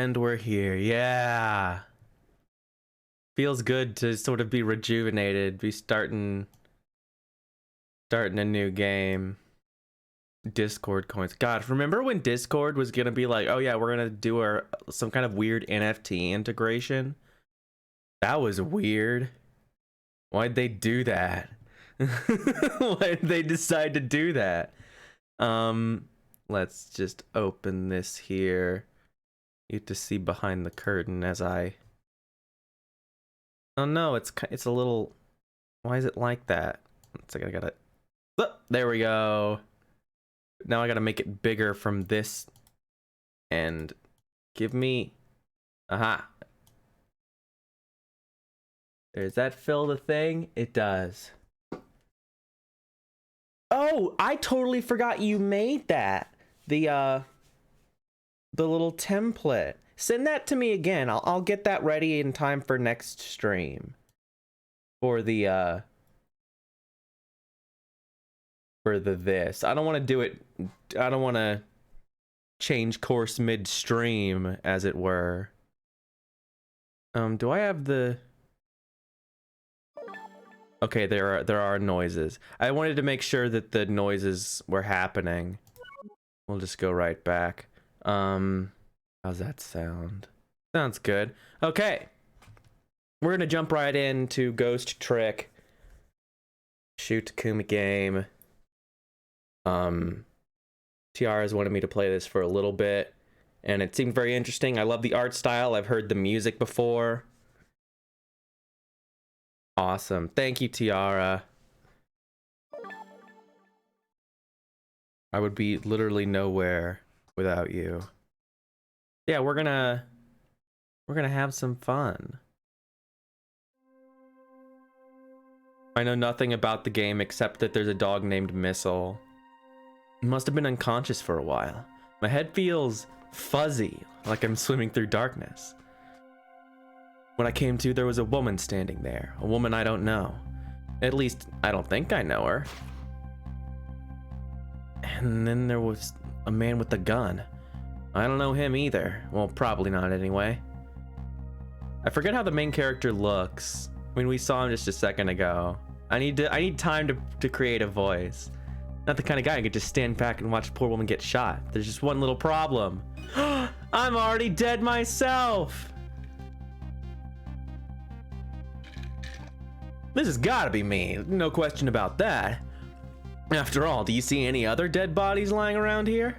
And we're here. Yeah. Feels good to sort of be rejuvenated, be starting a new game. Discord coins. God, remember when Discord was gonna be like, oh yeah, we're gonna do some kind of weird NFT integration? That was weird. Why'd they do that? Why did they decide to do that? Let's just open this here. You have to see behind the curtain as I... Oh no, it's a little... Why is it like that? It's like I gotta... Oh, there we go. Now I gotta make it bigger from this and give me... Aha. Does that fill the thing? It does. Oh, I totally forgot you made that. The little template. Send that to me again. I'll get that ready in time for next stream. For the this. I don't want to do it. I don't want to change course midstream, as it were. Do I have the... Okay, there are noises. I wanted to make sure that the noises were happening. We'll just go right back. How's that sound? Sounds good. Okay. We're gonna jump right into Ghost Trick. Shoot Takumi game. Tiara's wanted me to play this for a little bit, and it seemed very interesting. I love the art style. I've heard the music before. Awesome. Thank you, Tiara. I would be literally nowhere without you. Yeah, we're gonna have some fun. I know nothing about the game except that there's a dog named Missile. He must have been unconscious for a while. My head feels fuzzy, like I'm swimming through darkness. When I came to, there was a woman standing there. A woman I don't know. At least, I don't think I know her. And then there was a man with a gun. I don't know him either. Well, probably not anyway. I forget how the main character looks. I mean, we saw him just a second ago. I need time to create a voice. Not the kind of guy who could just stand back and watch a poor woman get shot. There's just one little problem. I'm already dead myself. This has got to be me. No question about that. After all, do you see any other dead bodies lying around here?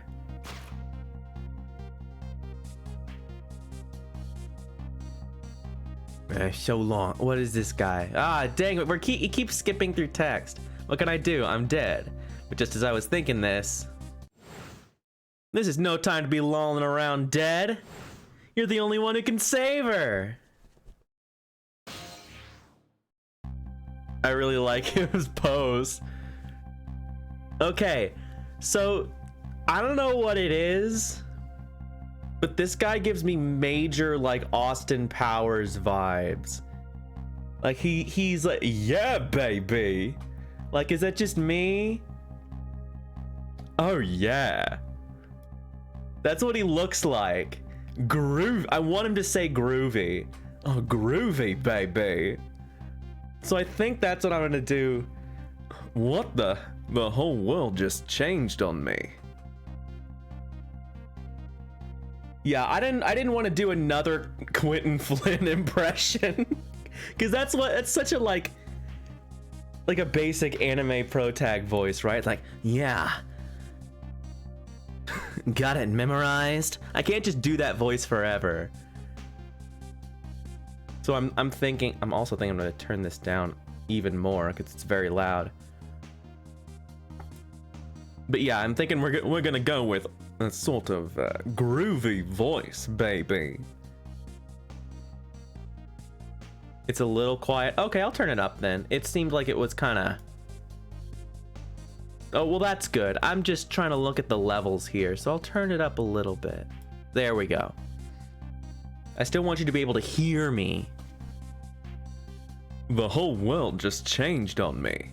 So long. What is this guy? Ah, dang it. He keeps skipping through text. What can I do? I'm dead. But just as I was thinking this is no time to be lolling around dead. You're the only one who can save her. I really like his pose. Okay, so I don't know what it is, but this guy gives me major like Austin Powers vibes. Like he's like, yeah, baby. Like, is that just me? Oh yeah. That's what he looks like. Groove. I want him to say groovy. Oh, groovy, baby. So I think that's what I'm gonna do. What the whole world just changed on me. Yeah, I didn't want to do another Quentin Flynn impression. Cause that's such a like a basic anime pro tag voice, right? Like, yeah. Got it memorized? I can't just do that voice forever. So I'm also thinking I'm gonna turn this down even more because it's very loud. But yeah, I'm thinking we're gonna go with a sort of groovy voice, baby. It's a little quiet. Okay, I'll turn it up then. It seemed like it was kind of... Oh, well, that's good. I'm just trying to look at the levels here, so I'll turn it up a little bit. There we go. I still want you to be able to hear me. The whole world just changed on me.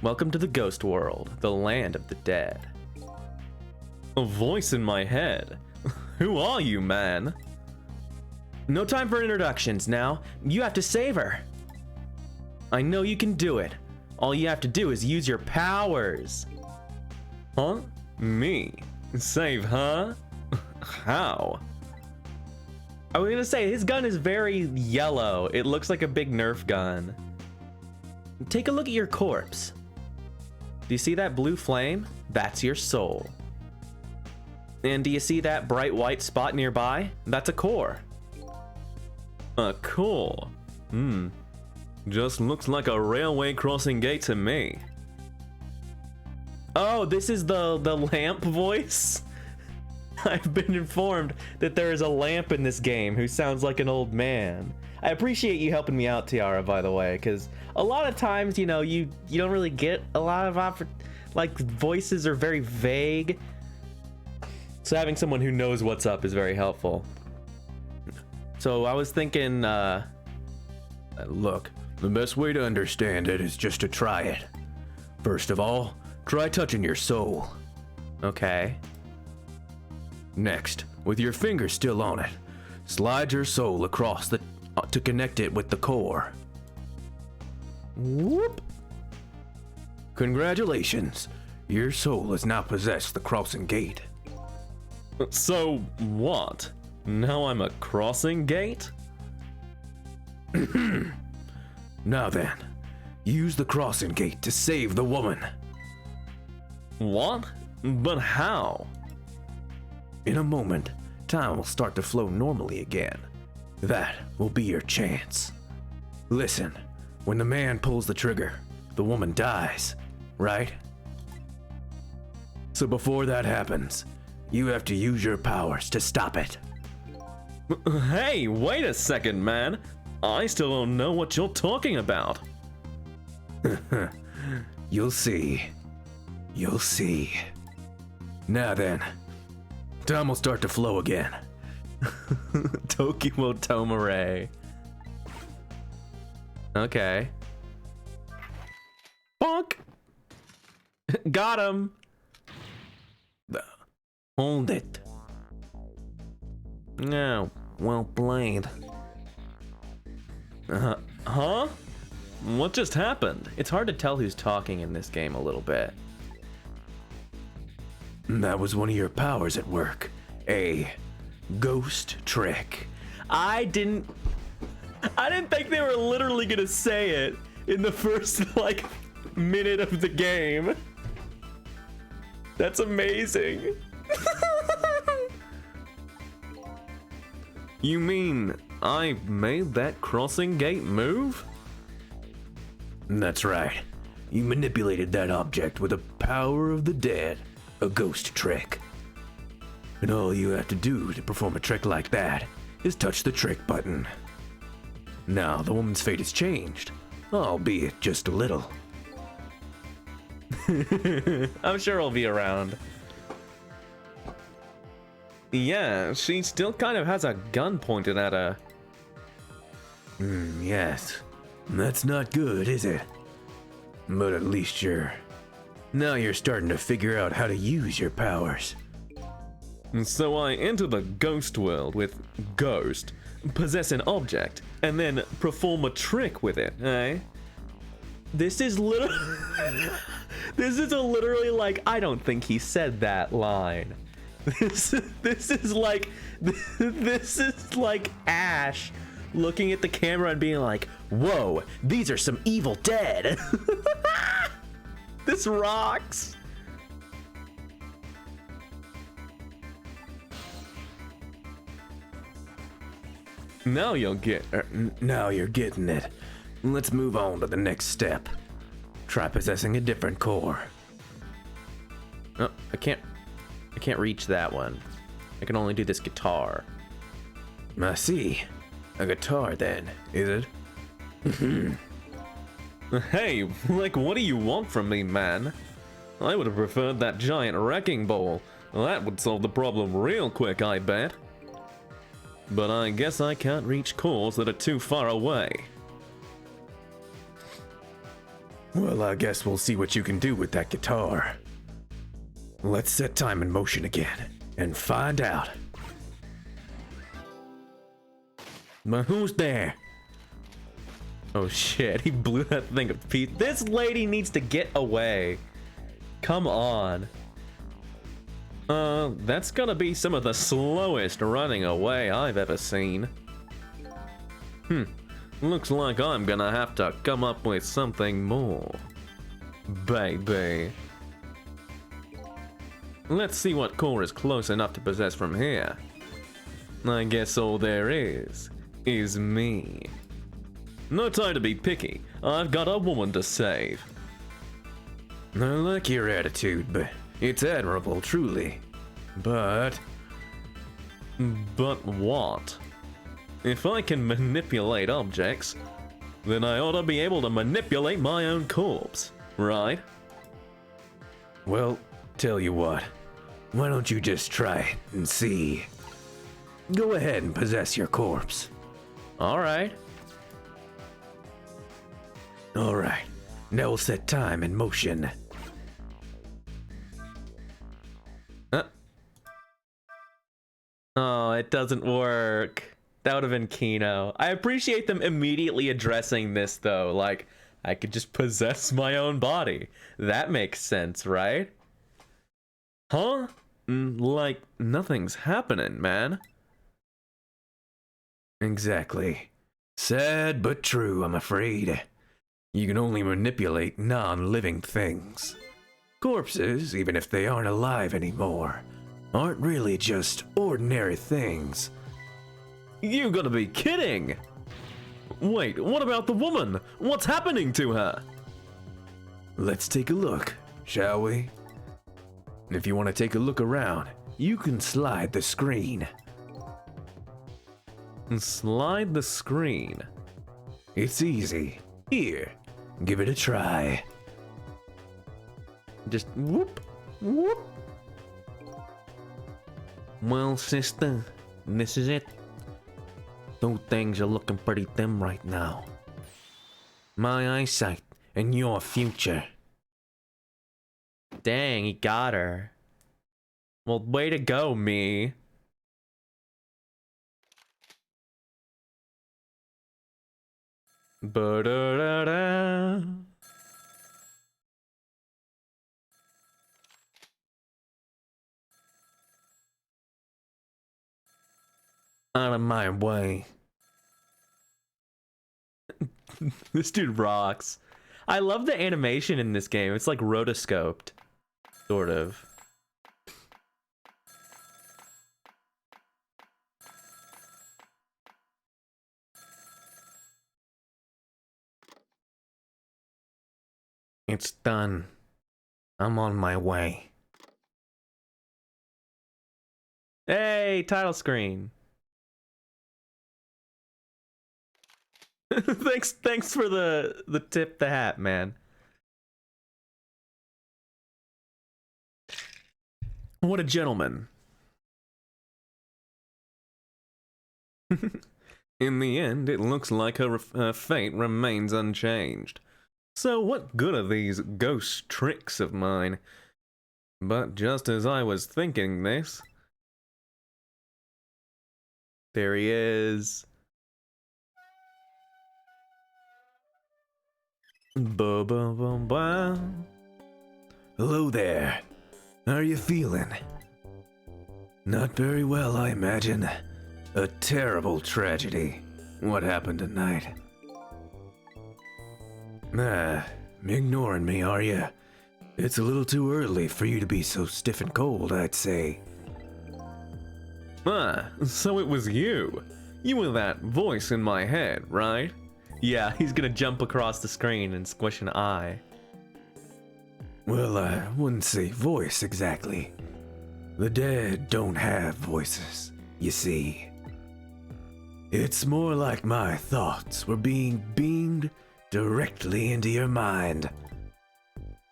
Welcome to the ghost world, the land of the dead. A voice in my head. Who are you, man? No time for introductions now. You have to save her. I know you can do it. All you have to do is use your powers. Huh? Me? Save her? How? I was gonna say, his gun is very yellow. It looks like a big Nerf gun. Take a look at your corpse. Do you see that blue flame? That's your soul. And do you see that bright white spot nearby? That's a core. A core? Just looks like a railway crossing gate to me. Oh, this is the lamp voice? I've been informed that there is a lamp in this game who sounds like an old man. I appreciate you helping me out, Tiara, by the way, because a lot of times, you know, you don't really get a lot of like voices are very vague. So having someone who knows what's up is very helpful. So I was thinking, look, the best way to understand it is just to try it. First of all, try touching your soul. Okay. Next, with your finger still on it, slide your soul across to connect it with the core. Whoop. Congratulations, your soul has now possessed the crossing gate. So what? Now I'm a crossing gate? Now then, use the crossing gate to save the woman. What? But how? In a moment, time will start to flow normally again. That will be your chance. Listen, when the man pulls the trigger, the woman dies, right? So before that happens, you have to use your powers to stop it. Hey, wait a second, man. I still don't know what you're talking about. You'll see. You'll see. Now then, time will start to flow again. Tokimo Tomare. Okay. Bonk! Got him! Hold it. No, well played. Huh? What just happened? It's hard to tell who's talking in this game a little bit. That was one of your powers at work. A ghost trick. I didn't think they were literally gonna say it in the first, like, minute of the game. That's amazing. You mean I made that crossing gate move? That's right. You manipulated that object with the power of the dead, a ghost trick. And all you have to do to perform a trick like that is touch the trick button. Now the woman's fate has changed, albeit just a little. I'm sure he'll be around. Yeah, she still kind of has a gun pointed at her. Yes. That's not good, is it? But at least now you're starting to figure out how to use your powers. So I enter the ghost world with Ghost, possess an object, and then perform a trick with it, eh? This is literally... this is literally like, I don't think he said that line. This is like Ash looking at the camera and being like, whoa, these are some evil dead. This rocks. Now you're getting it. Let's move on to the next step. Try possessing a different core. Oh, I can't reach that one. I can only do this guitar. I see. A guitar then, is it? Hey, like, what do you want from me, man? I would have preferred that giant wrecking ball. That would solve the problem real quick, I bet. But I guess I can't reach cores that are too far away. Well, I guess we'll see what you can do with that guitar. Let's set time in motion again and find out But who's there? Oh shit, he blew that thing to pieces. This lady needs to get away. Come on. That's gonna be some of the slowest running away I've ever seen. Looks like I'm gonna have to come up with something more. Baby. Let's see what core is close enough to possess from here. I guess all there is me. No time to be picky. I've got a woman to save. I like your attitude, but it's admirable, truly. But what? If I can manipulate objects, then I ought to be able to manipulate my own corpse, right? well, tell you what. Why don't you just try it and see? Go ahead and possess your corpse. Alright. Alright, now we'll set time in motion. Oh, it doesn't work. That would have been Kino. I appreciate them immediately addressing this though. Like, I could just possess my own body. That makes sense, right? Huh? Like, nothing's happening, man. Exactly. Sad but true, I'm afraid. You can only manipulate non-living things. Corpses, even if they aren't alive anymore, aren't really just ordinary things. You gotta be kidding! Wait, what about the woman? What's happening to her? Let's take a look, shall we? If you want to take a look around, you can slide the screen. Slide the screen. It's easy. Here, give it a try. Just whoop, whoop. Well, sister, this is it. Two things are looking pretty dim right now. My eyesight and your future. Dang, he got her. Well, way to go, me. Ba-da-da-da. Out of my way. This dude rocks. I love the animation in this game. It's like rotoscoped. Sort of. It's done. I'm on my way. Hey, title screen. thanks for the tip the hat, man. What a gentleman. In the end, it looks like her fate remains unchanged. So what good are these ghost tricks of mine? But just as I was thinking this... There he is. Ba-ba-ba-ba. Hello there. How are you feeling? Not very well, I imagine. A terrible tragedy. What happened tonight? Ignoring me, are you? It's a little too early for you to be so stiff and cold, I'd say. So it was you. You were that voice in my head, right? Yeah, he's gonna jump across the screen and squish an eye. Well, I wouldn't say voice exactly. The dead don't have voices, you see. It's more like my thoughts were being beamed directly into your mind.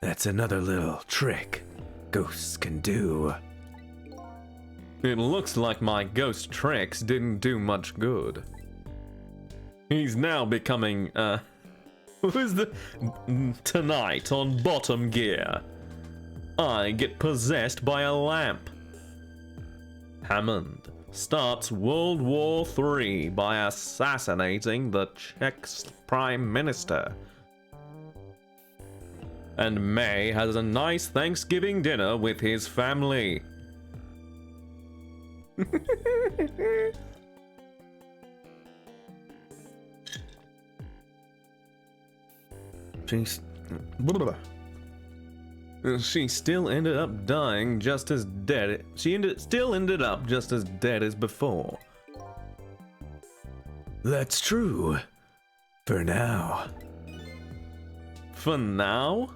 That's another little trick ghosts can do. It looks like my ghost tricks didn't do much good. He's now becoming, who's the... Tonight on Bottom Gear, I get possessed by a lamp. Hammond, starts World War III by assassinating the Czech's Prime Minister. And May has a nice Thanksgiving dinner with his family. She still ended up dying just as dead. Still ended up just as dead as before. That's true. For now. For now?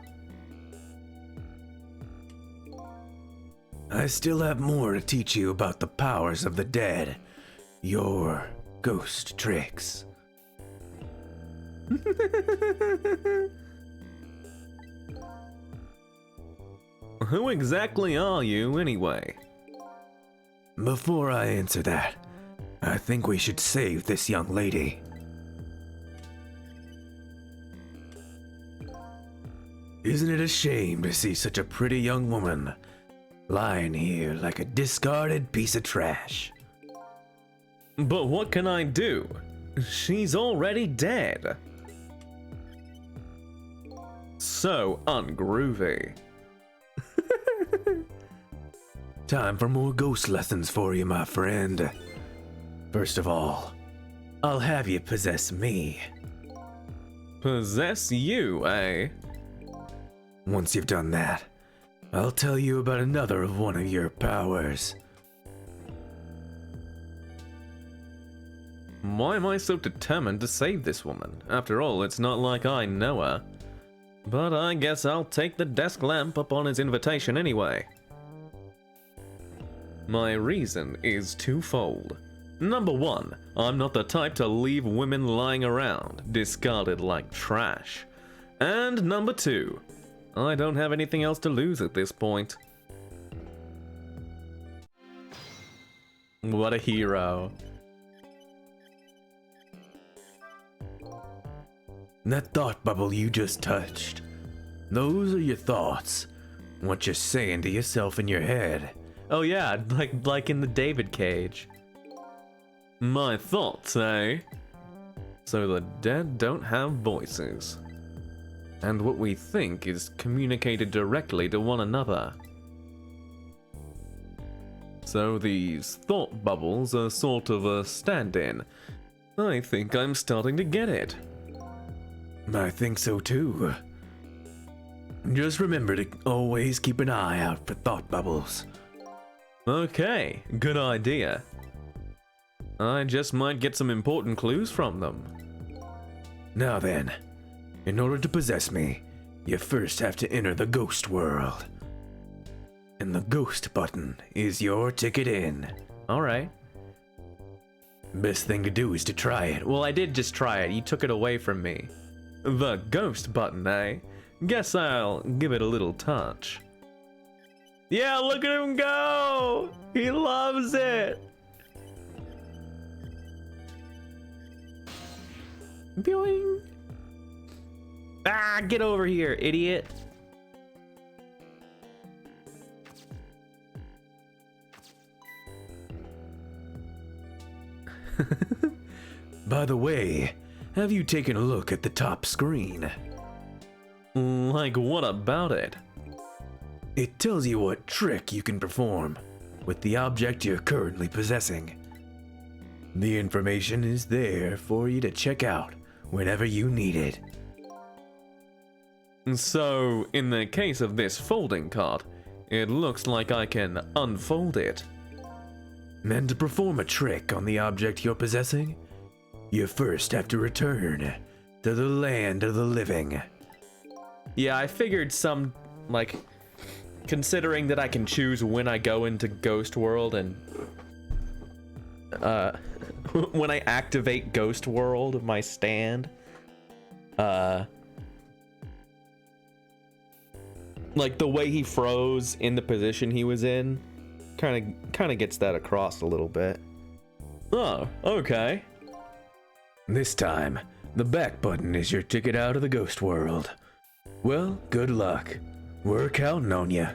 I still have more to teach you about the powers of the dead. Your ghost tricks. Who exactly are you, anyway? Before I answer that, I think we should save this young lady. Isn't it a shame to see such a pretty young woman lying here like a discarded piece of trash? But what can I do? She's already dead. So ungroovy. Time for more ghost lessons for you, my friend. First of all, I'll have you possess me. Possess you, eh? Once you've done that, I'll tell you about another of one of your powers. Why am I so determined to save this woman? After all, it's not like I know her. But I guess I'll take the desk lamp up on his invitation anyway. My reason is twofold. Number one, I'm not the type to leave women lying around, discarded like trash. And number two, I don't have anything else to lose at this point. What a hero. That thought bubble you just touched, those are your thoughts. What you're saying to yourself in your head. Oh yeah, like in the David Cage. My thoughts, eh? So the dead don't have voices. And what we think is communicated directly to one another. So these thought bubbles are sort of a stand-in. I think I'm starting to get it. I think so too. Just remember to always keep an eye out for thought bubbles. Okay, good idea. I just might get some important clues from them. Now then, in order to possess me, you first have to enter the ghost world. And the ghost button is your ticket in. Alright. Best thing to do is to try it. Well, I did just try it. You took it away from me. The ghost button, eh? Guess I'll give it a little touch. Yeah, look at him go! He loves it! Boing! Ah, get over here, idiot! By the way, have you taken a look at the top screen? Like, what about it? It tells you what trick you can perform with the object you're currently possessing. The information is there for you to check out whenever you need it. So, in the case of this folding card, it looks like I can unfold it. And to perform a trick on the object you're possessing, you first have to return to the land of the living. Yeah, I figured considering that I can choose when I go into Ghost World and when I activate Ghost World, my stand, like the way he froze in the position he was in, kind of gets that across a little bit. Oh, okay. This time, the back button is your ticket out of the ghost world. Well, good luck. We're counting on you.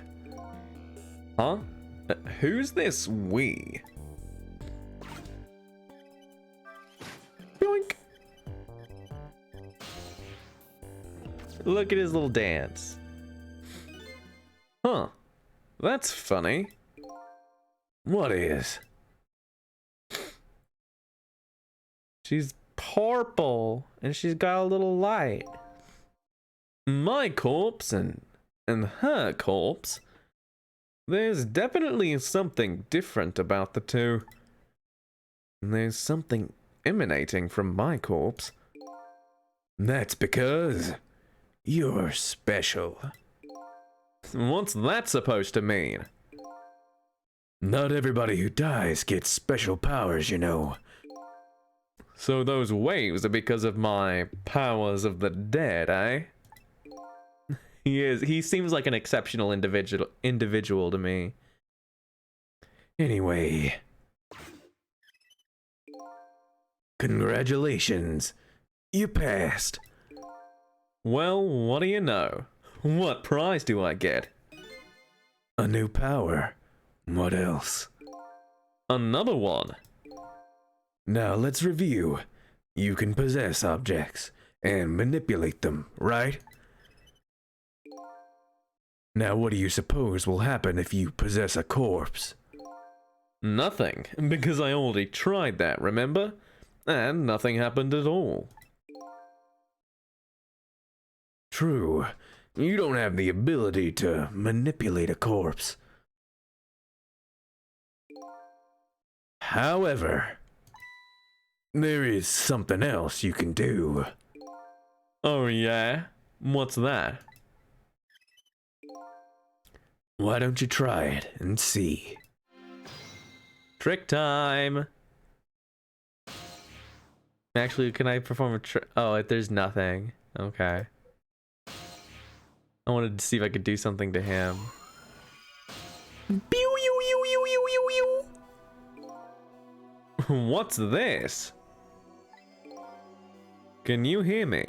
Huh? Who's this we? Look at his little dance. Huh. That's funny. What is? She's purple, and she's got a little light. My corpse and her corpse. There's definitely something different about the two. There's something emanating from my corpse. That's because you're special. What's that supposed to mean? Not everybody who dies gets special powers, you know. So those waves are because of my powers of the dead, eh? He seems like an exceptional individual to me. Anyway, congratulations. You passed. Well, what do you know? What prize do I get? A new power. What else? Another one. Now let's review. You can possess objects and manipulate them, right? Now what do you suppose will happen if you possess a corpse? Nothing, because I already tried that, remember? And nothing happened at all. True. You don't have the ability to manipulate a corpse. However, there is something else you can do. Oh yeah? What's that? Why don't you try it and see? Trick time! Actually, can I perform a trick? Oh, there's nothing. Okay. I wanted to see if I could do something to him. What's this? Can you hear me?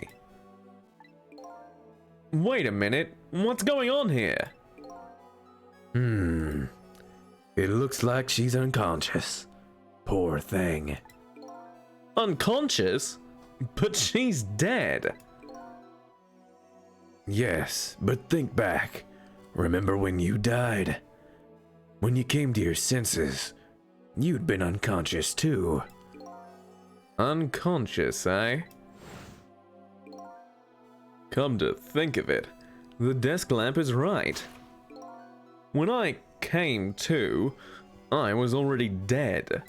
Wait a minute. What's going on here? It looks like she's unconscious. Poor thing. Unconscious? But she's dead. Yes, but think back. Remember when you died? When you came to your senses, you'd been unconscious too. Unconscious, eh? Come to think of it, the desk lamp is right. When I came to, I was already dead.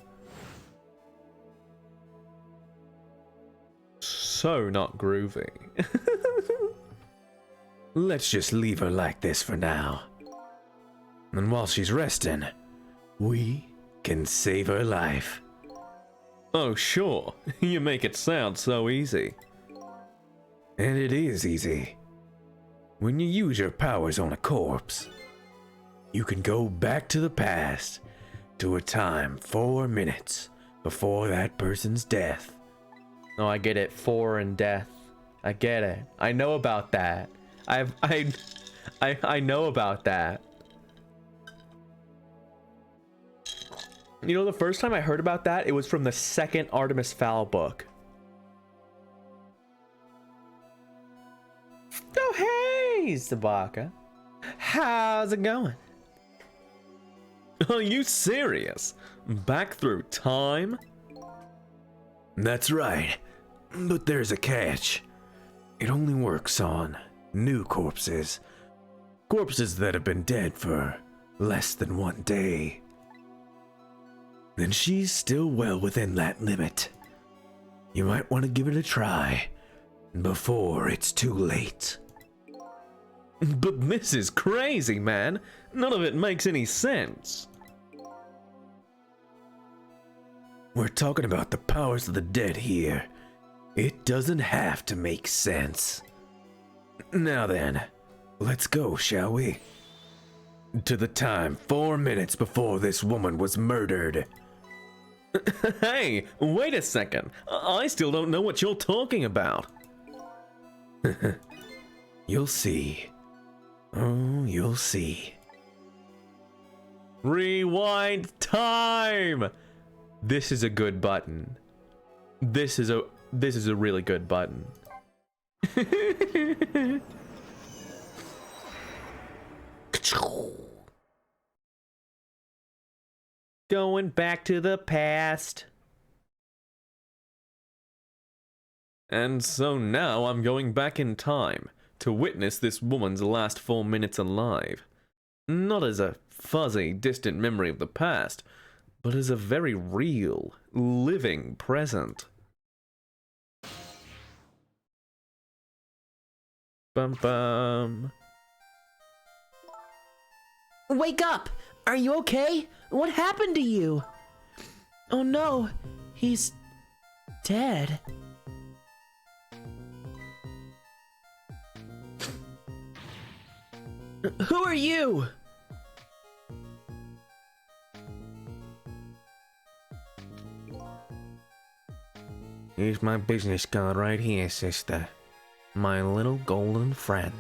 So not groovy. Let's just leave her like this for now. And while she's resting, we can save her life. Oh sure, you make it sound so easy. And it is easy. When you use your powers on a corpse, you can go back to the past to a time 4 minutes before that person's death. Oh, I get it. 4 and death. I get it. I know about that. I know about that. You know, the first time I heard about that, it was from the second Artemis Fowl book. Oh, hey, Sabaka. How's it going? Are you serious? Back through time? That's right. But there's a catch. It only works on new corpses. Corpses that have been dead for less than 1 day. Then she's still well within that limit. You might want to give it a try before it's too late. But this is crazy, man. None of it makes any sense. We're talking about the powers of the dead here. It doesn't have to make sense. Now then, let's go, shall we? To the time 4 minutes before this woman was murdered. Hey, wait a second. I still don't know what you're talking about. You'll see. Oh, you'll see. Rewind time. This is a good button. This is a really good button. Going back to the past. And so now I'm going back in time to witness this woman's last 4 minutes alive. Not as a fuzzy, distant memory of the past, but as a very real, living present. Bum bum. Wake up! Are you okay? What happened to you? Oh no, he's dead. Who are you? Here's my business card right here, sister. My little golden friend.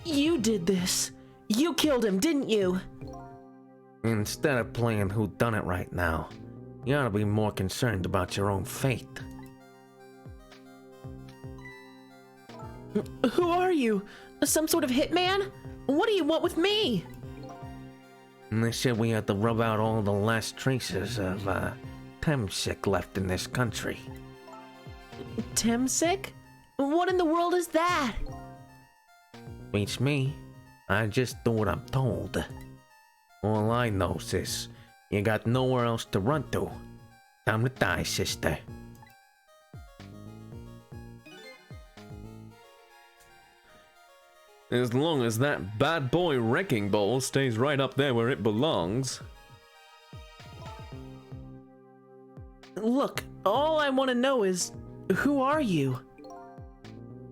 You did this. You killed him, didn't you? Instead of playing whodunit right now, you ought to be more concerned about your own fate. Who are you? Some sort of hitman? What do you want with me? And they said we had to rub out all the last traces of, Temsik left in this country. Temsik? What in the world is that? Beats me. I just do what I'm told. All I know is you got nowhere else to run to. Time to die, sister. As long as that bad boy wrecking ball stays right up there where it belongs. Look, all I want to know is, who are you?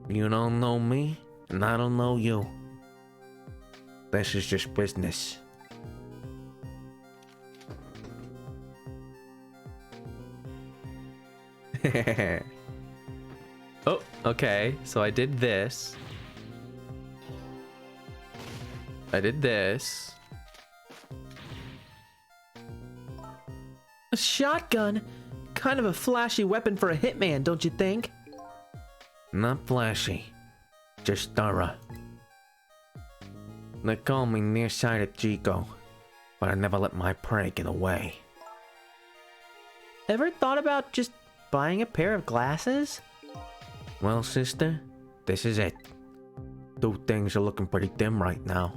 You don't know me, and I don't know you. This is just business. Oh, okay. So I did this. I did this. A shotgun? Kind of a flashy weapon for a hitman, don't you think? Not flashy, just thorough. They call me nearsighted Chico, but I never let my prey get away. Ever thought about just buying a pair of glasses? Well, sister, this is it. Two things are looking pretty dim right now.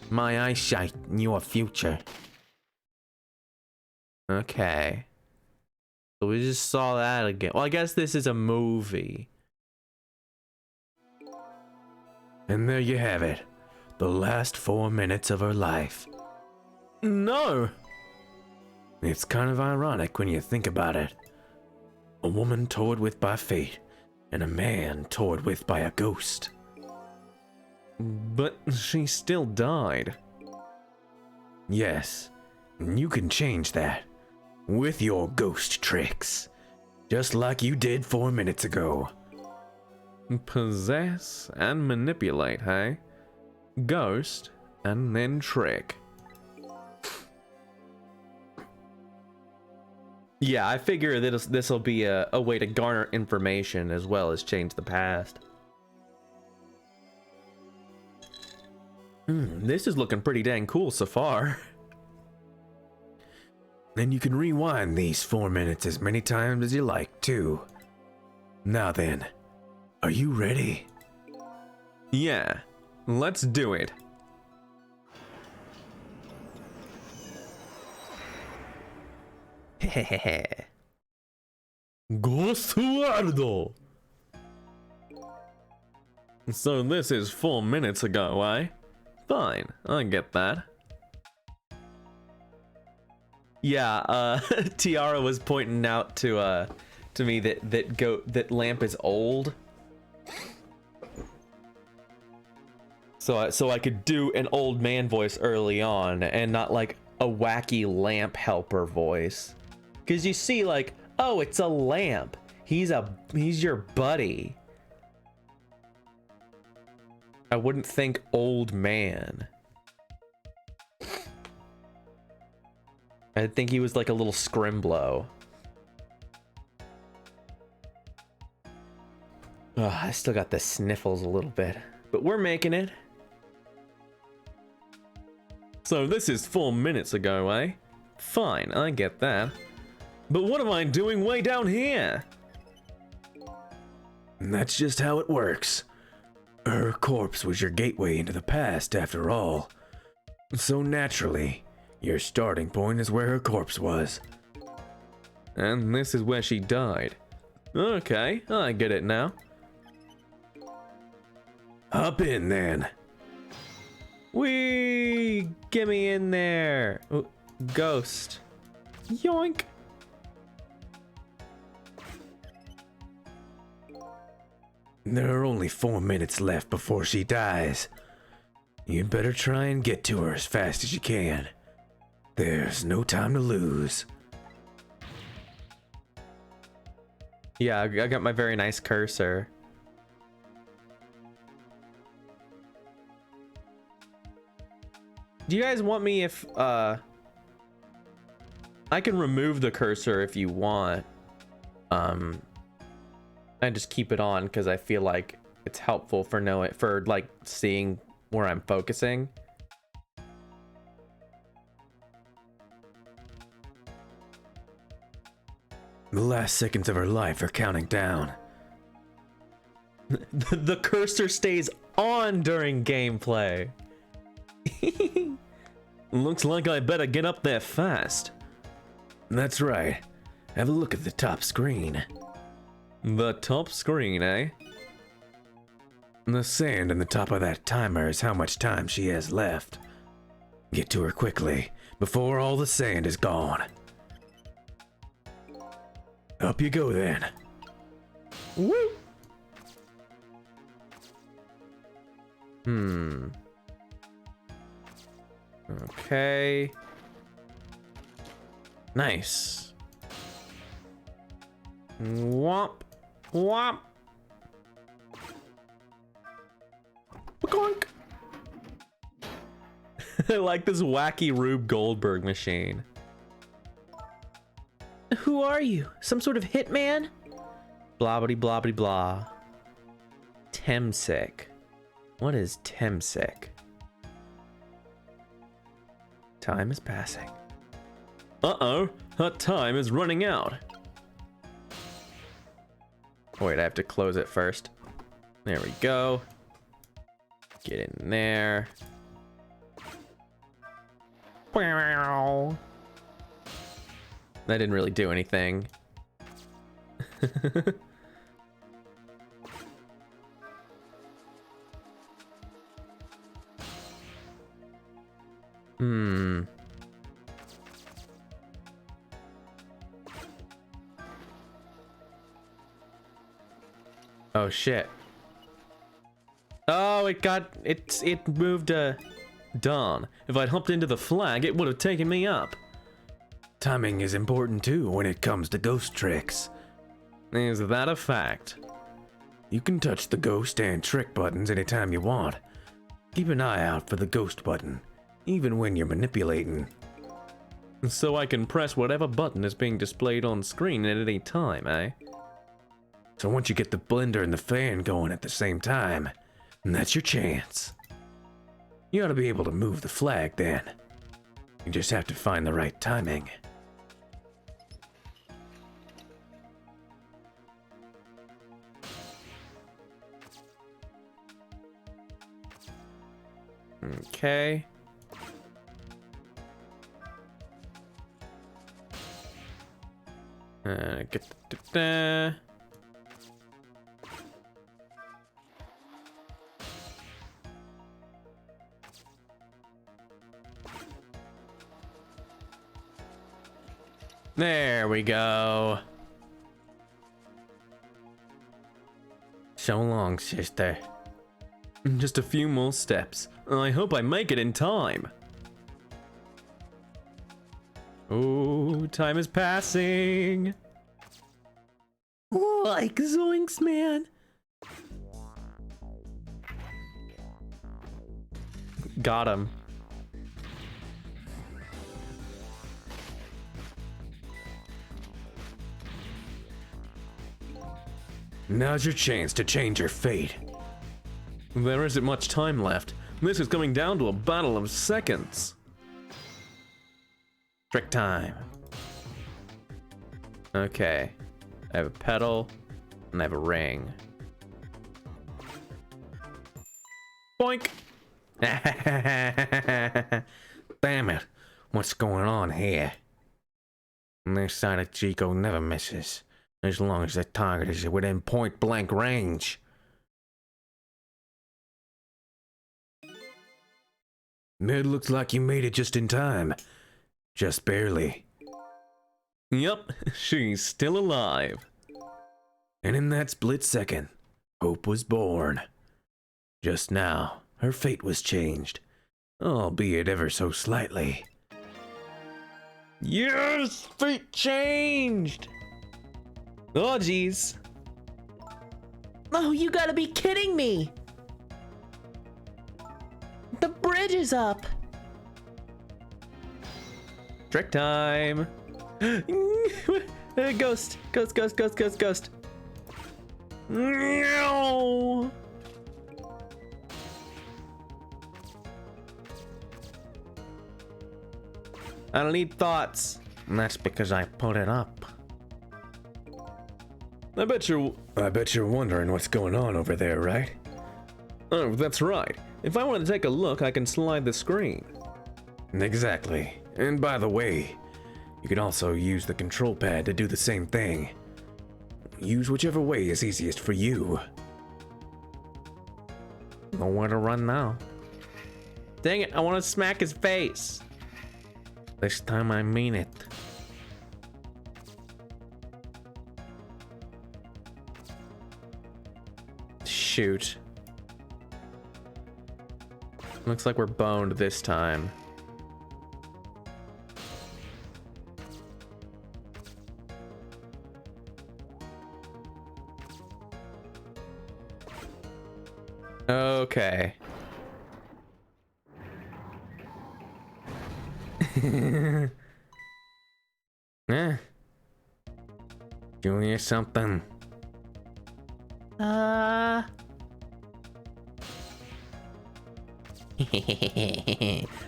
My eyesight and your future. Okay. So we just saw that again. Well, I guess this is a movie. And there you have it. The last 4 minutes of her life. No! It's kind of ironic when you think about it. A woman toyed with by fate, and a man toyed with by a ghost. But she still died. Yes, and you can change that. With your ghost tricks. Just like you did 4 minutes ago. Possess and manipulate, hey? Ghost and then trick. Yeah, I figure that this will be a way to garner information as well as change the past. This is looking pretty dang cool so far. And you can rewind these 4 minutes as many times as you like, too. Now then, are you ready? Yeah, let's do it. Ghost World. So this is 4 minutes ago, eh? Fine, I get that. Yeah, Tiara was pointing out to me that Lamp is old. So I could do an old man voice early on and not like a wacky lamp helper voice. Cause you see like, oh, it's a lamp. He's your buddy. I wouldn't think old man. I think he was like a little scrimblow. I still got the sniffles a little bit, but we're making it. So this is 4 minutes ago, eh? Fine, I get that. But what am I doing way down here? And that's just how it works. Her corpse was your gateway into the past, after all. So naturally, your starting point is where her corpse was. And this is where she died. Okay, I get it now. Hop in, then. Whee! Get me in there! Oh, ghost. Yoink! There are only 4 minutes left before she dies. You'd better try and get to her as fast as you can. There's no time to lose. Yeah, I got my very nice cursor. Do you guys want me if, I can remove the cursor if you want. I just keep it on because I feel like it's helpful for like seeing where I'm focusing. The last seconds of her life are counting down. The cursor stays on during gameplay. Looks like I better get up there fast. That's right. Have a look at the top screen. The top screen, eh? The sand in the top of that timer is how much time she has left. Get to her quickly, before all the sand is gone. Up you go then. Woo! Okay. Nice. Womp. Womp. Bonk. I like this wacky Rube Goldberg machine. Who are you? Some sort of hitman? Blobbity blobbity blah. Temsic. What is Temsic? Time is passing. Uh-oh, her time is running out. Wait, I have to close it first. There we go. Get in there. That didn't really do anything. Oh shit. Oh, it moved down. If I'd humped into the flag, it would have taken me up. Timing is important too when it comes to ghost tricks. Is that a fact? You can touch the ghost and trick buttons anytime you want. Keep an eye out for the ghost button, even when you're manipulating. So I can press whatever button is being displayed on screen at any time, eh? So once you get the blender and the fan going at the same time, that's your chance. You ought to be able to move the flag then. You just have to find the right timing. Okay. Get the There we go. So long, sister. Just a few more steps. I hope I make it in time. Oh, time is passing. Like zoinks, man. Got him. Now's your chance to change your fate. There isn't much time left. This is coming down to a battle of seconds. Trick time. Okay. I have a pedal, and I have a ring. Boink! Damn it. What's going on here? This side of Chico never misses, as long as the target is within point-blank range. It looks like you made it just in time. Just barely. Yup, she's still alive. And in that split second, Hope was born. Just now, her fate was changed, albeit ever so slightly. Yes! Fate changed! Oh, jeez. Oh, you gotta be kidding me! The bridge is up! Trick time! Ghost! Ghost, ghost, ghost, ghost, ghost! No! I don't need thoughts. And that's because I put it up. I bet you're wondering what's going on over there, right? Oh, that's right. If I want to take a look, I can slide the screen. Exactly. And by the way, you can also use the control pad to do the same thing. Use whichever way is easiest for you. Nowhere to run now. Dang it, I want to smack his face. This time I mean it. Shoot. Looks like we're boned this time. Okay. Eh? Doing something?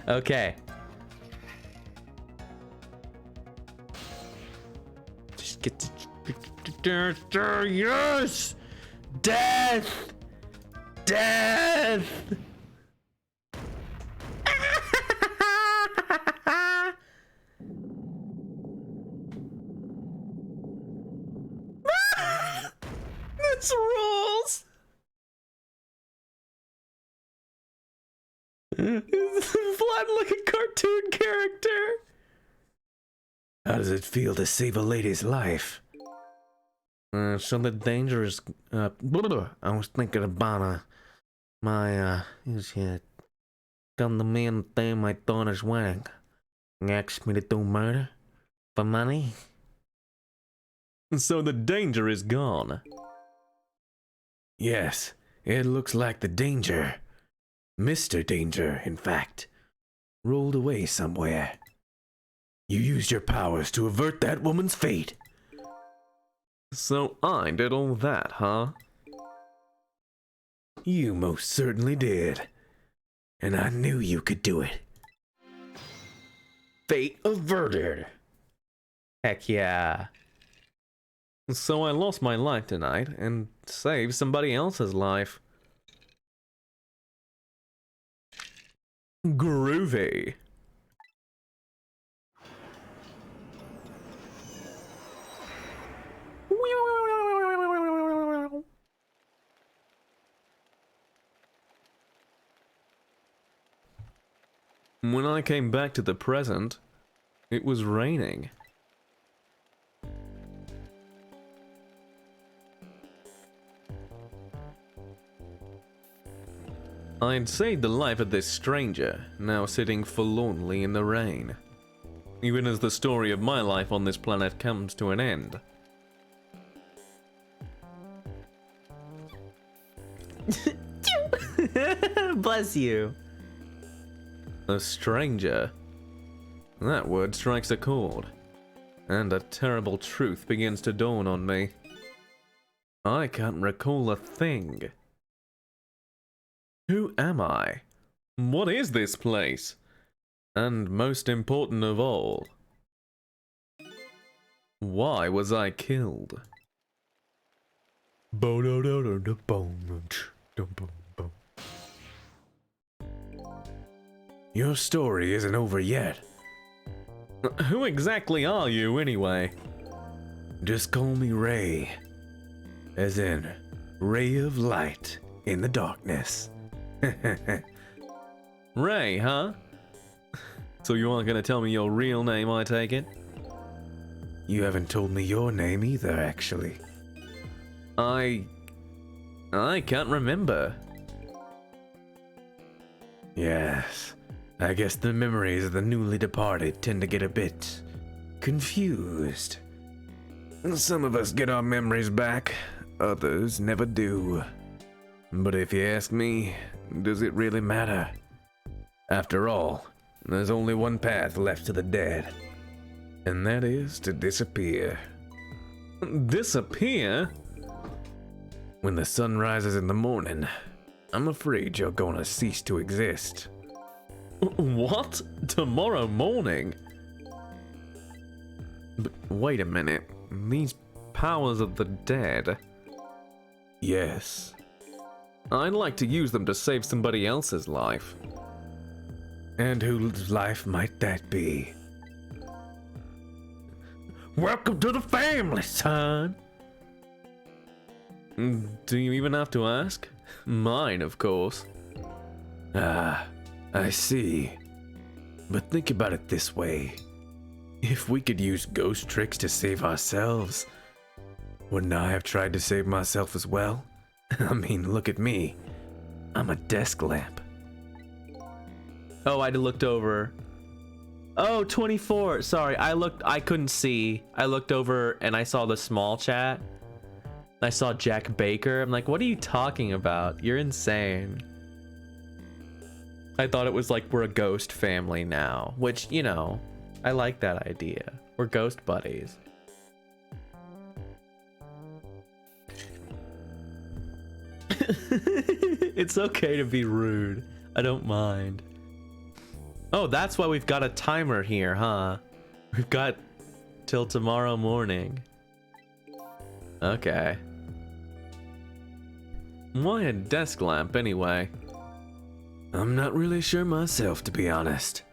Okay. Just get to... Yes! Death! Death! This rules! Vlad like a cartoon character. How does it feel to save a lady's life? So the danger is, I was thinking about he's here. Come to me and day my daughter's wedding. Asked me to do murder? For money? So the danger is gone. Yes, it looks like the danger, Mr. Danger, in fact, rolled away somewhere. You used your powers to avert that woman's fate. So I did all that, huh? You most certainly did. And I knew you could do it. Fate averted. Heck yeah. So I lost my life tonight and saved somebody else's life. Groovy. When I came back to the present, it was raining. I'd saved the life of this stranger, now sitting forlornly in the rain. Even as the story of my life on this planet comes to an end. Bless you. A stranger. That word strikes a chord. And a terrible truth begins to dawn on me. I can't recall a thing. Who am I? What is this place? And most important of all, why was I killed? Your story isn't over yet. Who exactly are you, anyway? Just call me Ray. As in, ray of light in the darkness. Ray, huh? So you aren't gonna tell me your real name, I take it? You haven't told me your name either, actually. I can't remember. Yes, I guess the memories of the newly departed tend to get a bit confused. Some of us get our memories back, others never do. But if you ask me, does it really matter? After all, there's only one path left to the dead, and that is to disappear. Disappear? When the sun rises in the morning, I'm afraid you're gonna cease to exist. What? Tomorrow morning? But wait a minute. These powers of the dead. Yes. I'd like to use them to save somebody else's life. And whose life might that be? Welcome to the family, son! Do you even have to ask? Mine, of course. Ah, I see. But think about it this way. If we could use ghost tricks to save ourselves, wouldn't I have tried to save myself as well? I mean, look at me. I'm a desk lamp. Oh, I looked over. Oh, 24. Sorry, I couldn't see. I looked over and I saw the small chat. I saw Jack Baker. I'm like, what are you talking about? You're insane. I thought it was like we're a ghost family now, which, you know, I like that idea. We're ghost buddies. It's okay to be rude. I don't mind. Oh, that's why we've got a timer here, huh? We've got till tomorrow morning. Okay. Why a desk lamp, anyway? I'm not really sure myself, to be honest.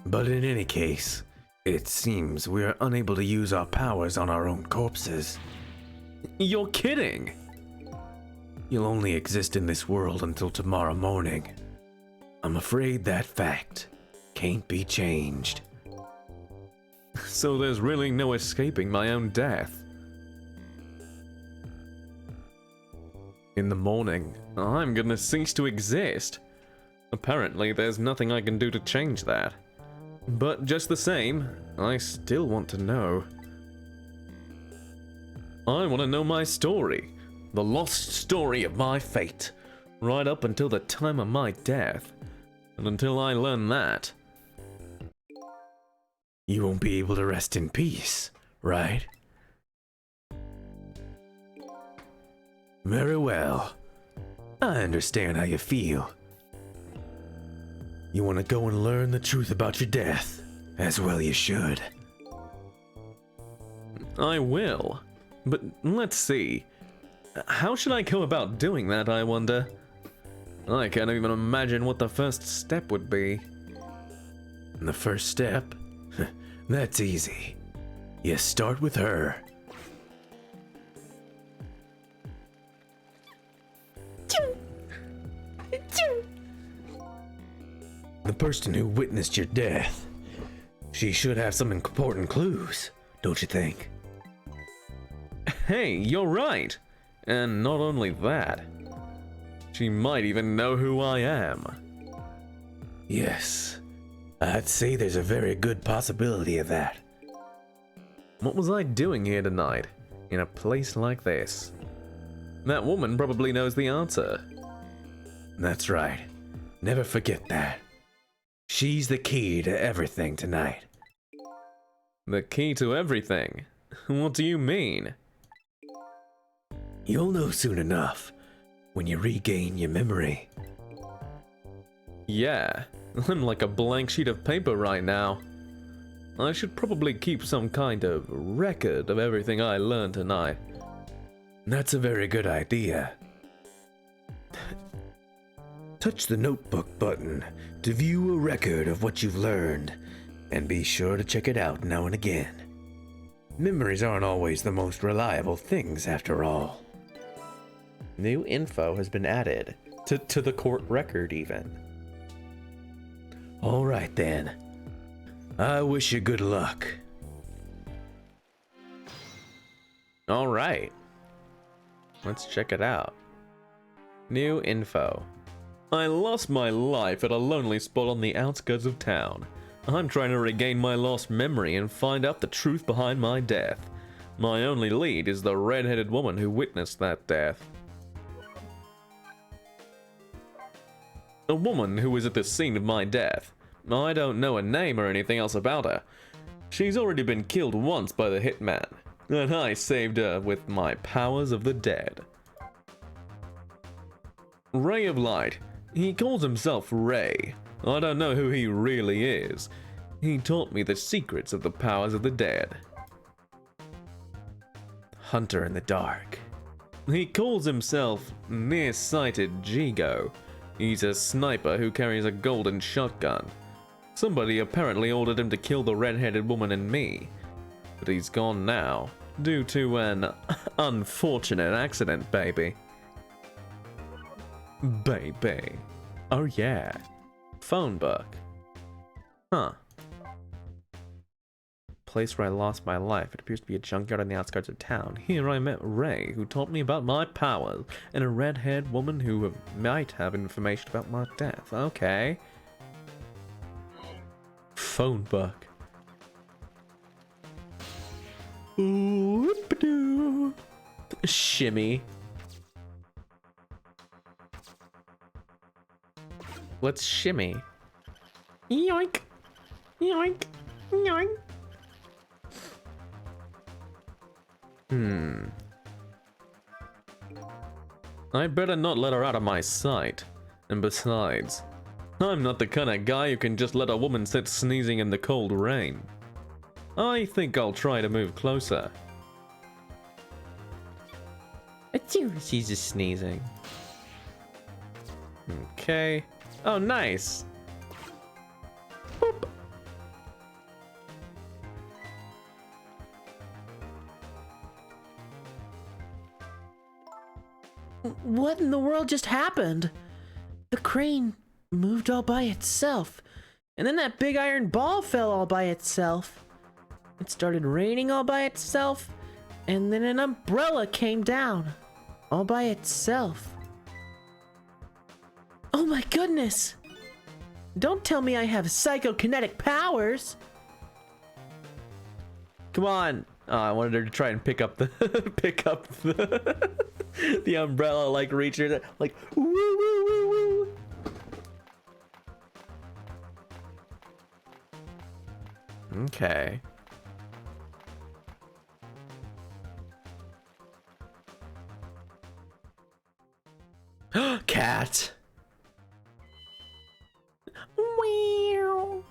But in any case, it seems we are unable to use our powers on our own corpses. You're kidding! You'll only exist in this world until tomorrow morning. I'm afraid that fact can't be changed. So there's really no escaping my own death. In the morning, I'm gonna cease to exist. Apparently, there's nothing I can do to change that. But just the same, I still want to know. I want to know my story. The lost story of my fate. Right up until the time of my death. And until I learn that... You won't be able to rest in peace, right? Very well. I understand how you feel. You want to go and learn the truth about your death, as well you should. I will. But let's see. How should I go about doing that, I wonder? I can't even imagine what the first step would be. The first step? That's easy. You start with her. The person who witnessed your death. She should have some important clues, don't you think? Hey, you're right. And not only that, she might even know who I am. Yes, I'd say there's a very good possibility of that. What was I doing here tonight, in a place like this? That woman probably knows the answer. That's right. Never forget that. She's the key to everything tonight. The key to everything? What do you mean? You'll know soon enough when you regain your memory. Yeah, I'm like a blank sheet of paper right now. I should probably keep some kind of record of everything I learned tonight. That's a very good idea. Touch the notebook button to view a record of what you've learned, and be sure to check it out now and again. Memories aren't always the most reliable things after all. New info has been added to the court record even. All right then. I wish you good luck. All right. Let's check it out. New info. I lost my life at a lonely spot on the outskirts of town. I'm trying to regain my lost memory and find out the truth behind my death. My only lead is the red-headed woman who witnessed that death. A woman who was at the scene of my death. I don't know her name or anything else about her. She's already been killed once by the hitman, and I saved her with my powers of the dead. Ray of Light. He calls himself Ray. I don't know who he really is. He taught me the secrets of the powers of the dead. Hunter in the Dark. He calls himself Nearsighted Jigo. He's a sniper who carries a golden shotgun. Somebody apparently ordered him to kill the red-headed woman and me. But he's gone now, due to an unfortunate accident, baby. Baby. Oh yeah. Phone book. Huh. Place where I lost my life. It appears to be a junkyard on the outskirts of town. Here I met Ray, who taught me about my powers, and a red-haired woman who might have information about my death. Okay. Phone book. Whoop-a-doo. Shimmy. Let's shimmy. Yoink. Yoink. Yoink. I better not let her out of my sight. And besides, I'm not the kind of guy who can just let a woman sit sneezing in the cold rain. I think I'll try to move closer. She's just sneezing. Okay. Oh, nice. Boop. What in the world just happened? The crane moved all by itself, and then that big iron ball fell all by itself. It started raining all by itself, and then an umbrella came down all by itself. Oh my goodness! Don't tell me I have psychokinetic powers! Come on. Oh, I wanted her to try and pick up the the umbrella, like reach her, like woo woo woo woo. Okay. Cat. Meow.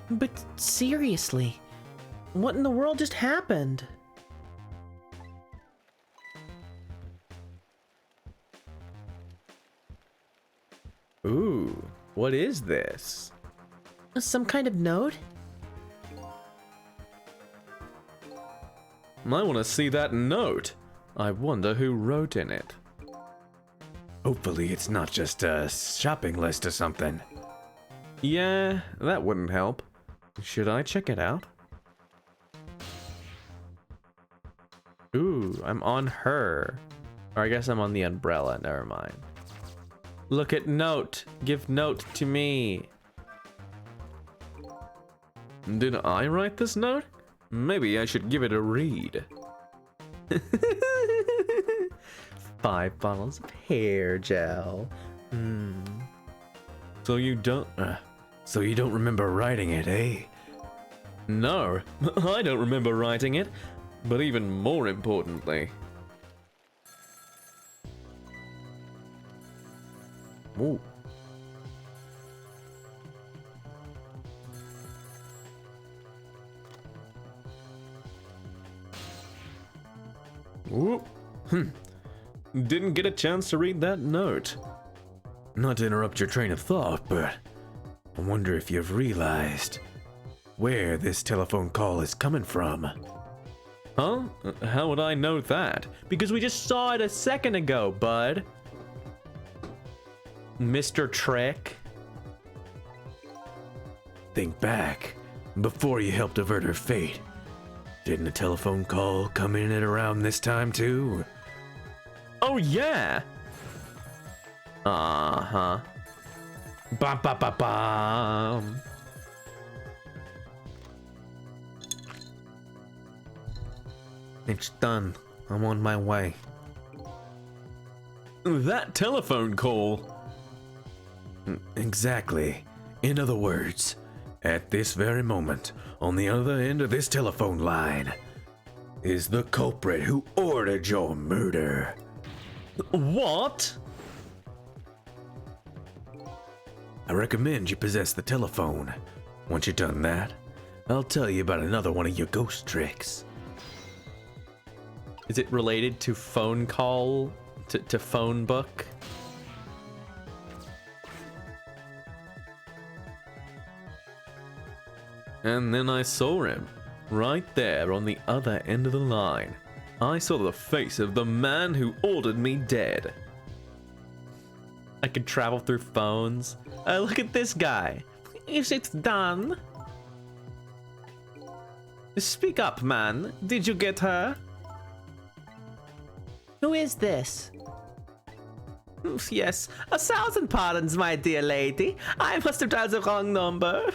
But seriously, what in the world just happened? Ooh, what is this? Some kind of note? I want to see that note. I wonder who wrote in it. Hopefully it's not just a shopping list or something. Yeah, that wouldn't help. Should I check it out? Ooh, I'm on her. Or I guess I'm on the umbrella, never mind. Look at note. Give note to me. Did I write this note? Maybe I should give it a read. 5 bottles of hair gel. So you don't... So you don't remember writing it, eh? No, I don't remember writing it. But even more importantly... Ooh. Ooh. Didn't get a chance to read that note. Not to interrupt your train of thought, but I wonder if you've realized where this telephone call is coming from. Huh? How would I know that? Because we just saw it a second ago, bud. Mr. Trick. Think back, before you helped avert her fate. Didn't a telephone call come in at around this time too? Oh yeah. Uh-huh. Bum bum bum bum. It's done. I'm on my way. That telephone call. Exactly. In other words, at this very moment, on the other end of this telephone line, is the culprit who ordered your murder. What? I recommend you possess the telephone. Once you've done that, I'll tell you about another one of your ghost tricks. Is it related to phone call? To phone book? And then I saw him, right there on the other end of the line. I saw the face of the man who ordered me dead. I could travel through phones. Look at this guy. Is it done? Speak up, man. Did you get her? Who is this? Yes, 1,000 pardons, my dear lady. I must have dialed the wrong number.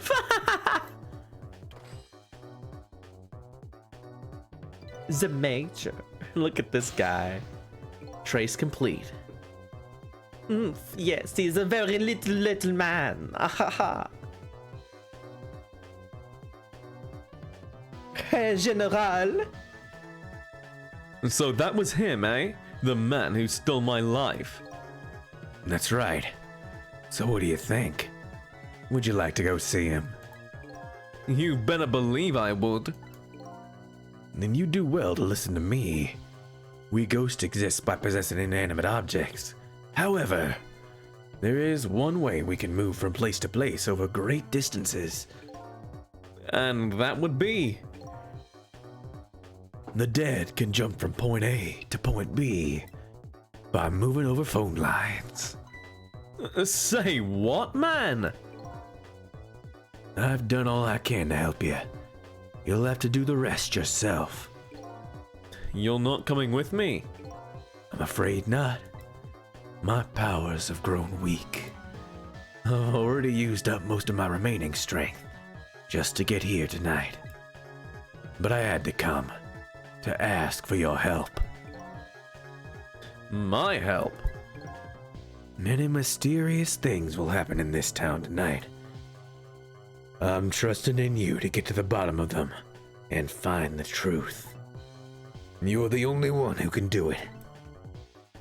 The Major. Look at this guy. Trace complete. Yes, he's a very little man. Ahaha. Hey, General. So that was him, eh? The man who stole my life. That's right. So what do you think? Would you like to go see him? You better believe I would. Then you do well to listen to me. We ghosts exist by possessing inanimate objects. However, there is one way we can move from place to place over great distances. And that would be... The dead can jump from point A to point B by moving over phone lines. Say what, man? I've done all I can to help you. You'll have to do the rest yourself. You're not coming with me? I'm afraid not. My powers have grown weak. I've already used up most of my remaining strength just to get here tonight. But I had to come to ask for your help. My help? Many mysterious things will happen in this town tonight. I'm trusting in you to get to the bottom of them and find the truth. You're the only one who can do it.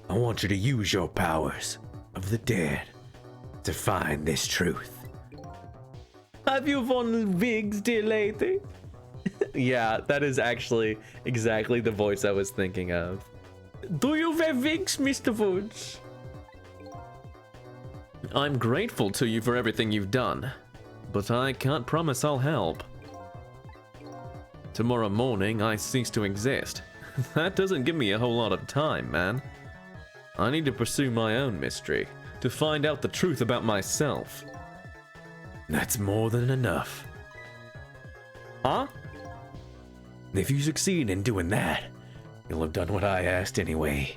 I want you to use your powers of the dead to find this truth. Have you won wigs, dear lady? Yeah, that is actually exactly the voice I was thinking of. Do you wear wigs, Mr. Woods? I'm grateful to you for everything you've done, but I can't promise I'll help. Tomorrow morning, I cease to exist. That doesn't give me a whole lot of time, man. I need to pursue my own mystery, to find out the truth about myself. That's more than enough. Huh? If you succeed in doing that, you'll have done what I asked anyway.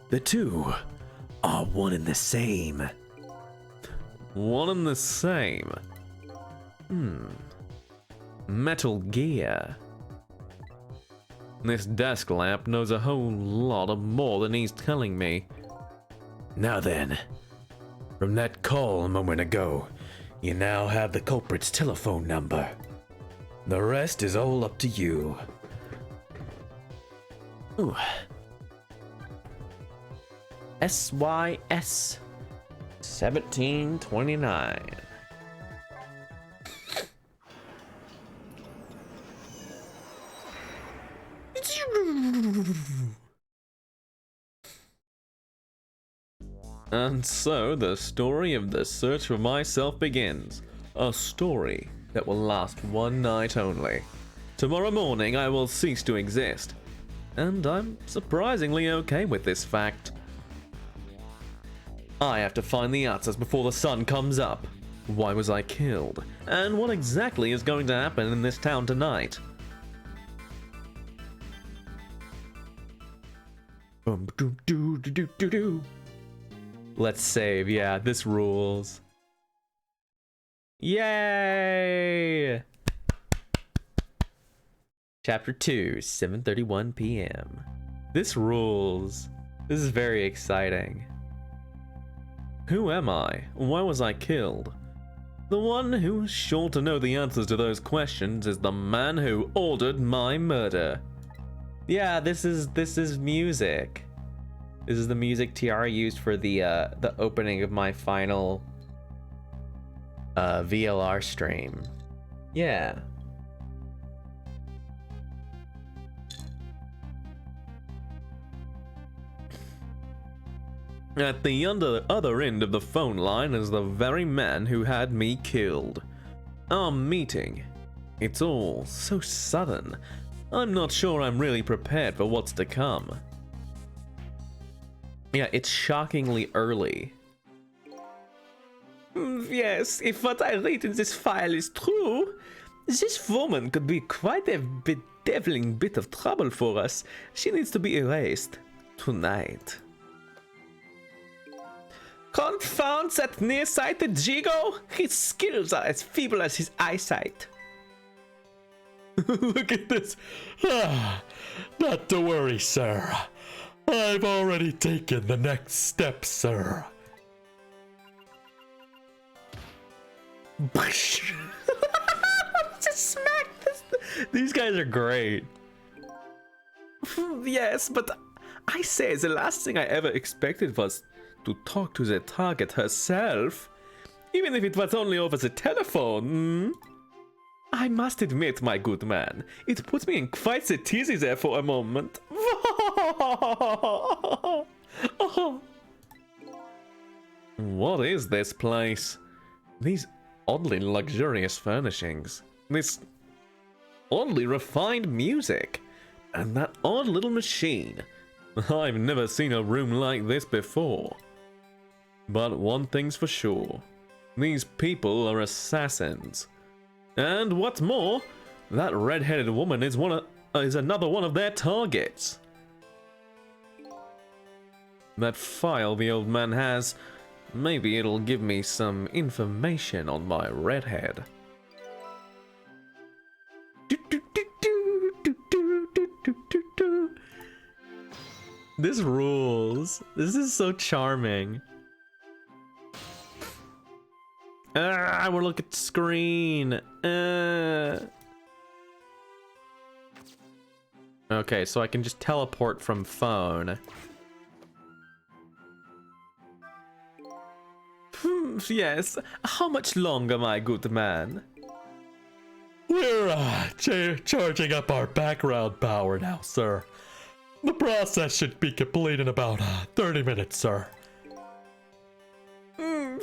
The two are one and the same. One and the same. Metal Gear. This desk lamp knows a whole lot of more than he's telling me. Now then, from that call a moment ago, you now have the culprit's telephone number. The rest is all up to you. Ooh. SYS 1729. And so the story of the search for myself begins. A story that will last one night only. Tomorrow morning I will cease to exist. And I'm surprisingly okay with this fact. I have to find the answers before the sun comes up. Why was I killed? And what exactly is going to happen in this town tonight? Let's save. Yeah, this rules. Yay! Chapter 2, 7:31 p.m. This rules. This is very exciting. Who am I? Why was I killed? The one who's sure to know the answers to those questions is the man who ordered my murder. Yeah, this is music. This is the music Tiara used for the opening of my final VLR stream. Yeah. At the other end of the phone line is the very man who had me killed. Our meeting. It's all so sudden. I'm not sure I'm really prepared for what's to come. Yeah, it's shockingly early. Yes, if what I read in this file is true, this woman could be quite a bedeviling bit of trouble for us. She needs to be erased tonight. Confound that nearsighted Jigo! His skills are as feeble as his eyesight. Look at this. Not to worry, sir. I've already taken the next step, sir. Just smack this. These guys are great. Yes, but I say the last thing I ever expected was to talk to the target herself, even if it was only over the telephone. I must admit, my good man, it put me in quite the tizzy there for a moment. What is this place? These oddly luxurious furnishings, this oddly refined music, and that odd little machine. I've never seen a room like this before. But one thing's for sure, these people are assassins. And what's more, that red-headed woman is another one of their targets. That file the old man has, maybe it'll give me some information on my redhead. This rules. This is so charming. I will look at the screen. Okay, so I can just teleport from phone. Yes. How much longer, my good man? We're charging up our background power now, sir. The process should be complete in about 30 minutes, sir.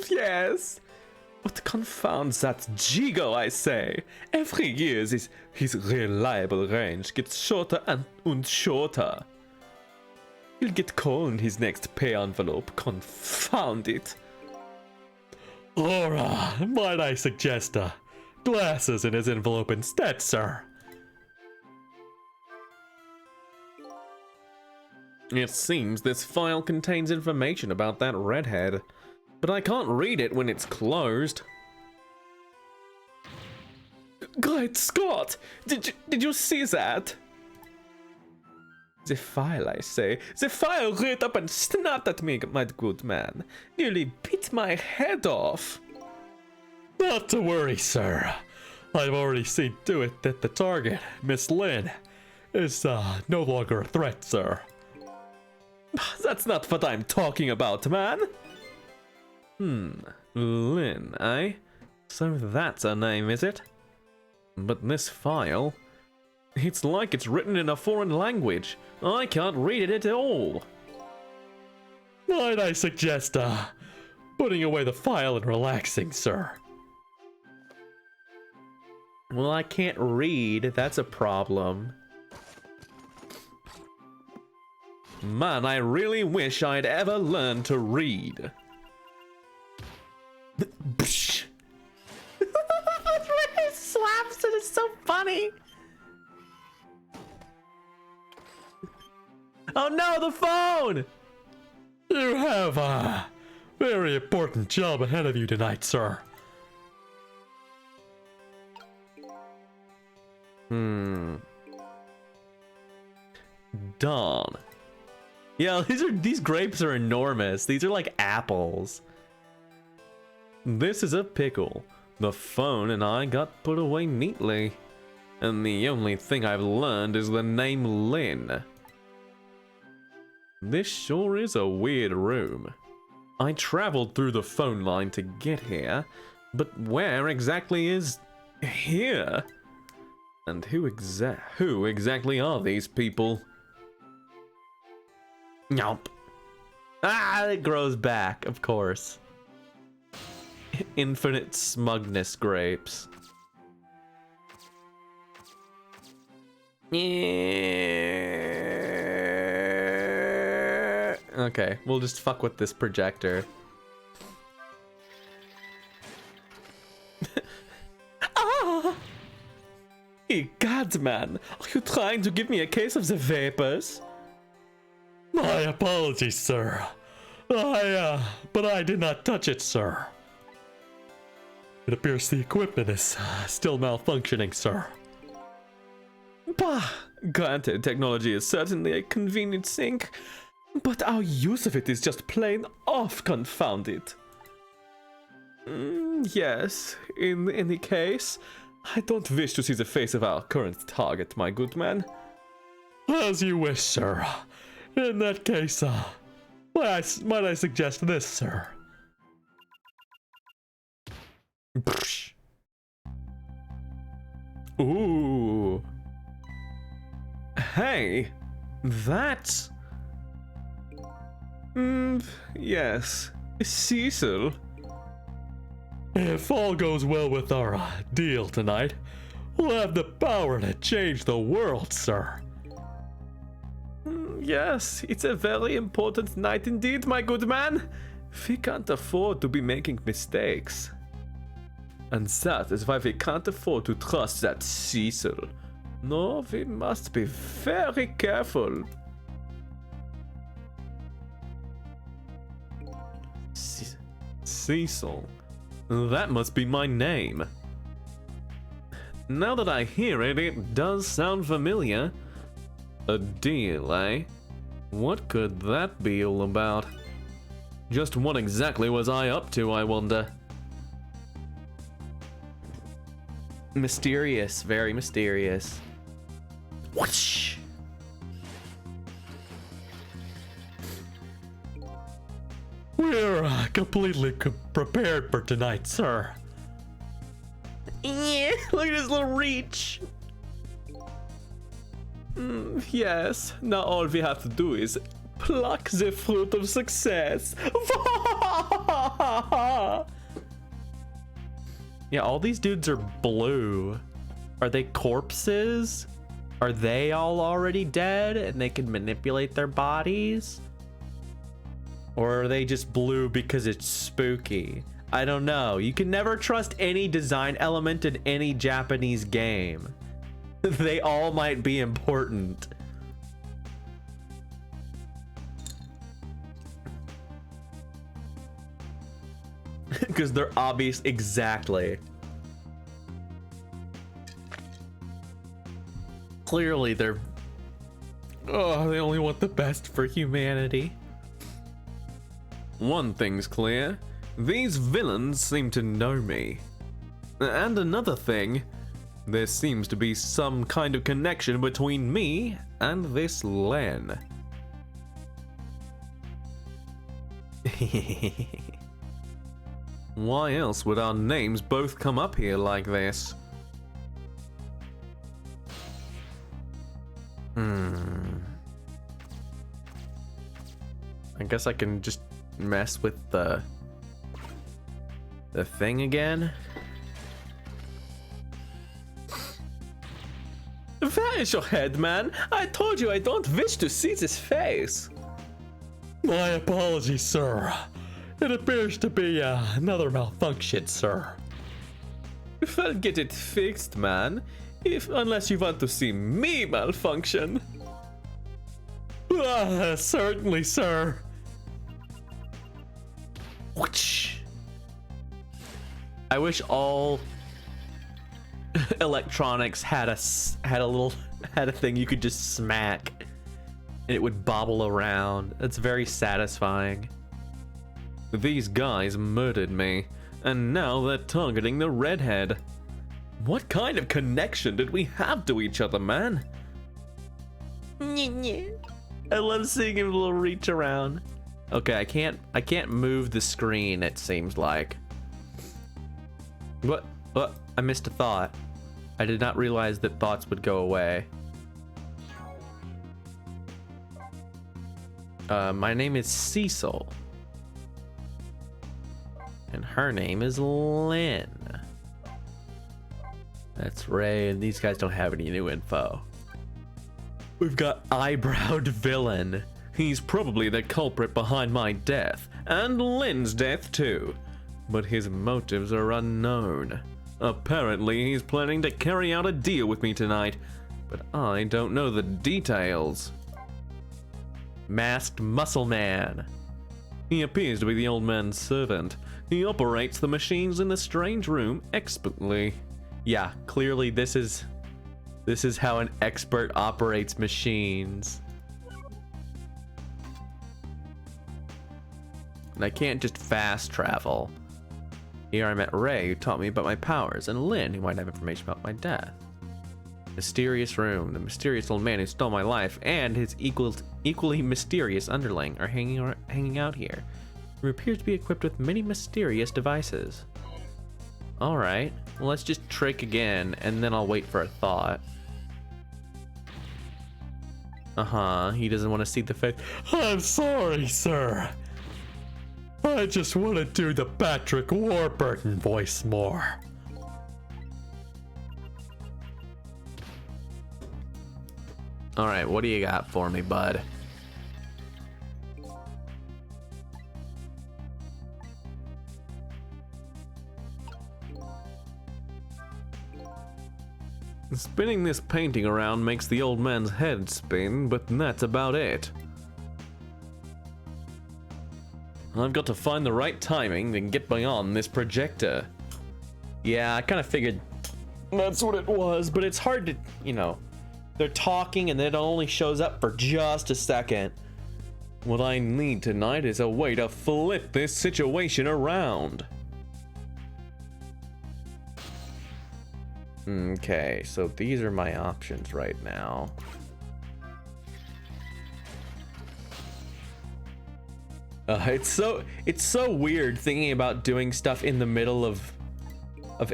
Yes. But confound that Jigo, I say. Every year his reliable range gets shorter and shorter. He'll get cold in his next pay envelope, confound it. Laura, might I suggest glasses in his envelope instead, sir? It seems this file contains information about that redhead, but I can't read it when it's closed. Great Scott! Did you see that? The file, I say. The file reared up and snapped at me, my good man. Nearly bit my head off. Not to worry, sir. I've already seen to it that the target, Miss Lynn, is no longer a threat, sir. That's not what I'm talking about, man. Lynn, eh? So that's her name, is it? But this file... It's like it's written in a foreign language. I can't read it at all. Might I suggest, putting away the file and relaxing, sir? Well, I can't read. That's a problem. Man, I really wish I'd ever learned to read. Psh. It slaps and it's so funny. Oh no, the phone! You have a very important job ahead of you tonight, sir. Dawn. Yeah, these grapes are enormous. These are like apples. This is a pickle. The phone and I got put away neatly. And the only thing I've learned is the name Lynn. This sure is a weird room. I traveled through the phone line to get here, but where exactly is here? And who exactly are these people? Yomp. Ah, it grows back, of course. Infinite smugness grapes. Okay, we'll just fuck with this projector. Ah! Ye gods, man! Are you trying to give me a case of the vapors? My apologies, sir. But I did not touch it, sir. It appears the equipment is still malfunctioning, sir. Bah! Granted, technology is certainly a convenient thing, but our use of it is just plain off, confound it. Yes, in any case, I don't wish to see the face of our current target, my good man. As you wish, sir. In that case, might I suggest this, sir? Psh. Ooh. Hey, that's... yes, Cecil. If all goes well with our deal tonight, we'll have the power to change the world, sir. Yes, it's a very important night indeed, my good man. We can't afford to be making mistakes. And that is why we can't afford to trust that Cecil. No, we must be very careful. Cecil. That must be my name. Now that I hear it, it does sound familiar. A deal, eh? What could that be all about? Just what exactly was I up to, I wonder? Mysterious, very mysterious. Whoosh! We're completely prepared for tonight, sir. Yeah, look at his little reach. Yes, now all we have to do is pluck the fruit of success. Yeah, all these dudes are blue. Are they corpses? Are they all already dead and they can manipulate their bodies? Or are they just blue because it's spooky? I don't know. You can never trust any design element in any Japanese game. They all might be important. Because they're obvious. Exactly. Clearly they're Oh, they only want the best for humanity. One thing's clear. These villains seem to know me. And another thing, there seems to be some kind of connection between me and this Len. Why else would our names both come up here like this? I guess I can just mess with the thing again. Vanish your head, man. I told you I don't wish to see this face. My apologies, sir. It appears to be another malfunction, sir. Well, get it fixed, man. Unless you want to see me malfunction. Certainly, sir. Whoosh. I wish all electronics had a thing you could just smack and it would bobble around. It's very satisfying. These guys murdered me, and now they're targeting the redhead. What kind of connection did we have to each other, man? I love seeing him little reach around. Okay, I can't move the screen, it seems like. What? I missed a thought. I did not realize that thoughts would go away. My name is Cecil. And her name is Lynn. That's Ray, and these guys don't have any new info. We've got Eyebrowed Villain. He's probably the culprit behind my death, and Lynn's death too. But his motives are unknown. Apparently, he's planning to carry out a deal with me tonight, but I don't know the details. Masked Muscle Man. He appears to be the old man's servant. He operates the machines in the strange room expertly. Yeah, clearly this is how an expert operates machines. And I can't just fast travel. Here I met Ray, who taught me about my powers, and Lynn, who might have information about my death. Mysterious room. The mysterious old man who stole my life and his equally mysterious underling are hanging out here, who appears to be equipped with many mysterious devices. Alright, well, let's just trick again, and then I'll wait for a thought. He doesn't want to see the face. I'm sorry, sir. I just want to do the Patrick Warburton voice more. Alright, what do you got for me, bud? Spinning this painting around makes the old man's head spin, but that's about it. I've got to find the right timing and get beyond this projector. Yeah, I kind of figured that's what it was, but it's hard to, they're talking and it only shows up for just a second. What I need tonight is a way to flip this situation around. Okay, so these are my options right now. It's so weird thinking about doing stuff in the middle of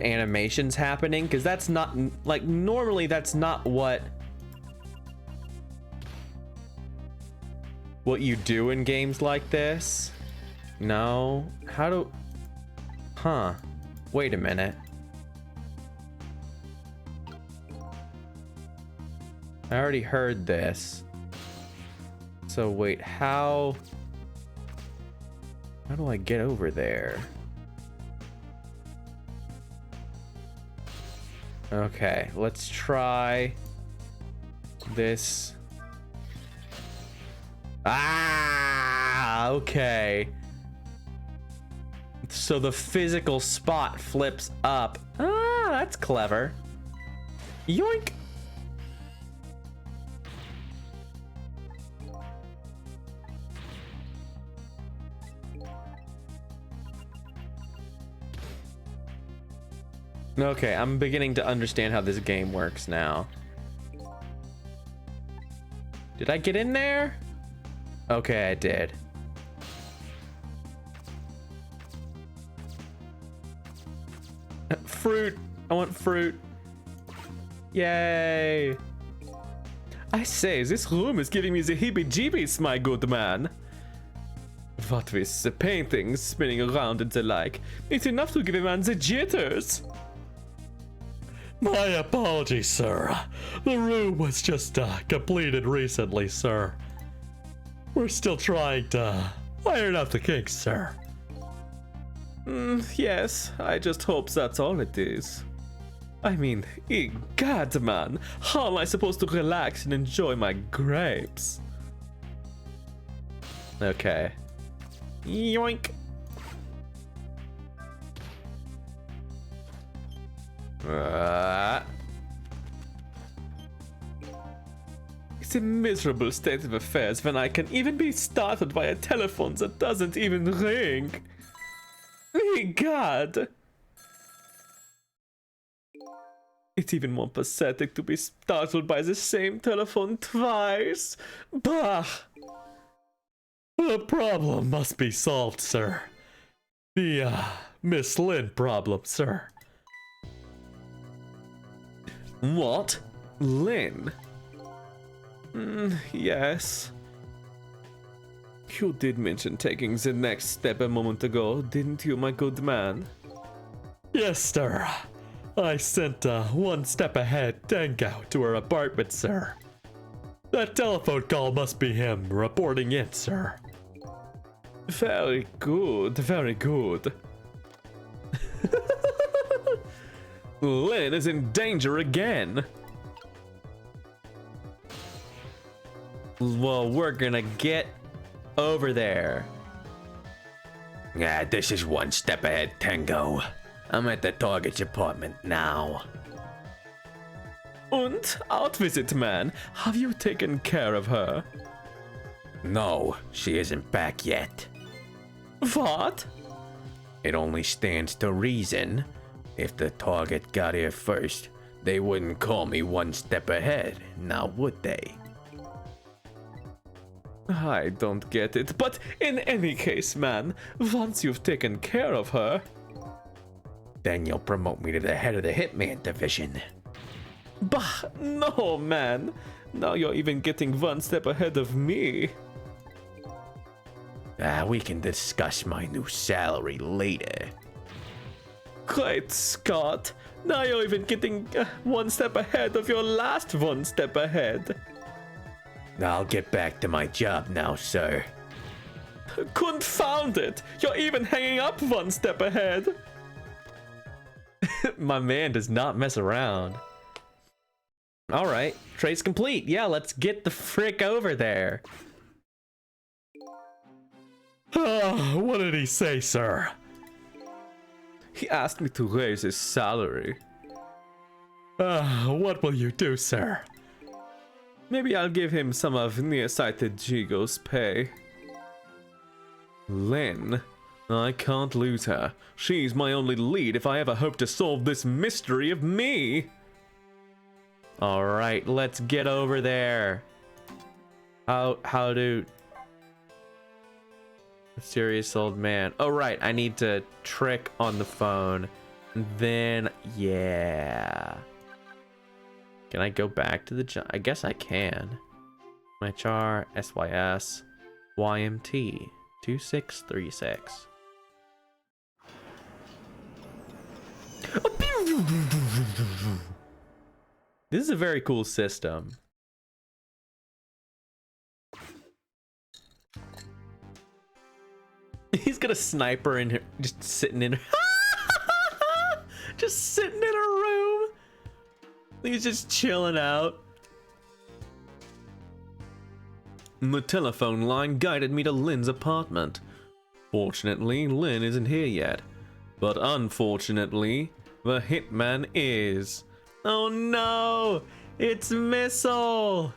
animations happening, because that's not like normally that's not what you do in games like this. No, wait a minute. I already heard this. So wait, how do I get over there? Okay, let's try this. Okay. So the physical spot flips up. That's clever. Yoink. Okay, I'm beginning to understand how this game works now. Did I get in there? Okay, I did. Fruit. I want fruit. Yay. I say, this room is giving me the heebie-jeebies, my good man. What with the paintings spinning around and the like, it's enough to give a man the jitters. My apologies, sir. The room was just completed recently, sir. We're still trying to iron out the kinks, sir. Yes, I just hope that's all it is. I mean, God, man, how am I supposed to relax and enjoy my grapes? Okay. Yoink. It's a miserable state of affairs when I can even be startled by a telephone that doesn't even ring. God. It's even more pathetic to be startled by the same telephone twice. Bah! The problem must be solved, sir. The, Miss Lynn problem, sir. What? Lynn? Yes. You did mention taking the next step a moment ago, didn't you, my good man? Yes, sir. I sent one step ahead Tango to her apartment, sir. That telephone call must be him reporting in, sir. Very good, very good. Lynn is in danger again. Well, we're gonna get over there. This is one step ahead, Tango. I'm at the target's apartment now. Und outvisit, man. Have you taken care of her? No, she isn't back yet. What? It only stands to reason. If the target got here first, they wouldn't call me one step ahead, now would they? I don't get it, but in any case, man, once you've taken care of her... Then you'll promote me to the head of the Hitman division. Bah, no, man. Now you're even getting one step ahead of me. We can discuss my new salary later. Great Scott. Now you're even getting one step ahead of your last one step ahead. I'll get back to my job now, sir. Confound it! You're even hanging up one step ahead. My man does not mess around. All right, trace complete. Yeah, let's get the frick over there. What did he say, sir? He asked me to raise his salary. What will you do, sir? Maybe I'll give him some of nearsighted Jigo's pay. Lynn. I can't lose her. She's my only lead if I ever hope to solve this mystery of me. Alright, let's get over there. How do... Mysterious old man. Oh, right, I need to trick on the phone. And then, yeah. Can I go back to the job? I guess I can. My char, SYS, YMT, 2636. This is a very cool system. He's got a sniper in here, just sitting in just sitting in a room. He's just chilling out. The telephone line guided me to Lynn's apartment. Fortunately, Lynn isn't here yet. But unfortunately, the hitman is. Oh no! It's Missile!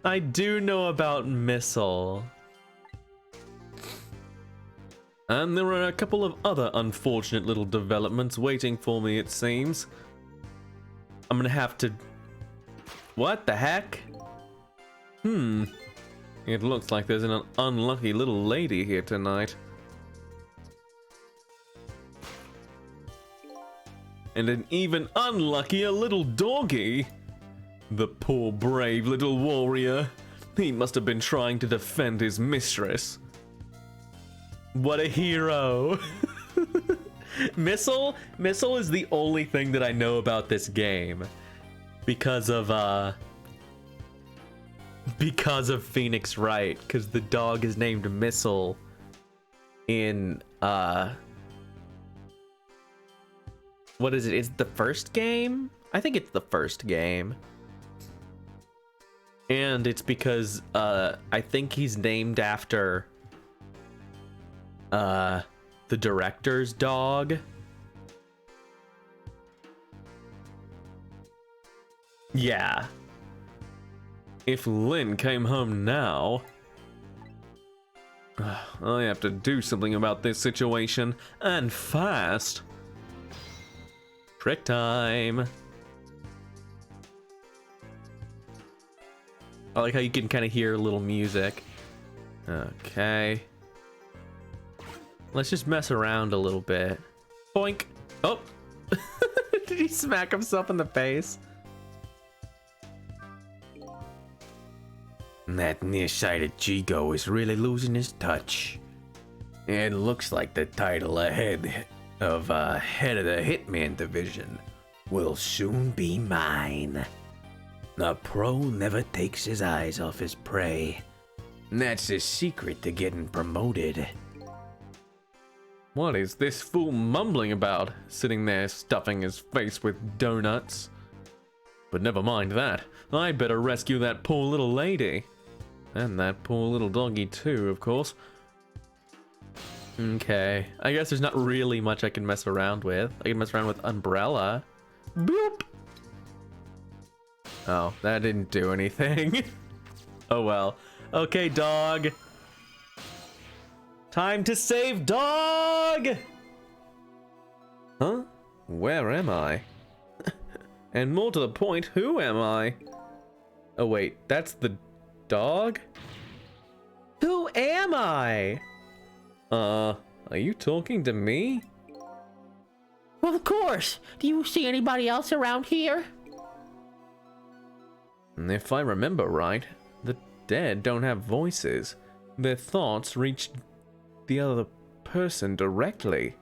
I do know about Missile. And there are a couple of other unfortunate little developments waiting for me, it seems. I'm gonna have to... What the heck? It looks like there's an unlucky little lady here tonight. And an even unluckier little doggy. The poor brave little warrior. He must have been trying to defend his mistress. What a hero. Missile is the only thing that I know about this game. Because of Phoenix Wright, because the dog is named Missile in what is it? Is it the first game? I think it's the first game. And it's because I think he's named after the director's dog. Yeah. If Lynn came home now, I have to do something about this situation, and fast. Trick time. I like how you can kind of hear a little music. Okay. Let's just mess around a little bit. Boink. Oh. Did he smack himself in the face? That nearsighted Chico is really losing his touch. It looks like the title head of the Hitman Division will soon be mine. A pro never takes his eyes off his prey. That's his secret to getting promoted. What is this fool mumbling about, sitting there stuffing his face with donuts? But never mind that. I better rescue that poor little lady. And that poor little doggy too, of course. Okay, I guess there's not really much I can mess around with. I can mess around with Umbrella. Boop! Oh, that didn't do anything. Oh well. Okay, dog. Time to save dog! Huh? Where am I? And more to the point, who am I? Oh wait, that's the dog? Who am I? Are you talking to me? Well, of course. Do you see anybody else around here? If I remember right, the dead don't have voices. Their thoughts reach the other person directly.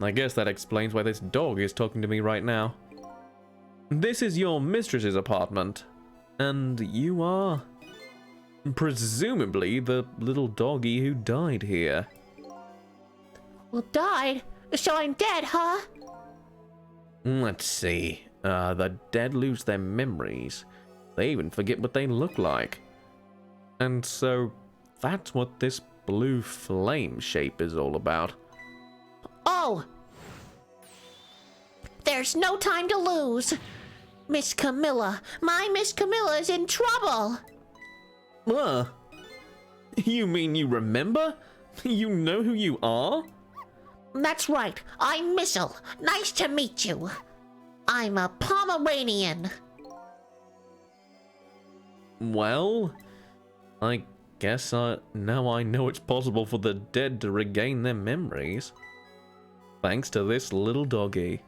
I guess that explains why this dog is talking to me right now. This is your mistress's apartment. And you are? Presumably the little doggy who died here. Well, died? So I'm dead, huh? Let's see. The dead lose their memories. They even forget what they look like. And so that's what this blue flame shape is all about. Oh! There's no time to lose. Miss Camilla, my Miss Camilla is in trouble. You mean you remember? You know who you are? That's right, I'm Missile. Nice to meet you. I'm a Pomeranian. Well, I guess now I know it's possible for the dead to regain their memories. Thanks to this little doggy.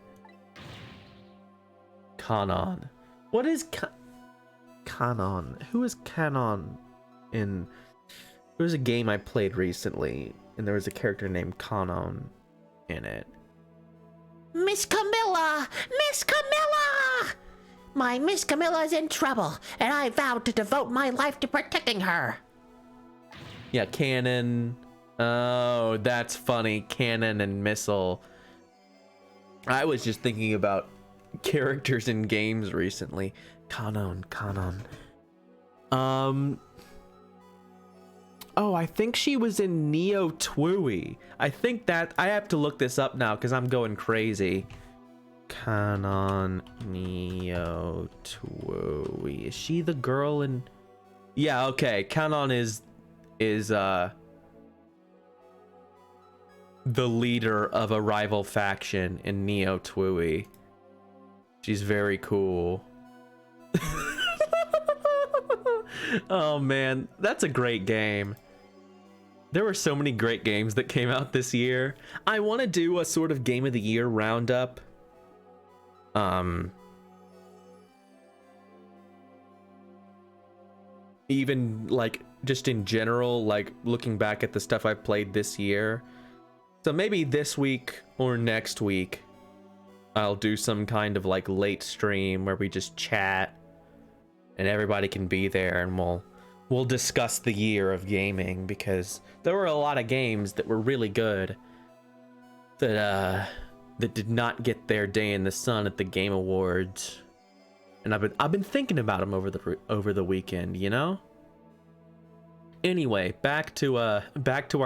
Kanon. What is Kanon? Who is Kanon in... There was a game I played recently, and there was a character named Kanon in it. Miss Camilla! Miss Camilla! My Miss Camilla is in trouble, and I vowed to devote my life to protecting her. Yeah, Cannon. Oh, that's funny. Cannon and Missile. I was just thinking about characters in games recently. Kanon. Oh, I think she was in Neo Twoey. I think that I have to look this up now because I'm going crazy. Kanon Neo Twoey. Is she the girl in? Yeah, okay. Kanon is the leader of a rival faction in Neo Twoie. She's very cool. Oh man, that's a great game. There were so many great games that came out this year. I want to do a sort of game of the year roundup. Even like just in general, like looking back at the stuff I've played this year. So maybe this week or next week, I'll do some kind of like late stream where we just chat and everybody can be there, and we'll discuss the year of gaming, because there were a lot of games that were really good that did not get their day in the sun at the Game Awards. And I've been thinking about them over the weekend, you know? Anyway, back to our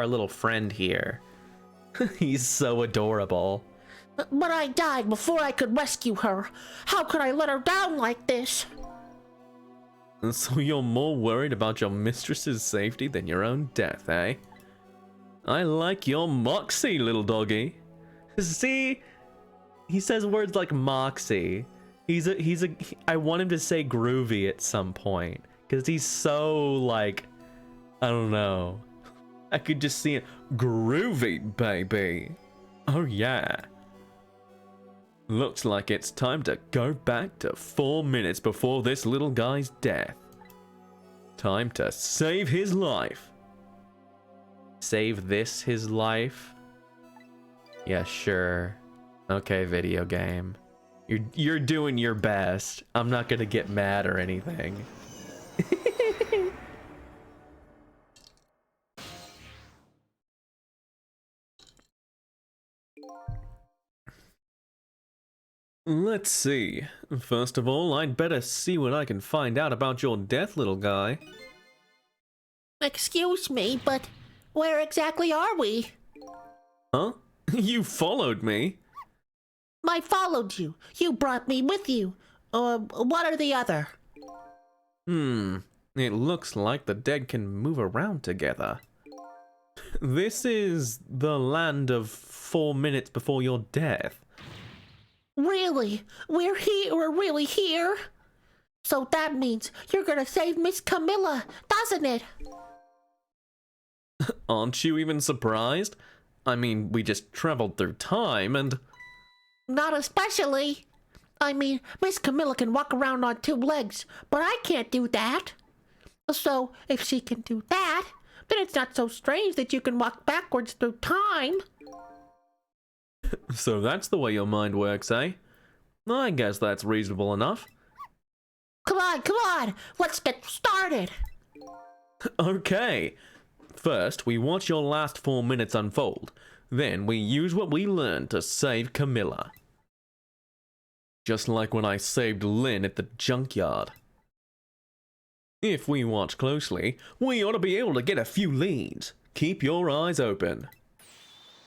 little friend here. He's so adorable. But I died before I could rescue her. How could I let her down like this? And so you're more worried about your mistress's safety than your own death, eh? I like your moxie, little doggy. See? He says words like moxie. I want him to say groovy at some point, because he's so like, I don't know. I could just see it. Groovy, baby. Oh yeah. Looks like it's time to go back to 4 minutes before this little guy's death. Time to save his life. Save this his life? Yeah, sure. Okay, video game. You're doing your best. I'm not gonna get mad or anything. Let's see. First of all, I'd better see what I can find out about your death, little guy. Excuse me, but where exactly are we? Huh? You followed me? I followed you. You brought me with you. What are the other? It looks like the dead can move around together. This is the land of 4 minutes before your death. Really? We're here? We're really here? So that means you're gonna save Miss Camilla, doesn't it? Aren't you even surprised? I mean, we just traveled through time and... Not especially. I mean, Miss Camilla can walk around on 2 legs, but I can't do that. So, if she can do that, then it's not so strange that you can walk backwards through time. So that's the way your mind works, eh? I guess that's reasonable enough. Come on, let's get started. Okay. First, we watch your last 4 minutes unfold. Then we use what we learned to save Camilla. Just like when I saved Lynn at the junkyard. If we watch closely, we ought to be able to get a few leads. Keep your eyes open.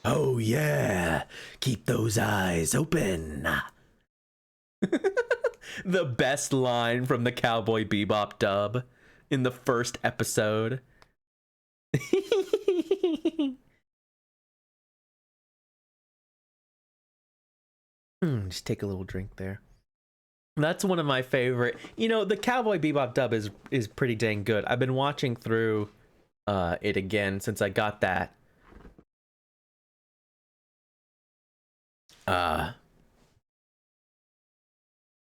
Oh yeah, keep those eyes open. The best line from the Cowboy Bebop dub in the first episode. Just take a little drink there. That's one of my favorite. You know, the Cowboy Bebop dub is pretty dang good. I've been watching through it again since I got that.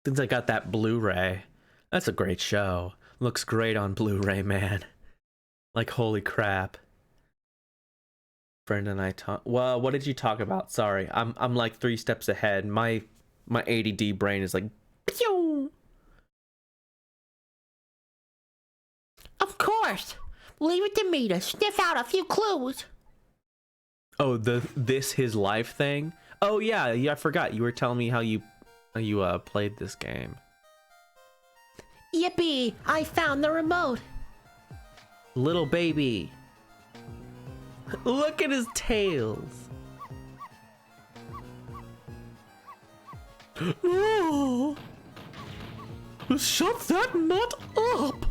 Since I got that Blu-ray. That's a great show. Looks great on Blu-ray, man. Like, holy crap. Friend and I talk. Well, what did you talk about? Sorry, I'm like 3 steps ahead. My ADD brain is like, pew! Of course. Leave it to me to sniff out a few clues. Oh, this his life thing. Oh yeah, I forgot. You were telling me how you played this game. Yippee! I found the remote. Little baby. Look at his tails. Oh, shut that nut up!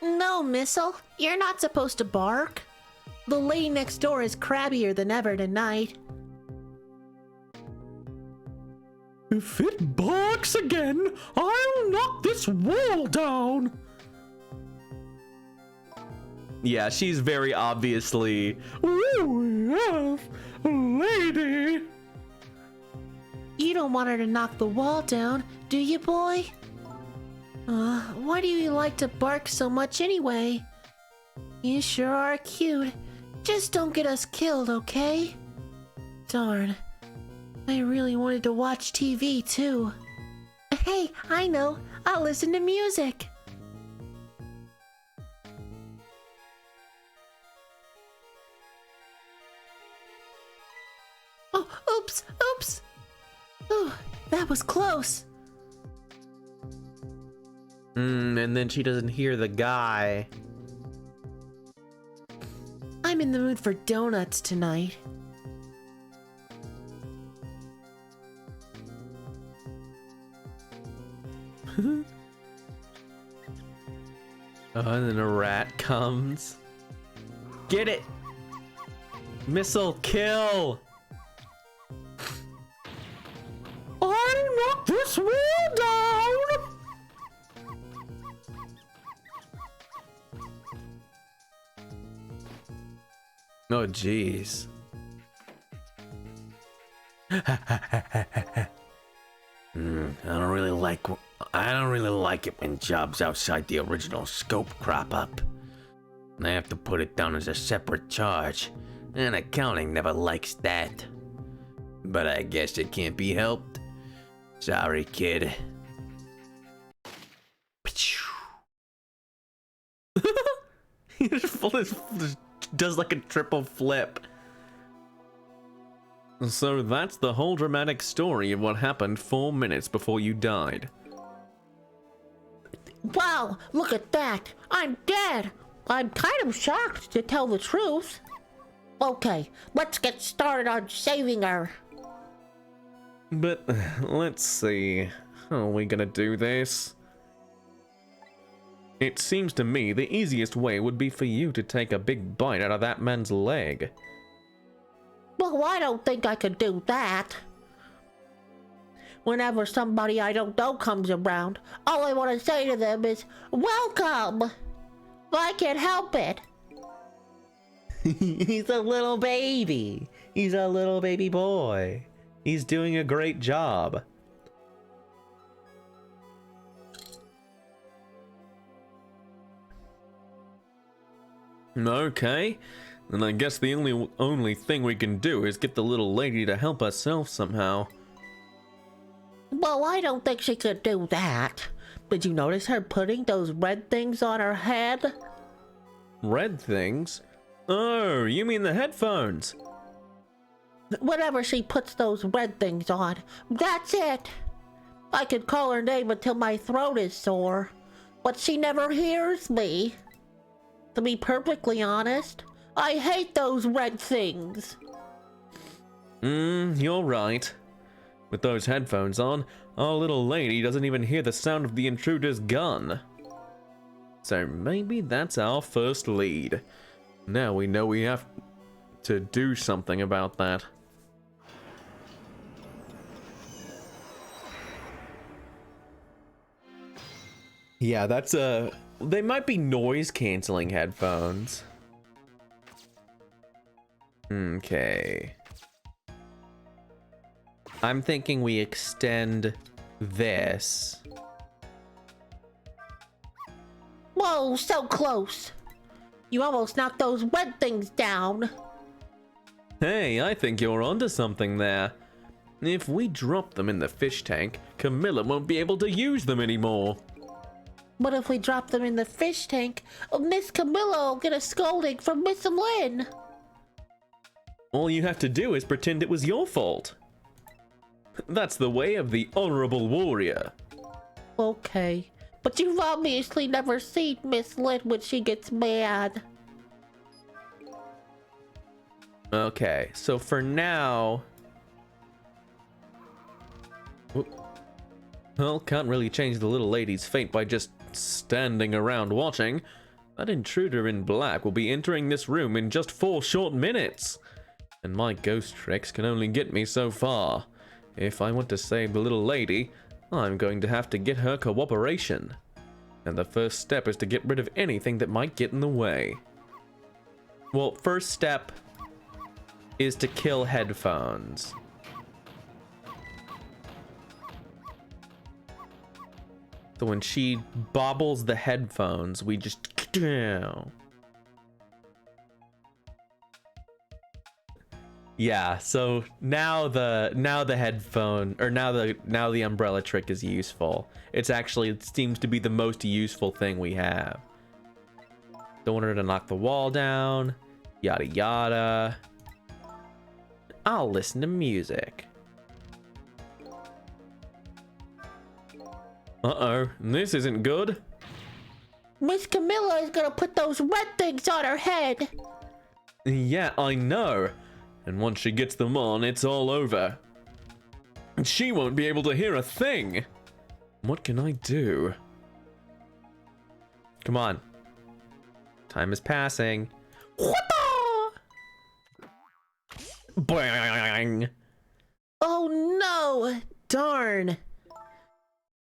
No, No, Missile, you're not supposed to bark. The lady next door is crabbier than ever tonight. If it barks again, I'll knock this wall down. Yeah, she's very obviously. Ooh, yes, lady. You don't want her to knock the wall down, do you, boy? Why do you like to bark so much anyway? You sure are cute. Just don't get us killed, okay? Darn. I really wanted to watch TV, too. Hey, I know. I'll listen to music. Oh, oops, oops. Ooh, that was close. And then she doesn't hear the guy. I'm in the mood for donuts tonight. And then a rat comes. Get it! Missile kill! I'll knock this wall down. Oh jeez. I don't really like it when jobs outside the original scope crop up. I have to put it down as a separate charge, and accounting never likes that. But I guess it can't be helped. Sorry, kid. He just does like a triple flip. So that's the whole dramatic story of what happened 4 minutes before you died. Wow, look at that. I'm dead. I'm kind of shocked, to tell the truth. Okay, let's get started on saving her. But let's see. How are we gonna do this? It seems to me the easiest way would be for you to take a big bite out of that man's leg. Well, I don't think I could do that. Whenever somebody I don't know comes around, all I want to say to them is, welcome! I can't help it. He's a little baby. He's a little baby boy. He's doing a great job. Okay, then I guess the only thing we can do is get the little lady to help herself somehow. Well, I don't think she could do that. Did you notice her putting those red things on her head? Red things? Oh, you mean the headphones? Whenever she puts those red things on, that's it. I could call her name until my throat is sore, but she never hears me. To be perfectly honest, I hate those red things. You're right. With those headphones on, our little lady doesn't even hear the sound of the intruder's gun. So maybe that's our first lead. Now we know we have to do something about that. Yeah, that's they might be noise canceling headphones. Okay. I'm thinking we extend this. Whoa, so close. You almost knocked those red things down. Hey, I think you're onto something there. If we drop them in the fish tank, Camilla won't be able to use them anymore. But if we drop them in the fish tank, Miss Camilla will get a scolding from Miss Lynn. All you have to do is pretend it was your fault. That's the way of the honorable warrior. Okay, but you've obviously never seen Miss Lynn when she gets mad. Okay, so for now... Well, can't really change the little lady's fate by just standing around watching. That intruder in black will be entering this room in just 4 short minutes. And my ghost tricks can only get me so far. If I want to save the little lady, I'm going to have to get her cooperation. And the first step is to get rid of anything that might get in the way. Well, first step is to kill headphones. So when she bobbles the headphones, we just... Yeah, so now the headphone, or now the umbrella trick is useful. It seems to be the most useful thing we have. Don't want her to knock the wall down, yada yada. I'll listen to music. Uh-oh, this isn't good. Miss Camilla is gonna put those red things on her head. Yeah, I know. And once she gets them on, it's all over. And she won't be able to hear a thing. What can I do? Come on. Time is passing. Bang! Oh no! Darn.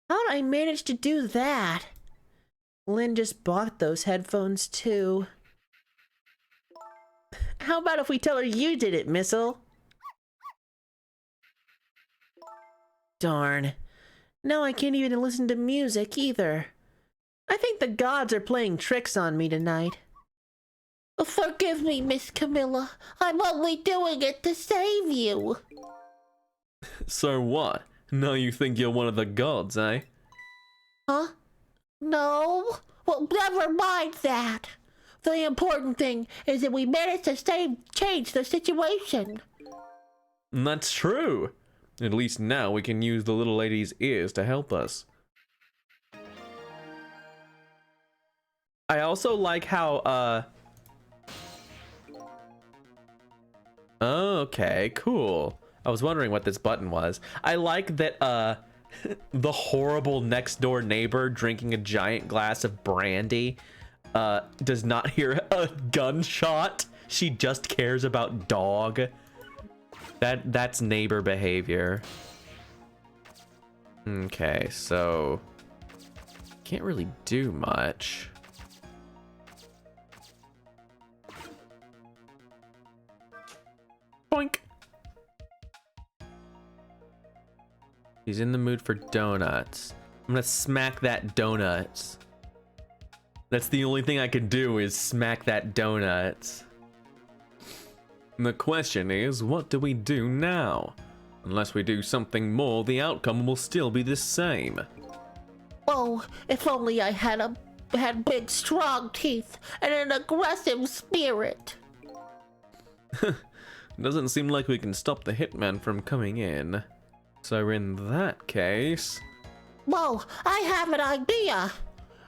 How did I manage to do that? Lynn just bought those headphones too. How about if we tell her you did it, Missile? Darn. Now I can't even listen to music either. I think the gods are playing tricks on me tonight. Forgive me, Miss Camilla. I'm only doing it to save you. So what? Now you think you're one of the gods, eh? Huh? No? Well, never mind that. The important thing is that we managed to change the situation. That's true. At least now we can use the little lady's ears to help us. I also like how, okay, cool. I was wondering what this button was. I like that, the horrible next door neighbor drinking a giant glass of brandy does not hear a gunshot. She just cares about dog. That's neighbor behavior. Okay, so can't really do much. Boink. He's in the mood for donuts. I'm gonna smack that donuts. That's the only thing I can do is smack that donuts. The question is, what do we do now? Unless we do something more, the outcome will still be the same. Oh, if only I had big, strong teeth and an aggressive spirit. Doesn't seem like we can stop the hitman from coming in. So in that case... Whoa, I have an idea.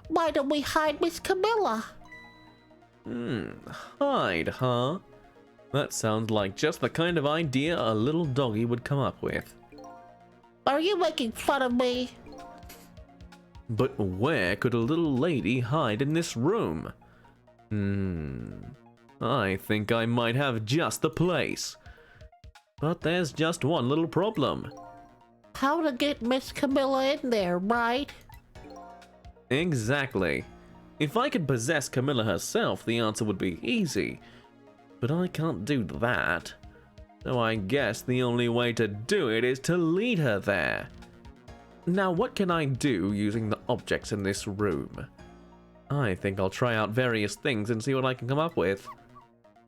Why don't we hide Miss Camilla? Hide, huh? That sounds like just the kind of idea a little doggy would come up with. Are you making fun of me? But where could a little lady hide in this room? I think I might have just the place. But there's just one little problem. How to get Miss Camilla in there, right? Exactly. If I could possess Camilla herself, the answer would be easy. But I can't do that. So I guess the only way to do it is to lead her there. Now, what can I do using the objects in this room? I think I'll try out various things and see what I can come up with.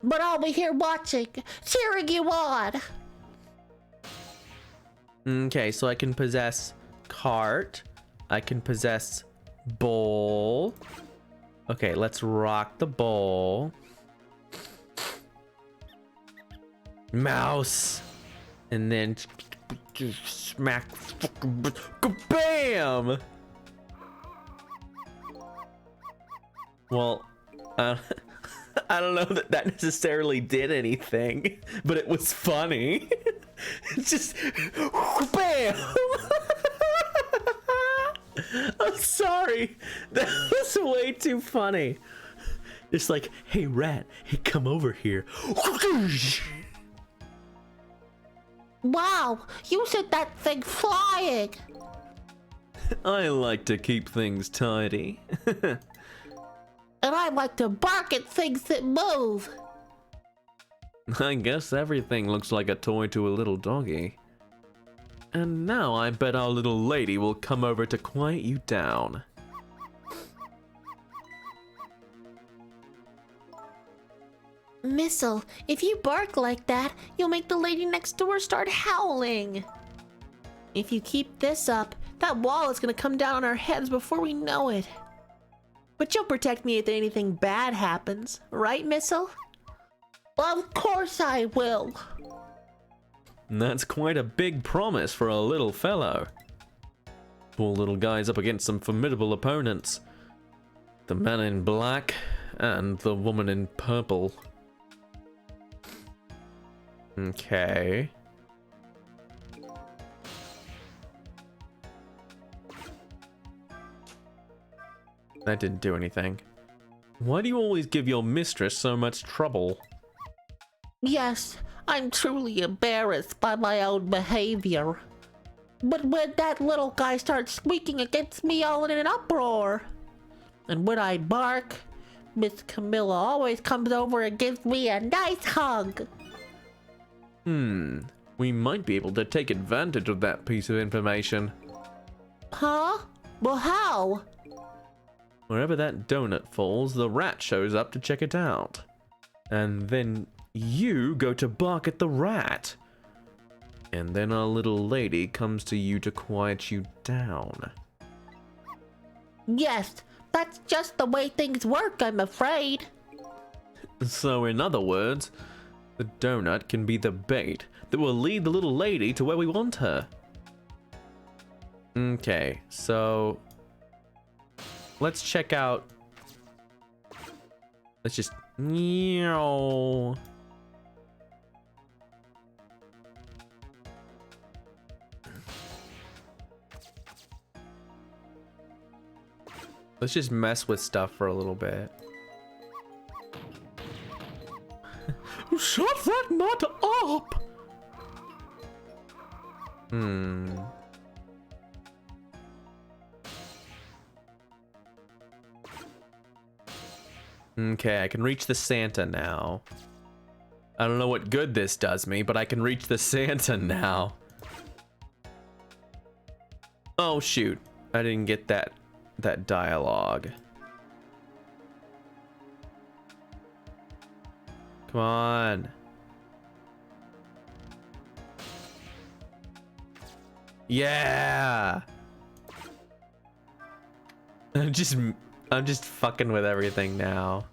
But I'll be here watching, cheering you on. Okay, so I can possess cart. I can possess bowl. Okay, let's rock the bowl. Mouse. And then smack. Bam! Well, I don't know that necessarily did anything, but it was funny. It's just bam. I'm sorry. That was way too funny. It's like, hey rat, hey, come over here. Wow, you set that thing flying. I like to keep things tidy. And I like to bark at things that move. I guess everything looks like a toy to a little doggy. And now I bet our little lady will come over to quiet you down. Missile, if you bark like that, you'll make the lady next door start howling. If you keep this up, that wall is gonna come down on our heads before we know it. But you'll protect me if anything bad happens, right, Missile? Of course I will. That's quite a big promise for a little fellow. Poor little guy's up against some formidable opponents. The man in black and the woman in purple. Okay. That didn't do anything. Why do you always give your mistress so much trouble? Yes, I'm truly embarrassed by my own behavior. But when that little guy starts squeaking, it gets me all in an uproar. And when I bark, Miss Camilla always comes over and gives me a nice hug. We might be able to take advantage of that piece of information. Huh? Well, how? Wherever that donut falls, the rat shows up to check it out. And then you go to bark at the rat. And then our little lady comes to you to quiet you down. Yes, that's just the way things work, I'm afraid. So in other words, the donut can be the bait that will lead the little lady to where we want her. Okay, so let's check out. Let's just meow. Let's just mess with stuff for a little bit. Shut that nut up! Okay, I can reach the Santa now. I don't know what good this does me, but I can reach the Santa now. Oh shoot, I didn't get that dialogue. Come on. Yeah. I'm just fucking with everything now.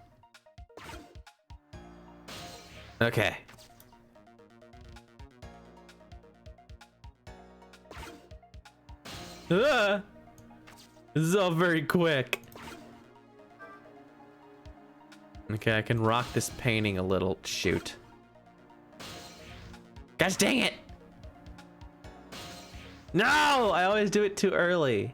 Okay. This is all very quick. Okay, I can rock this painting a little. Shoot. Gosh dang it! No! I always do it too early.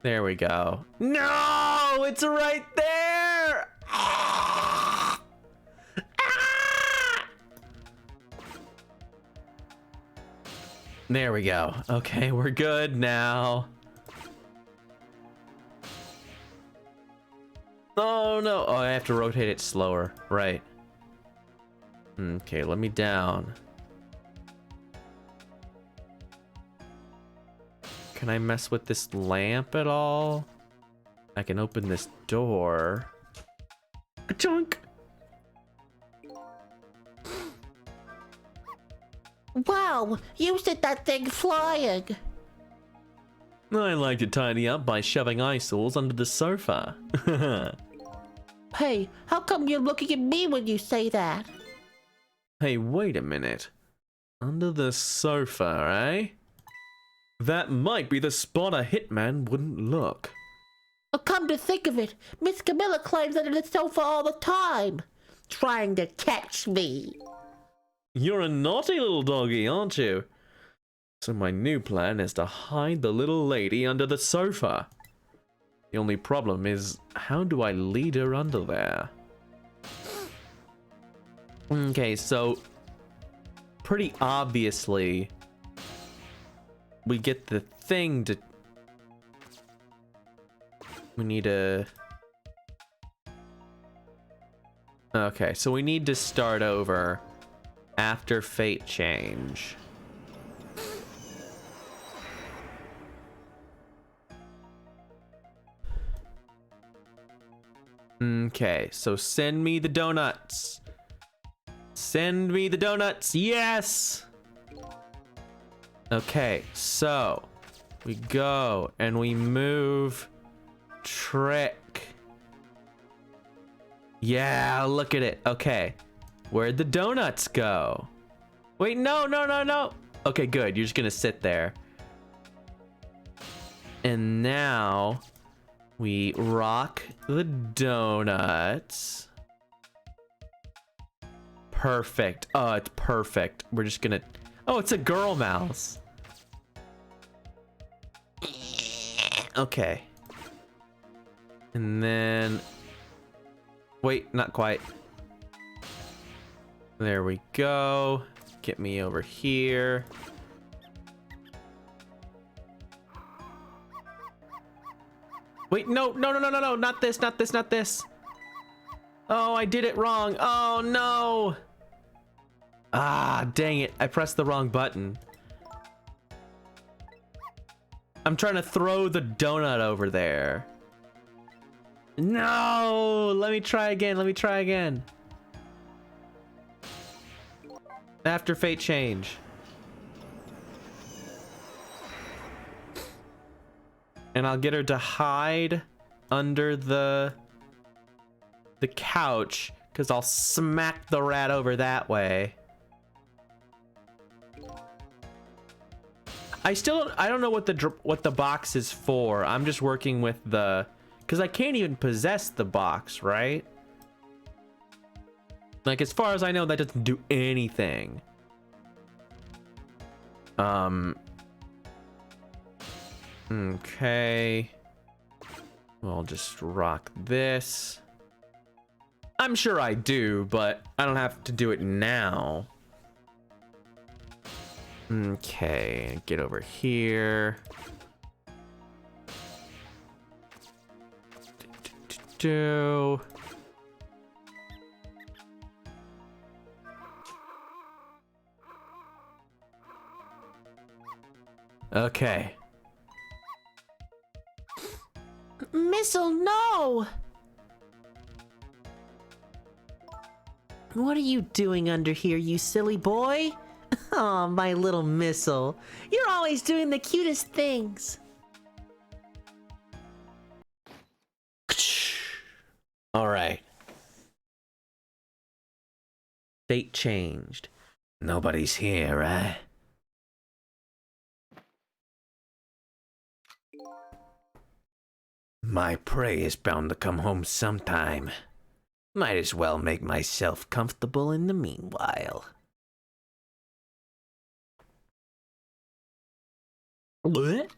There we go. No! It's right there! Ah! Ah! There we go. Okay, we're good now. Oh no! Oh, I have to rotate it slower. Right. Okay, let me down. Can I mess with this lamp at all? I can open this door. Chunk. Wow, you set that thing flying. I like to tidy up by shoving eyesores under the sofa. Hey, how come you're looking at me when you say that? Hey, wait a minute. Under the sofa, eh? That might be the spot a hitman wouldn't look. Come to think of it, Miss Camilla climbs under the sofa all the time, trying to catch me. You're a naughty little doggy, aren't you? So my new plan is to hide the little lady under the sofa. The only problem is, how do I lead her under there? Okay, so pretty obviously we get the thing to... We need a... Okay, so we need to start over after fate change. Okay, so send me the donuts. Send me the donuts. Yes. Okay, so we go and we move trick. Yeah, look at it. Okay, where'd the donuts go? Wait, no. Okay, good. You're just gonna sit there. And now we rock the donuts. Perfect. Oh, it's perfect. We're just gonna... Oh, it's a girl mouse. Okay. And then... Wait, not quite. There we go. Get me over here. Wait, no, not this. Oh, I did it wrong. Oh, no. Ah, dang it. I pressed the wrong button. I'm trying to throw the donut over there. No, let me try again. After fate change. And I'll get her to hide under the couch, because I'll smack the rat over that way. I don't know what the box is for. I'm just working with the, because I can't even possess the box, right? Like, as far as I know, that doesn't do anything. Okay. I'll just rock this. I'm sure I do, but I don't have to do it now. Okay, get over here. Okay. Missile, no! What are you doing under here, you silly boy? Oh, my little Missile. You're always doing the cutest things. All right. Fate changed. Nobody's here, right? My prey is bound to come home sometime. Might as well make myself comfortable in the meanwhile. What?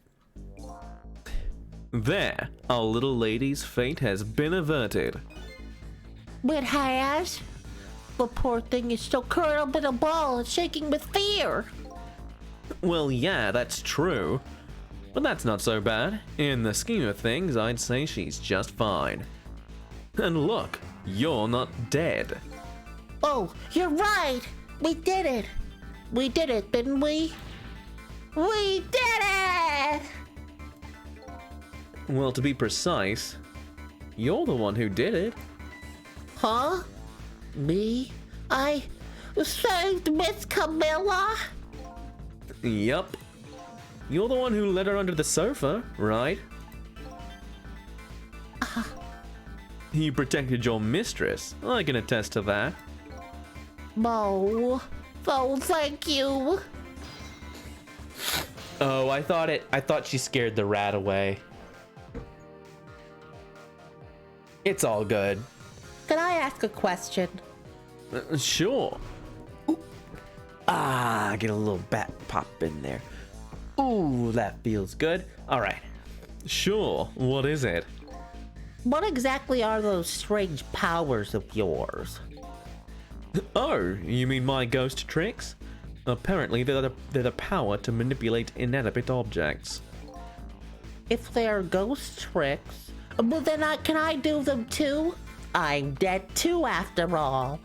There, our little lady's fate has been averted. But has? The poor thing is still curled up in a ball and shaking with fear. Well, yeah, that's true. But that's not so bad. In the scheme of things, I'd say she's just fine. And look, you're not dead. Oh, you're right. We did it. We did it, didn't we? We did it! Well, to be precise, you're the one who did it. Huh? Me? I saved Miss Camilla? Yup. You're the one who led her under the sofa, right? You protected your mistress. I can attest to that. Oh, thank you. Oh, I thought she scared the rat away. It's all good. Can I ask a question? Sure. Ooh. Ah, get a little bat pop in there. Ooh, that feels good. All right. Sure. What is it? What exactly are those strange powers of yours? Oh, you mean my ghost tricks? Apparently, they're the power to manipulate inanimate objects. If they're ghost tricks, well then can I do them too? I'm dead too after all.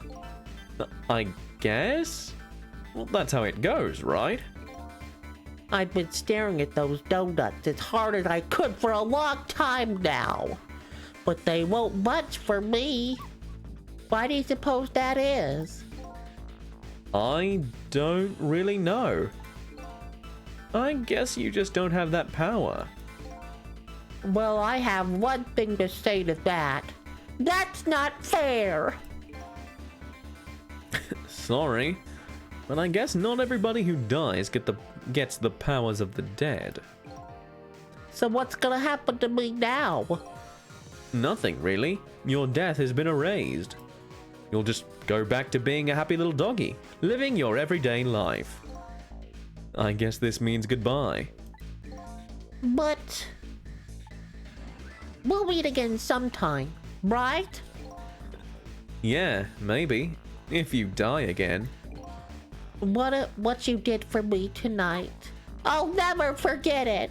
I guess? Well, that's how it goes, right? I've been staring at those donuts as hard as I could for a long time now. But they won't budge for me. Why do you suppose that is? I don't really know. I guess you just don't have that power. Well, I have one thing to say to that. That's not fair. Sorry, but I guess not everybody who dies gets the powers of the dead. So what's gonna happen to me now? Nothing, really. Your death has been erased. You'll just go back to being a happy little doggy, living your everyday life. I guess this means goodbye. But we'll meet again sometime, right? Yeah, maybe. If you die again. What you did for me tonight. I'll never forget it.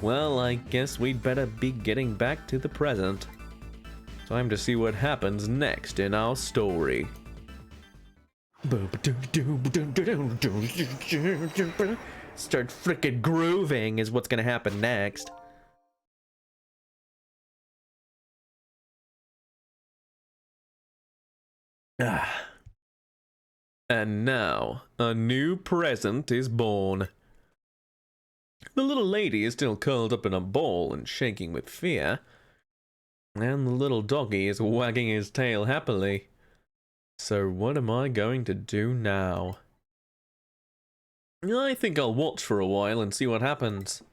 Well, I guess we'd better be getting back to the present. Time to see what happens next in our story. Start frickin' grooving is what's gonna happen next. And now, a new present is born. The little lady is still curled up in a ball and shaking with fear. And the little doggy is wagging his tail happily. So what am I going to do now? I think I'll watch for a while and see what happens.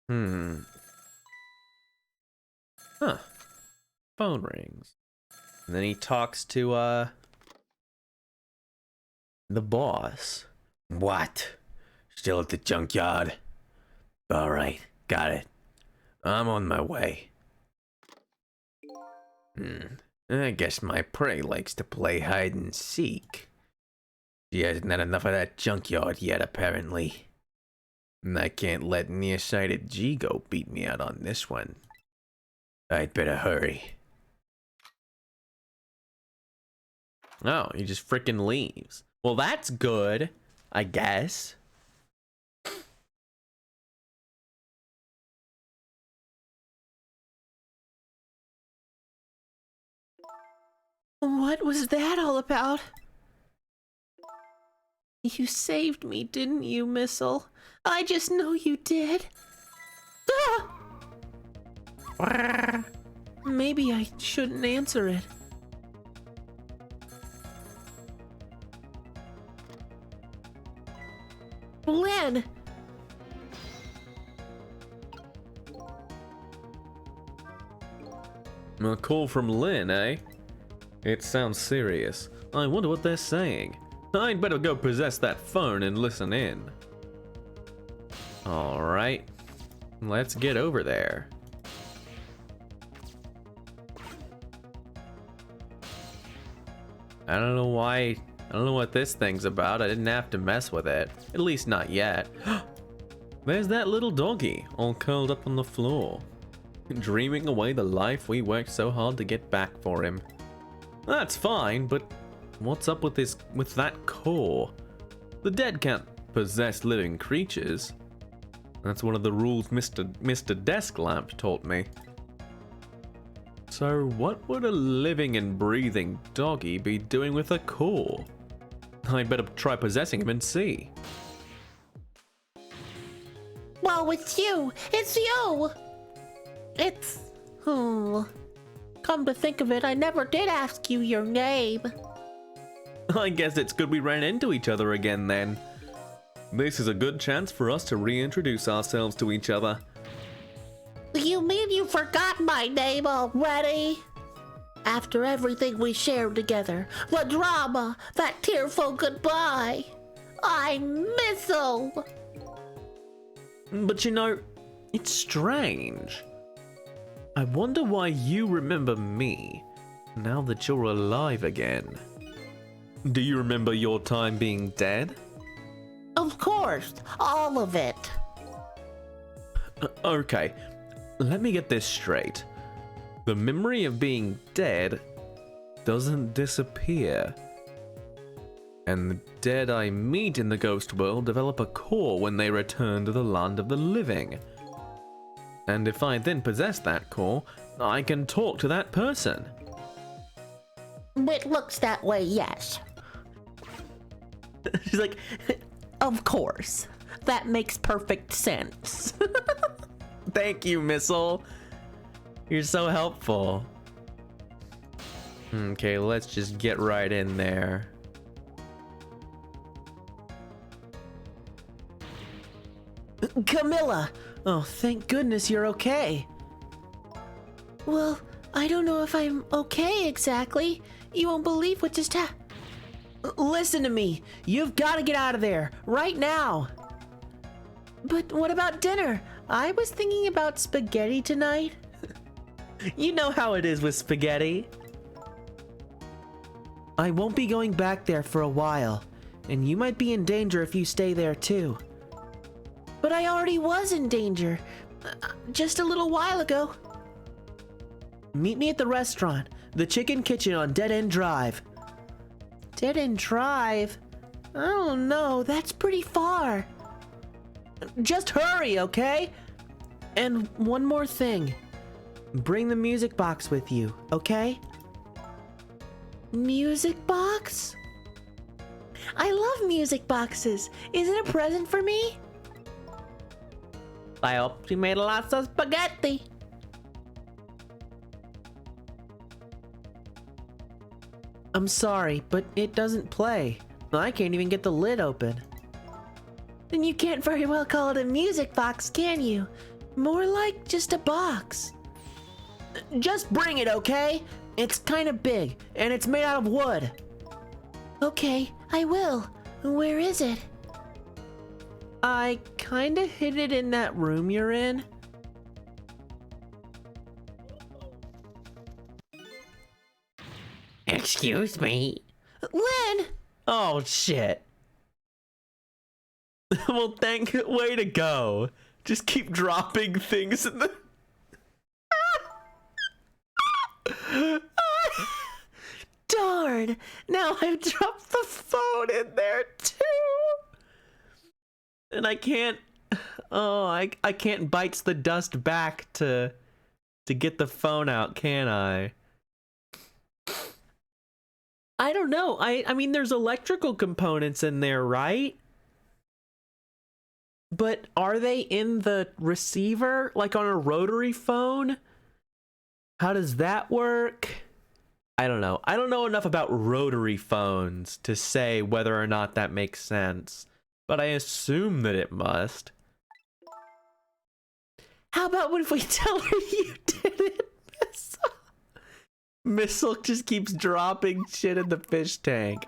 Huh. Phone rings. And then he talks to, the boss. What? Still at the junkyard? Alright, got it. I'm on my way. I guess my prey likes to play hide and seek. She hasn't had enough of that junkyard yet, apparently. And I can't let nearsighted Jigo beat me out on this one. I'd better hurry. Oh, he just frickin' leaves. Well, that's good, I guess. What was that all about? You saved me, didn't you, Missile? I just know you did. Ah! Maybe I shouldn't answer it. Lynn! A call from Lynn, eh? It sounds serious. I wonder what they're saying. I'd better go possess that phone and listen in. Alright. Let's get over there. I don't know why. I don't know what this thing's about. I didn't have to mess with it. At least not yet. There's that little doggy, all curled up on the floor. Dreaming away the life we worked so hard to get back for him. That's fine, but what's up with that core? The dead can't possess living creatures. That's one of the rules Mr. Desklamp taught me. So what would a living and breathing doggy be doing with a core? I'd better try possessing him and see. Well, it's you! It's you! It's... Come to think of it, I never did ask you your name. I guess it's good we ran into each other again then. This is a good chance for us to reintroduce ourselves to each other. You mean you forgot my name already? After everything we shared together, the drama, that tearful goodbye, I'm Missile. But you know, it's strange. I wonder why you remember me now that you're alive again. Do you remember your time being dead? Of course, all of it. Okay, let me get this straight. The memory of being dead doesn't disappear. And the dead I meet in the ghost world develop a core when they return to the land of the living. And if I then possess that core, I can talk to that person. It looks that way, yes. She's like, Of course. That makes perfect sense. thank you, Missile. You're so helpful. Okay, let's just get right in there. Camilla! Oh, thank goodness you're okay. Well, I don't know if I'm okay exactly. You won't believe what just happened. Listen to me. You've got to get out of there right now. But what about dinner? I was thinking about spaghetti tonight. You know how it is with spaghetti. I won't be going back there for a while, and you might be in danger if you stay there too. But I already was in danger, just a little while ago. Meet me at the restaurant, the Chicken Kitchen on Dead End Drive. Dead End Drive? I don't know, that's pretty far. Just hurry, okay? And one more thing. Bring the music box with you, okay? Music box? I love music boxes. Is it a present for me? I hope she made lots of spaghetti. I'm sorry, but it doesn't play. I can't even get the lid open. Then you can't very well call it a music box, can you? More like just a box. Just bring it, okay? It's kind of big, and it's made out of wood. Okay, I will. Where is it? I kind of hid it in that room you're in. Excuse me. Lynn! Oh, shit. Well, way to go. Just keep dropping things in the... Darn! Now I've dropped the phone in there too! And I can't... Oh, I can't bites the dust back to get the phone out, can I? I don't know. I mean, there's electrical components in there, right? But are they in the receiver, like on a rotary phone? How does that work? I don't know. I don't know enough about rotary phones to say whether or not that makes sense, but I assume that it must. How about what if we tell her you did it, Missile? Missile just keeps dropping shit in the fish tank.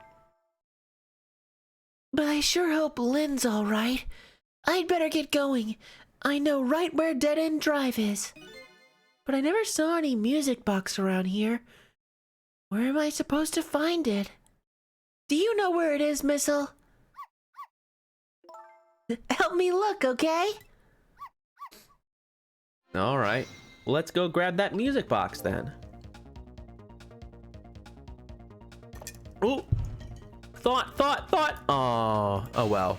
But I sure hope Lynn's alright. I'd better get going. I know right where Dead End Drive is. But I never saw any music box around here. Where am I supposed to find it? Do you know where it is, Missile? Help me look, okay? Alright, let's go grab that music box then. Ooh! Thought! Oh well.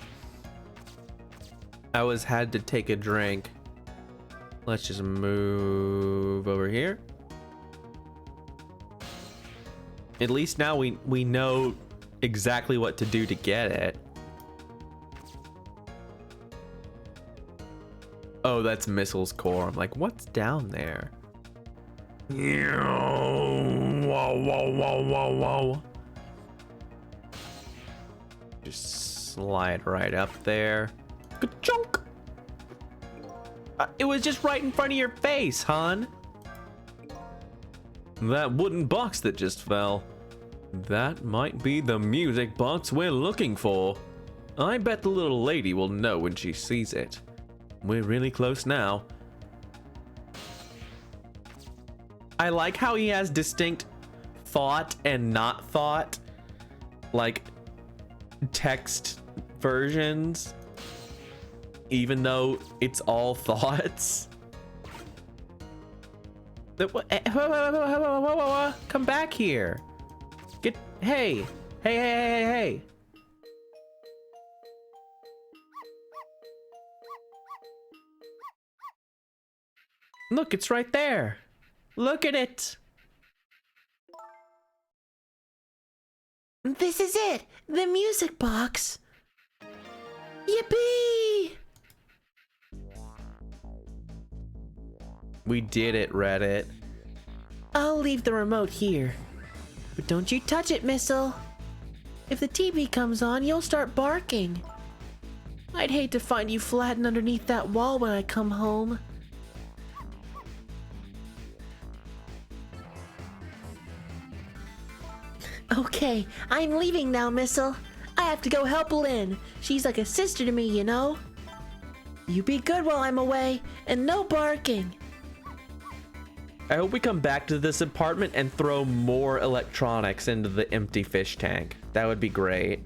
I had to take a drink. Let's just move over here. At least now we know exactly what to do to get it. Oh, that's Missile's core. I'm like, what's down there? Whoa. Just slide right up there. Ka-chunk! It was just right in front of your face, hon. That wooden box that just fell. That might be the music box we're looking for. I bet the little lady will know when she sees it. We're really close now. I like how he has distinct thought and not thought, like text versions, even though it's all thoughts. Come back here. Hey. Look, it's right there. Look at it. This is it, the music box. Yippee! We did it, Reddit. I'll leave the remote here. But don't you touch it, Missile. If the TV comes on, you'll start barking. I'd hate to find you flattened underneath that wall when I come home. Okay, I'm leaving now, Missile. I have to go help Lynn. She's like a sister to me, you know? You be good while I'm away, and no barking. I hope we come back to this apartment and throw more electronics into the empty fish tank. That would be great.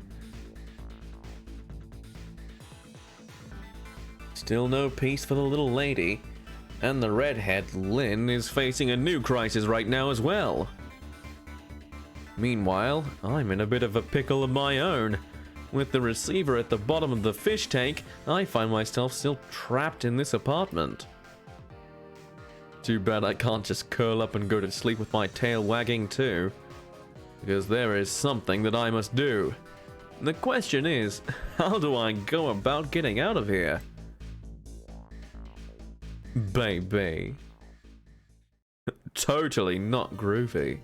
Still no peace for the little lady. And the redhead, Lynn, is facing a new crisis right now as well. Meanwhile, I'm in a bit of a pickle of my own. With the receiver at the bottom of the fish tank, I find myself still trapped in this apartment. Too bad I can't just curl up and go to sleep with my tail wagging too. Because there is something that I must do. The question is, how do I go about getting out of here? Baby. Totally not groovy.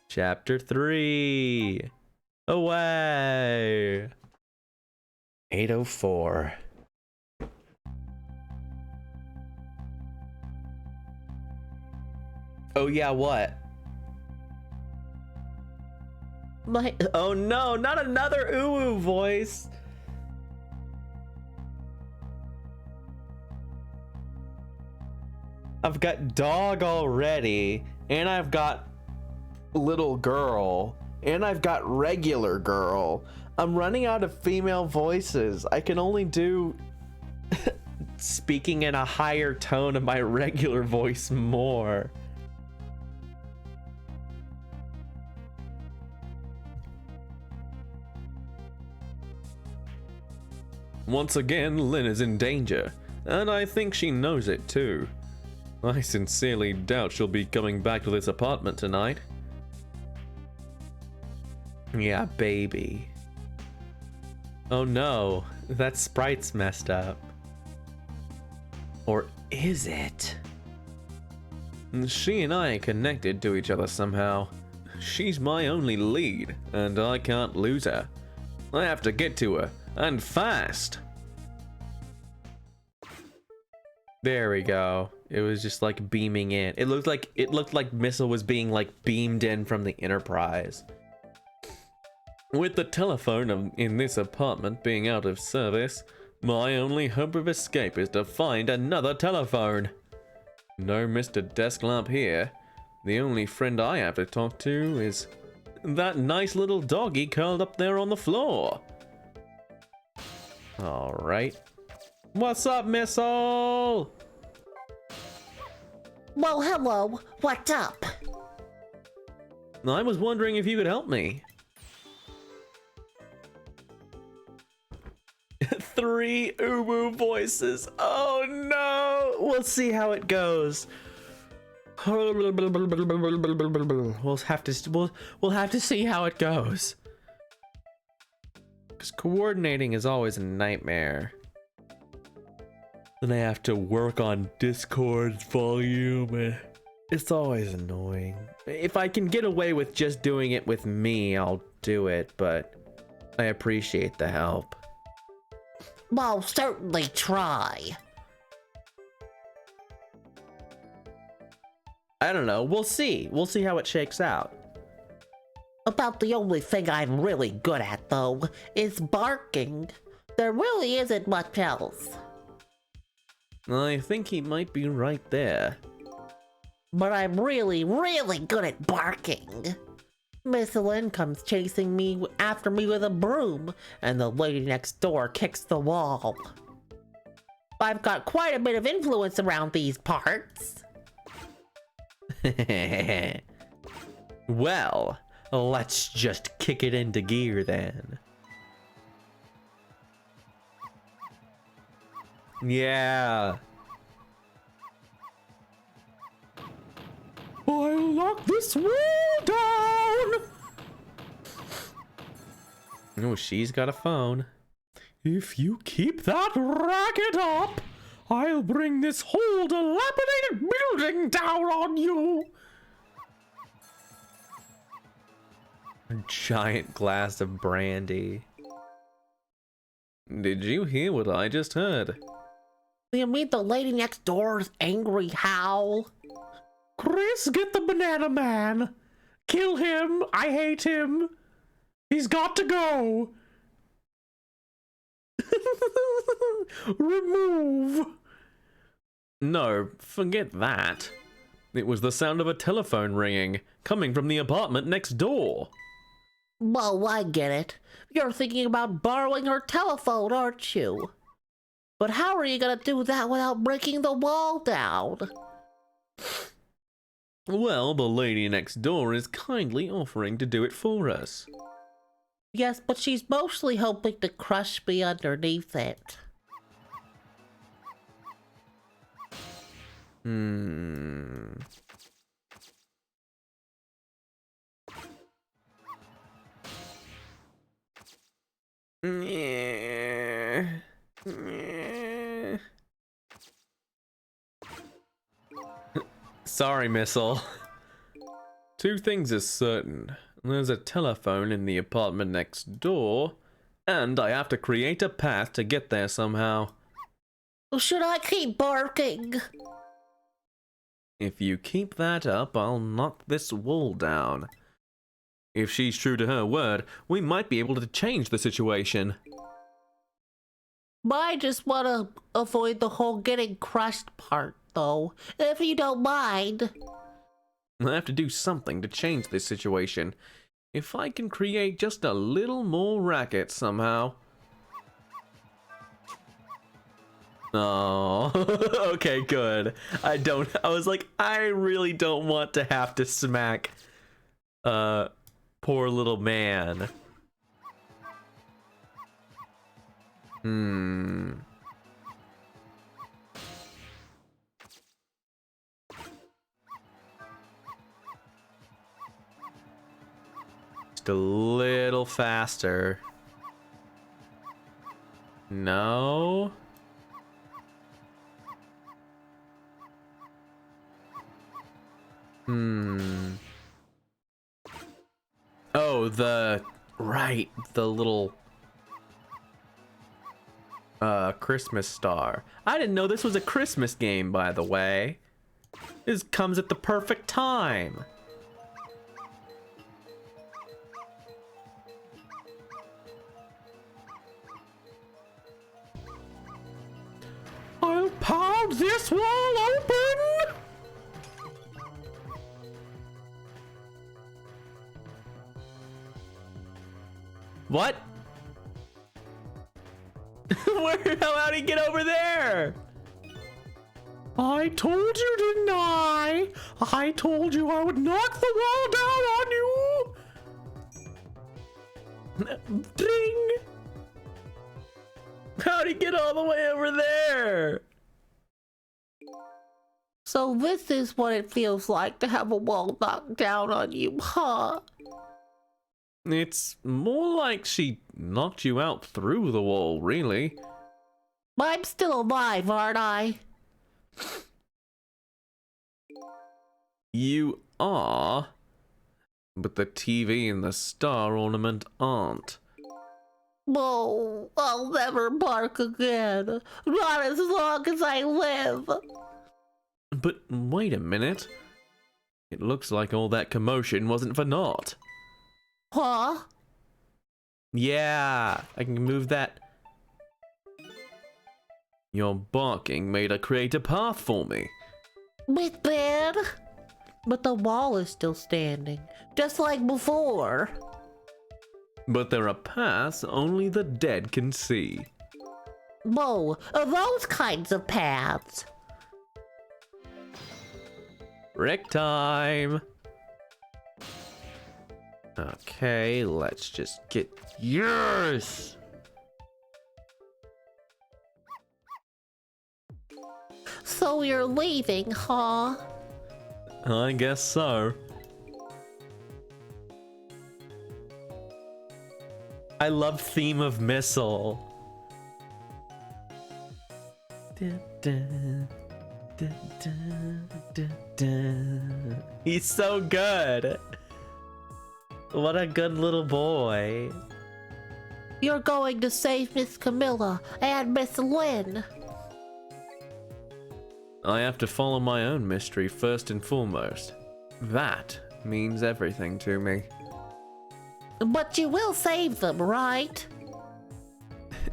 Chapter 3. Away. 8:04. Oh yeah, what? Oh no, not another uwu voice. I've got dog already, and I've got little girl, and I've got regular girl. I'm running out of female voices. I can only do speaking in a higher tone of my regular voice more. Once again, Lynn is in danger, and I think she knows it too. I sincerely doubt she'll be coming back to this apartment tonight. Yeah, baby. Oh no, that sprite's messed up. Or is it? She and I are connected to each other somehow. She's my only lead, and I can't lose her. I have to get to her, and fast. There we go. It was just like beaming in. It looked like Missile was being like beamed in from the Enterprise. With the telephone in this apartment being out of service, my only hope of escape is to find another telephone. No Mr. Desklamp here. The only friend I have to talk to is that nice little doggy curled up there on the floor. Alright. What's up, Missile? Well, hello. What's up? I was wondering if you could help me. 3 uwu voices. Oh no! We'll see how it goes. We'll have to see how it goes. Because coordinating is always a nightmare. Then I have to work on Discord's volume, and it's always annoying. If I can get away with just doing it with me, I'll do it, but I appreciate the help. Well, certainly try. I don't know. We'll see. We'll see how it shakes out. About the only thing I'm really good at, though, is barking. there really isn't much else. I think he might be right there. But I'm really, really good at barking. Miss Lynn comes chasing me after me with a broom, and the lady next door kicks the wall. I've got quite a bit of influence around these parts. Well, let's just kick it into gear then. Yeah. I'll lock this wall down! Oh, she's got a phone. If you keep that racket up, I'll bring this whole dilapidated building down on you! A giant glass of brandy. Did you hear what I just heard? You mean the lady next door's angry howl? Chris, get the banana man! Kill him! I hate him! He's got to go! Remove! No, forget that. It was the sound of a telephone ringing, coming from the apartment next door. Well, I get it. You're thinking about borrowing her telephone, aren't you? But how are you gonna do that without breaking the wall down? Well, the lady next door is kindly offering to do it for us. Yes, but she's mostly hoping to crush me underneath it. Sorry, Missile. Two things are certain. There's a telephone in the apartment next door, and I have to create a path to get there somehow. Should I keep barking? If you keep that up, I'll knock this wall down. If she's true to her word, we might be able to change the situation. I just want to avoid the whole getting crushed part, though, if you don't mind. I have to do something to change this situation. If I can create just a little more racket somehow. Oh, okay, good. I was like, I really don't want to have to smack, poor little man. Just a little faster. No. Oh, the little Christmas star. I didn't know this was a Christmas game, by the way. This comes at the perfect time. I'll pound this wall open! What? How'd he get over there? I told you, didn't I? I told you I would knock the wall down on you! Ding! How'd he get all the way over there? So this is what it feels like to have a wall knocked down on you, huh? It's more like she knocked you out through the wall, really. I'm still alive, aren't I? You are, but the TV and the star ornament aren't. Oh, I'll never bark again. Not as long as I live. But wait a minute. It looks like all that commotion wasn't for naught. Huh? Yeah, I can move that Your barking made her create a path for me. But then, but the wall is still standing, just like before. But there are paths only the dead can see. Whoa, those kinds of paths. Rick time. Okay, let's just get yours. So you're leaving, huh? I guess so. I love theme of missile. He's so good. What a good little boy. You're going to save Miss Camilla and Miss Lynn. I have to follow my own mystery first and foremost. That means everything to me. But you will save them, right?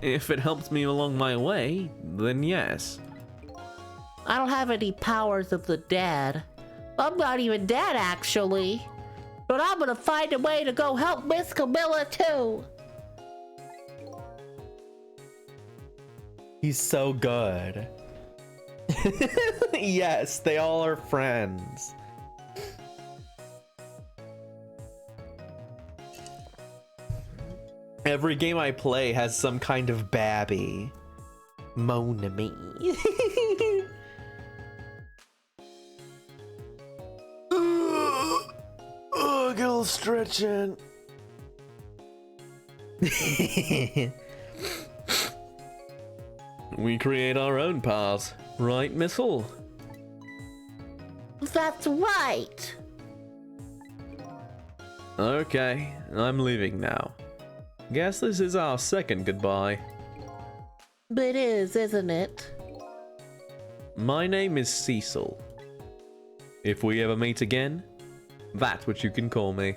If it helps me along my way, then yes. I don't have any powers of the dead. I'm not even dead, actually. But I'm gonna find a way to go help Miss Camilla, too. He's so good. Yes, they all are friends. Every game I play has some kind of babby. Moan to me. Oh, get a little stretching. We create our own paths, right, Missile? That's right. Okay, I'm leaving now. Guess this is our second goodbye. It is, isn't it? My name is Cecil. If we ever meet again, that's what you can call me.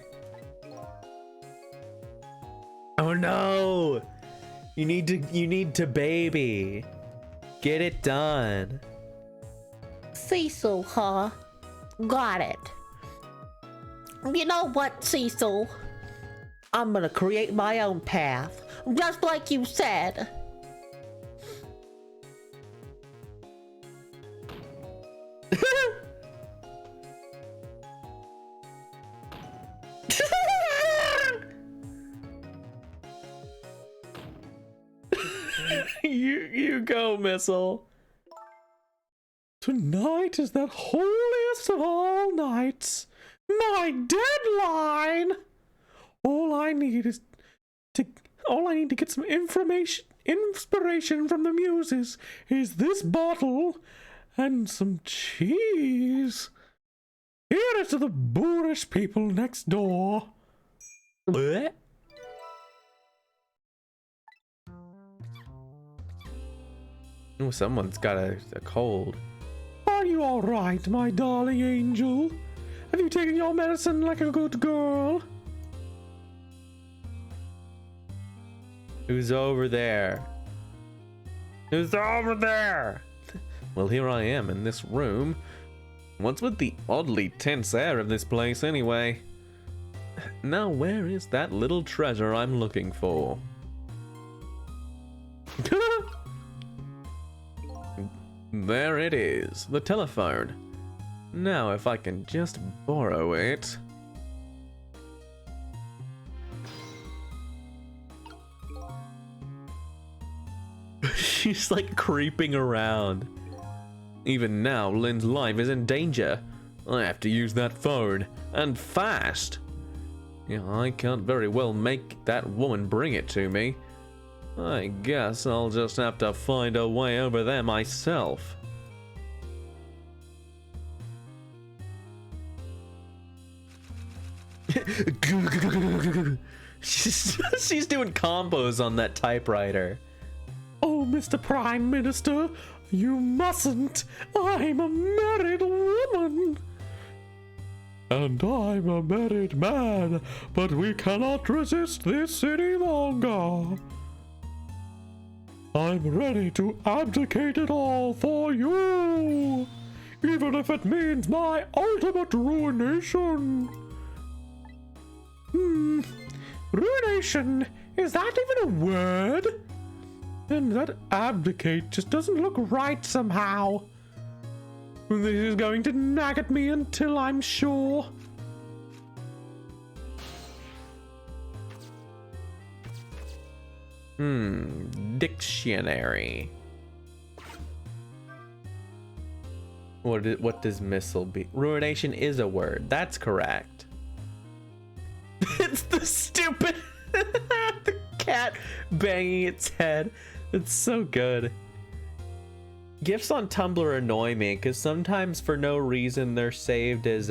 Oh no! You need to baby. Get it done. Cecil, huh? Got it. You know what, Cecil? I'm gonna create my own path, just like you said. You go, Missile. Tonight is the holiest of all nights. My deadline. All I need to get some inspiration from the muses is this bottle and some cheese. Here it to the boorish people next door. What? Oh, someone's got a cold. Are you all right, my darling angel? Have you taken your medicine like a good girl? Who's over there? Who's over there? Well, here I am in this room. What's with the oddly tense air of this place anyway? Now, where is that little treasure I'm looking for? There it is, the telephone. Now, if I can just borrow it. She's like creeping around. Even now, Lynn's life is in danger. I have to use that phone, and fast. Yeah, I can't very well make that woman bring it to me. I guess I'll just have to find a way over there myself. She's doing combos on that typewriter. Oh, Mr. Prime Minister, you mustn't. I'm a married woman. And I'm a married man, but we cannot resist this any longer. I'm ready to abdicate it all for you, even if it means my ultimate ruination. Ruination? Is that even a word? And that abdicate just doesn't look right somehow. This is going to nag at me until I'm sure. Dictionary. What does missile be? Ruination is a word. That's correct. It's the stupid the cat banging its head. It's so good. GIFs on Tumblr annoy me because sometimes for no reason they're saved as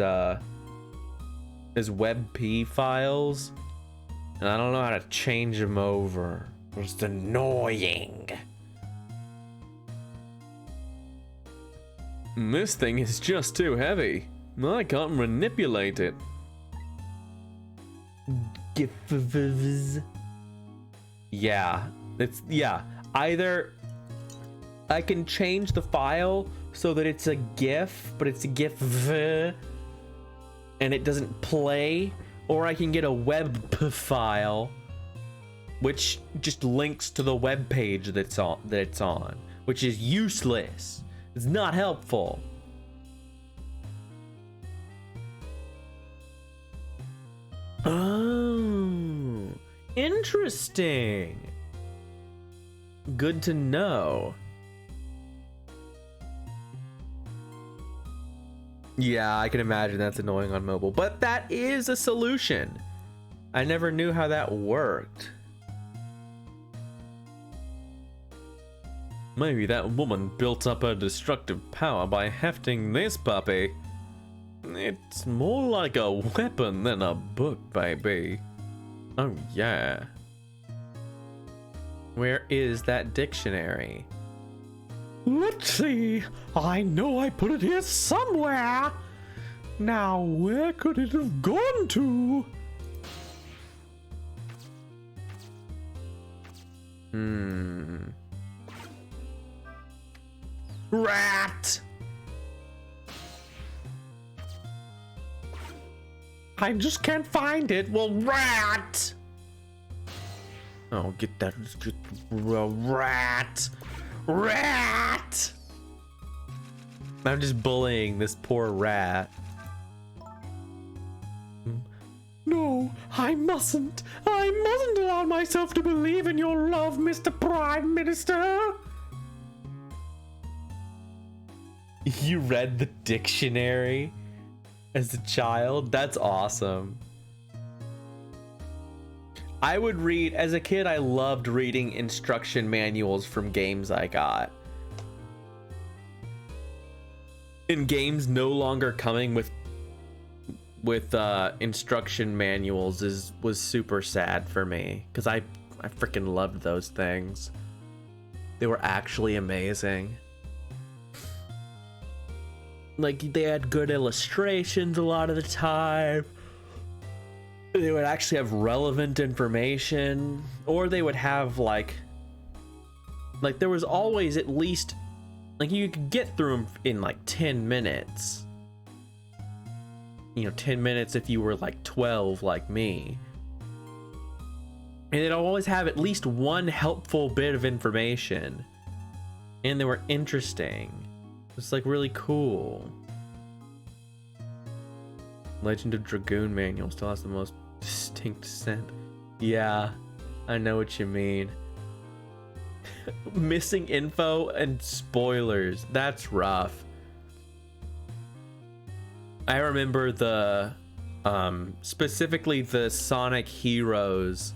WebP files, and I don't know how to change them over. It's annoying. This thing is just too heavy. I can't manipulate it. GIFs. Yeah, either I can change the file so that it's a GIF, but it's a GIF and it doesn't play, or I can get a web file which just links to the web page that it's on, which is useless. It's not helpful. Oh, interesting. Good to know. Yeah, I can imagine that's annoying on mobile, but that is a solution. I never knew how that worked. Maybe that woman built up her destructive power by hefting this puppy. It's more like a weapon than a book, baby. Oh yeah. Where is that dictionary? Let's see. I know I put it here somewhere. Now, where could it have gone to? Rat! I just can't find it. Well, rat! Oh, get that. Rat! Rat! I'm just bullying this poor rat. No, I mustn't. I mustn't allow myself to believe in your love, Mr. Prime Minister. You read the dictionary as a child? That's awesome. I would read, as a kid, I loved reading instruction manuals from games I got. And games no longer coming with instruction manuals was super sad for me, because I freaking loved those things. They were actually amazing. Like, they had good illustrations a lot of the time. They would actually have relevant information, or they would have like there was always at least, like, you could get through them in like 10 minutes. 10 minutes if you were like 12 like me. And they'd always have at least one helpful bit of information, and they were interesting. It's like really cool. Legend of Dragoon manual still has the most distinct scent. Yeah, I know what you mean. Missing info and spoilers. That's rough. I remember the specifically the Sonic Heroes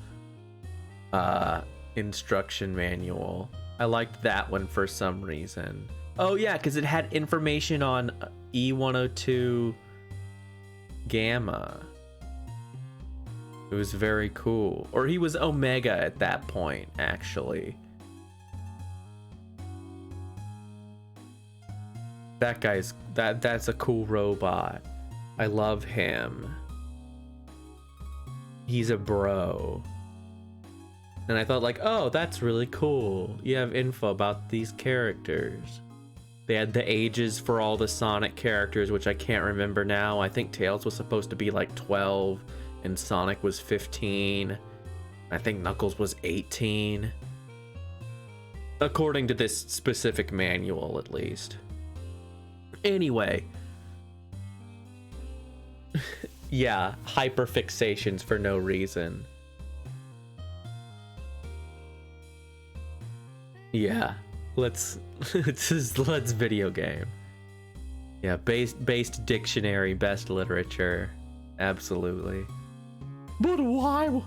instruction manual. I liked that one for some reason. Oh yeah, because it had information on E102 Gamma. It was very cool. Or he was Omega at that point, actually. That guy's that's a cool robot. I love him. He's a bro. And I thought like, oh, that's really cool. You have info about these characters. They had the ages for all the Sonic characters, which I can't remember now. I think Tails was supposed to be like 12 and Sonic was 15. I think Knuckles was 18. According to this specific manual, at least. Anyway. Yeah, hyperfixations for no reason. Yeah, let's video game. Yeah, based dictionary, best literature. Absolutely. But why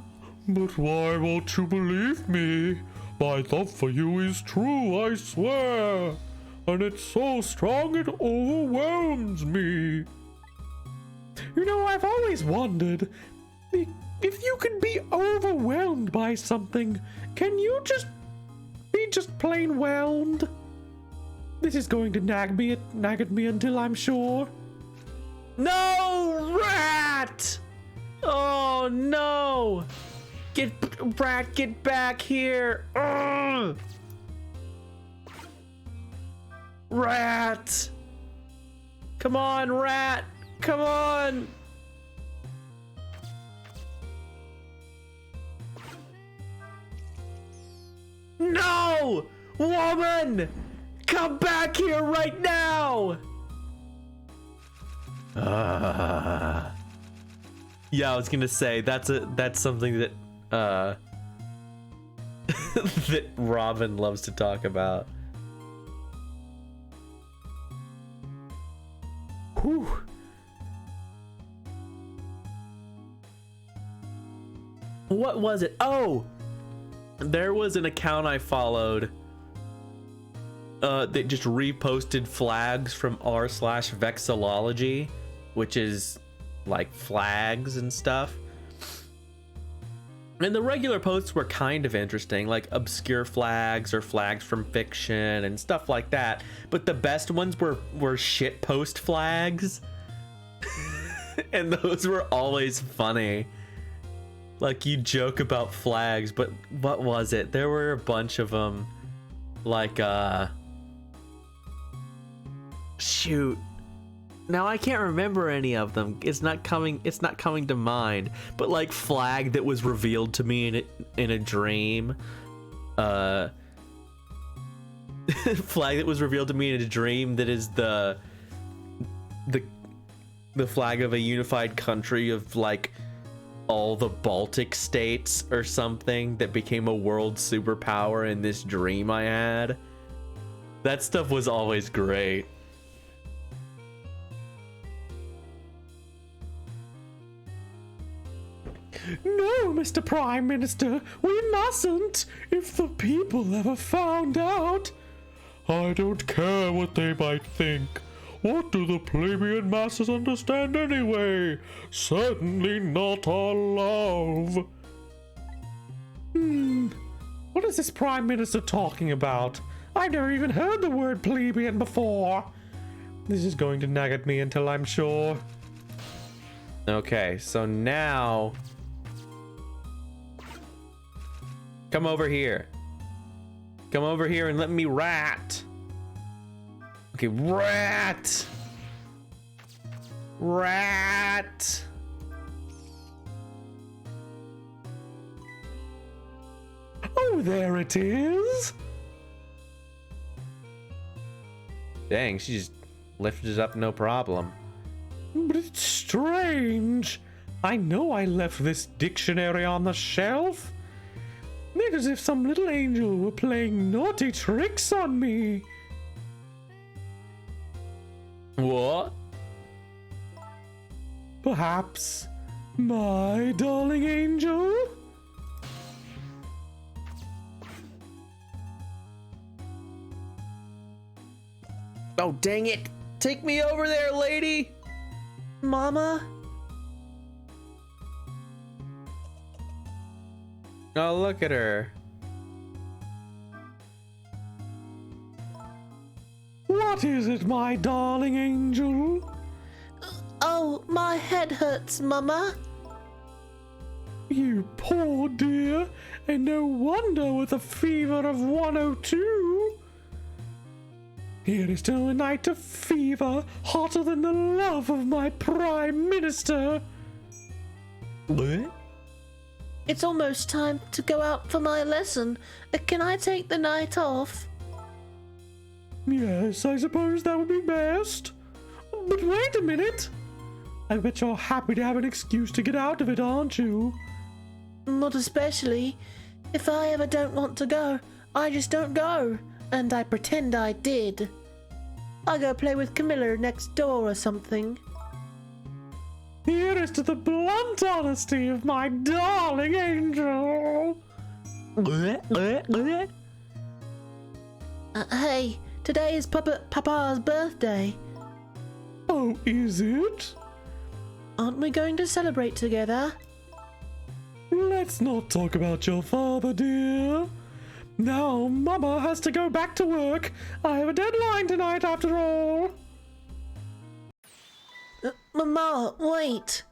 won't you believe me? My love for you is true, I swear. And it's so strong it overwhelms me. You know, I've always wondered, if you can be overwhelmed by something, can you just be plain whelmed? This is going to nag at me until I'm sure. No, Rat! Oh no! Rat, get back here! Ugh! Rat! Come on, Rat! Come on! No! Woman! Come back here right now! Yeah, I was gonna say that's something that that Robin loves to talk about. Whew. What was it? Oh, there was an account I followed that just reposted flags from r/vexillology, which is like flags and stuff. And the regular posts were kind of interesting, like obscure flags or flags from fiction and stuff like that. But the best ones were shitpost flags. And those were always funny. Like, you joke about flags, but what was it? There were a bunch of them. Like, shoot. Now I can't remember any of them. It's not coming to mind. But like flag that was revealed to me in a dream. Flag that was revealed to me in a dream that is the flag of a unified country of like all the Baltic states or something that became a world superpower in this dream I had. That stuff was always great. No, Mr. Prime Minister, we mustn't. If the people ever found out. I don't care what they might think. What do the plebeian masses understand anyway? Certainly not our love. What is this Prime Minister talking about? I've never even heard the word plebeian before. This is going to nag at me until I'm sure. Okay, so now come over here. Come over here and let me rat. Okay, rat. Rat. Oh, there it is. Dang, she just lifted it up no problem. But it's strange. I know I left this dictionary on the shelf. It's as if some little angel were playing naughty tricks on me. What? Perhaps my darling angel? Oh, dang it. Take me over there, lady. Mama? Oh, look at her. What is it, my darling angel? Oh, my head hurts, Mama. You poor dear, and no wonder with a fever of 102. Here is to a night of fever, hotter than the love of my Prime Minister. What? It's almost time to go out for my lesson. Can I take the night off? Yes, I suppose that would be best. But wait a minute. I bet you're happy to have an excuse to get out of it, aren't you? Not especially. If I ever don't want to go, I just don't go. And I pretend I did. I go play with Camilla next door or something. Here is to the blunt honesty of my darling angel. Hey, today is Papa's birthday. Oh, is it? Aren't we going to celebrate together? Let's not talk about your father, dear. Now, Mama has to go back to work. I have a deadline tonight after all. Mama, wait.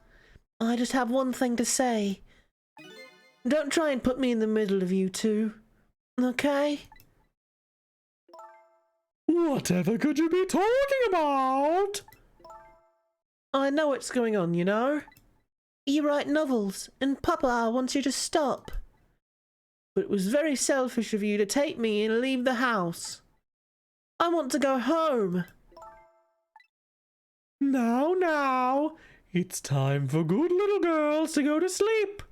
I just have one thing to say. Don't try and put me in the middle of you two. Okay? Whatever could you be talking about? I know what's going on, you know? You write novels, and Papa wants you to stop. But it was very selfish of you to take me and leave the house. I want to go home. Now, it's time for good little girls to go to sleep.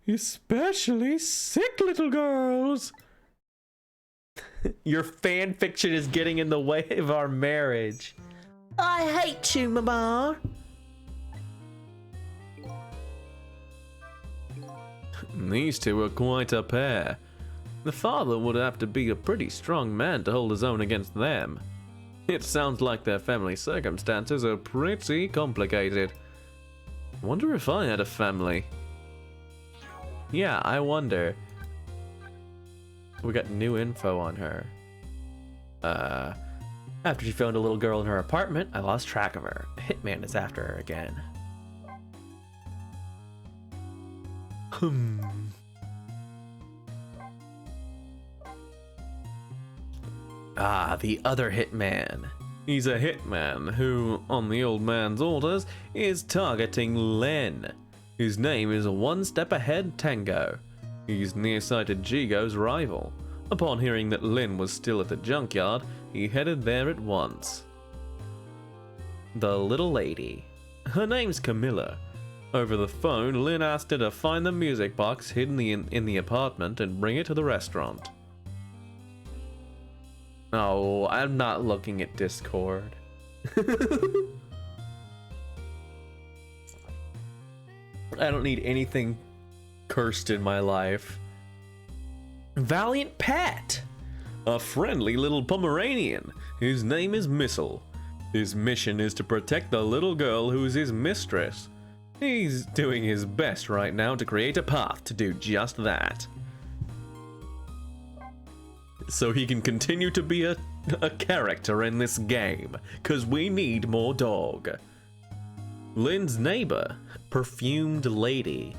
Especially sick little girls. Your fan fiction is getting in the way of our marriage. I hate you, Mama. These two are quite a pair. The father would have to be a pretty strong man to hold his own against them. It sounds like their family circumstances are pretty complicated. Wonder if I had a family. Yeah, I wonder. We got new info on her. After she found a little girl in her apartment, I lost track of her. A hitman is after her again. Ah, the other hitman. He's a hitman who, on the old man's orders, is targeting Len. His name is One Step Ahead Tango. He's nearsighted Jigo's rival. Upon hearing that Lin was still at the junkyard, he headed there at once. The little lady. Her name's Camilla. Over the phone, Lin asked her to find the music box hidden in the apartment and bring it to the restaurant. Oh, I'm not looking at Discord. I don't need anything cursed in my life. Valiant Pet, a friendly little Pomeranian. His name is Missile. His mission is to protect the little girl who's his mistress. He's doing his best right now to create a path to do just that. So he can continue to be a character in this game, cause we need more dog. Lin's neighbor, Perfumed Lady.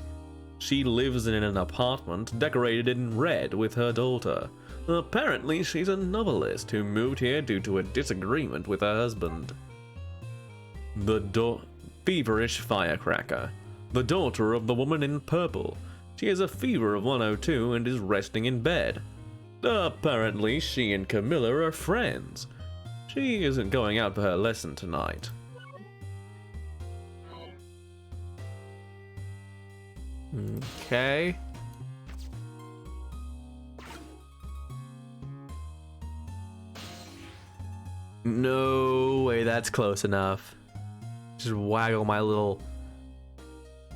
She lives in an apartment decorated in red with her daughter. Apparently she's a novelist who moved here due to a disagreement with her husband. The Feverish Firecracker. The daughter of the woman in purple. She has a fever of 102 and is resting in bed. Apparently, she and Camilla are friends. She isn't going out for her lesson tonight. Okay. No way that's close enough. Just waggle my little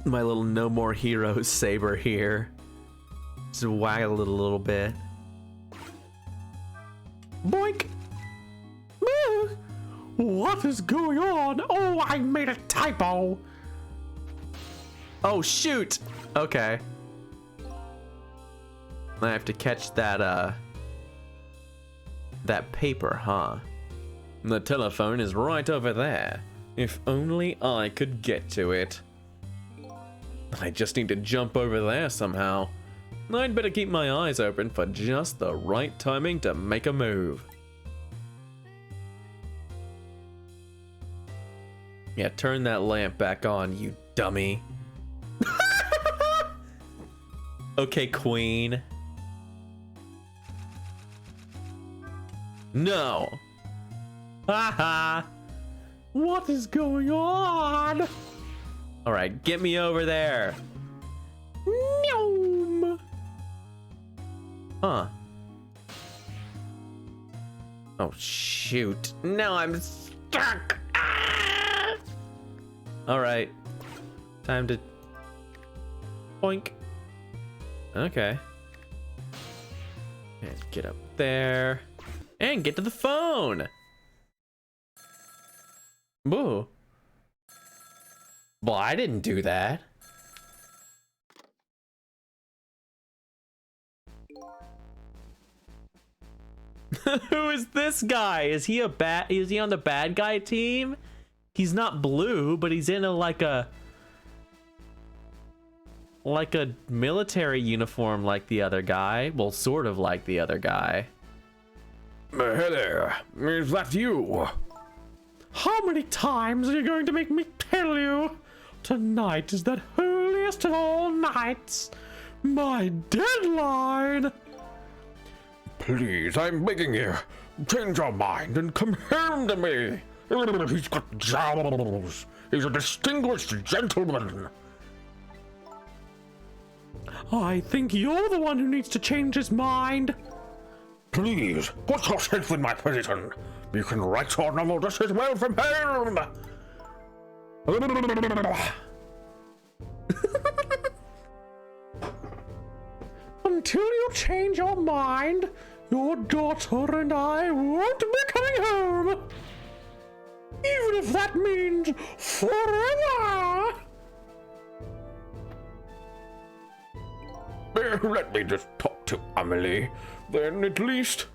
No More Heroes saber here. Just waggle it a little bit. Boink! What is going on? Oh, I made a typo! Oh, shoot! Okay. I have to catch that paper, huh? The telephone is right over there. If only I could get to it. I just need to jump over there somehow. I'd better keep my eyes open for just the right timing to make a move. Yeah, turn that lamp back on, you dummy. Okay, queen. No. Haha. What is going on? All right, get me over there. Meow. Huh. Oh, shoot. Now I'm stuck. Ah! All right. Time to... Boink. Okay. And get up there. And get to the phone. Whoa. Well, I didn't do that. Who is this guy? Is he on the bad guy team? He's not blue, but he's in like a military uniform like the other guy. Well, sort of like the other guy. Hey there, is that you? How many times are you going to make me tell you? Tonight is that holiest of all nights. My deadline. Please, I'm begging you. Change your mind and come home to me. He's got jowls. He's a distinguished gentleman. I think you're the one who needs to change his mind. Please, put yourself in my position. You can write your novel just as well from home. Until you change your mind, your daughter and I won't be coming home. Even if that means forever. Let me just talk to Amelie, then at least.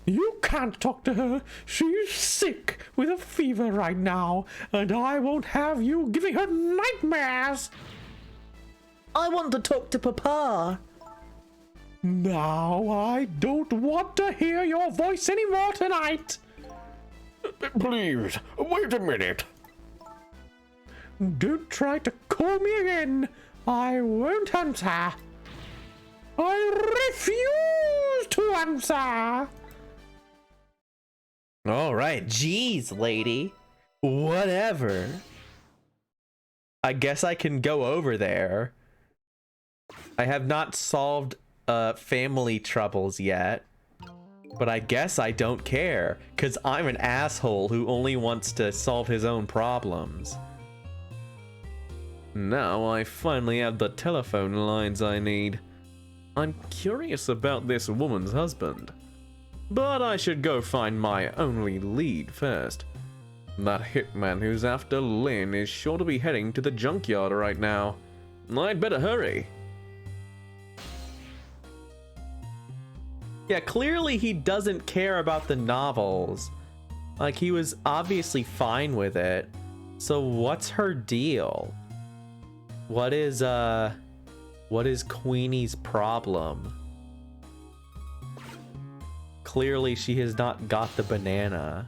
You can't talk to her. She's sick with a fever right now, and I won't have you giving her nightmares. I want to talk to Papa. Now I don't want to hear your voice anymore tonight. Please, wait a minute. Don't try to call me again. I won't answer. I refuse to answer. All right, geez, lady. Whatever. I guess I can go over there. I have not solved family troubles yet, but I guess I don't care, because I'm an asshole who only wants to solve his own problems. Now I finally have the telephone lines I need. I'm curious about this woman's husband, but I should go find my only lead first. That hitman who's after Lynn is sure to be heading to the junkyard right now. I'd better hurry. Yeah, clearly he doesn't care about the novels. Like, he was obviously fine with it. So what's her deal? What is Queenie's problem? Clearly she has not got the banana.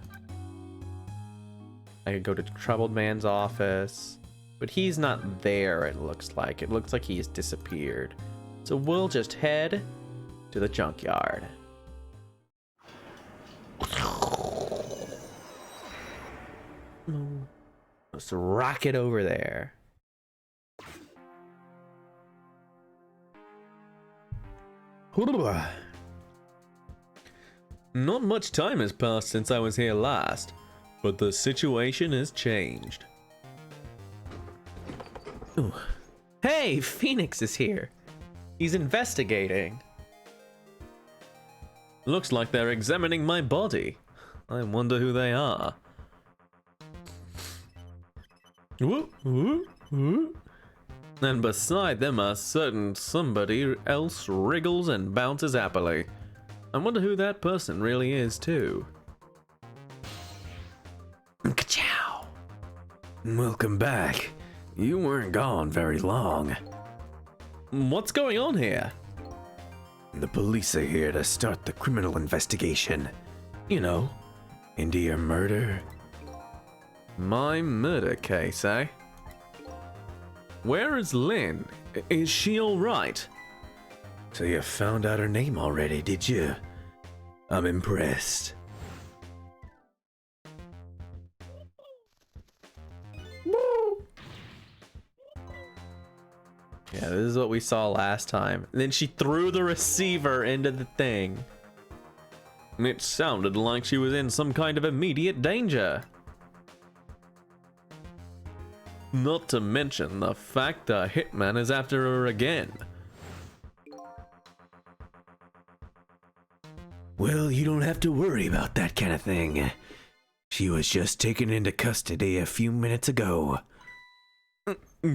I could go to Troubled Man's office, but he's not there, it looks like. It looks like he's disappeared. So we'll just head to the junkyard. Let's rock it over there. Not much time has passed since I was here last, but the situation has changed. Ooh. Hey, Phoenix is here. He's investigating. Looks like they're examining my body. I wonder who they are. Woo, woo, woo. And beside them a certain somebody else wriggles and bounces happily. I wonder who that person really is too. Ka-chow. Welcome back. You weren't gone very long. What's going on here? The police are here to start the criminal investigation. You know, into your murder. My murder case, eh? Where is Lynn? Is she alright? So you found out her name already, did you? I'm impressed. Yeah, this is what we saw last time. And then she threw the receiver into the thing. And it sounded like she was in some kind of immediate danger. Not to mention the fact the hitman is after her again. Well, you don't have to worry about that kind of thing. She was just taken into custody a few minutes ago.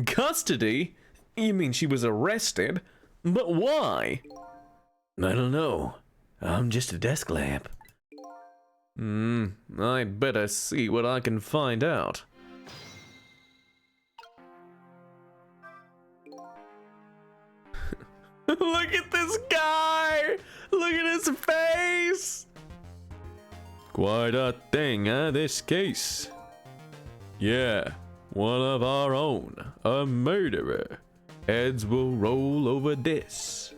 Custody? You mean she was arrested? But why? I don't know. I'm just a desk lamp. I'd better see what I can find out. Look at this guy! Look at his face! Quite a thing, this case. Yeah, one of our own, a murderer. Heads will roll over this.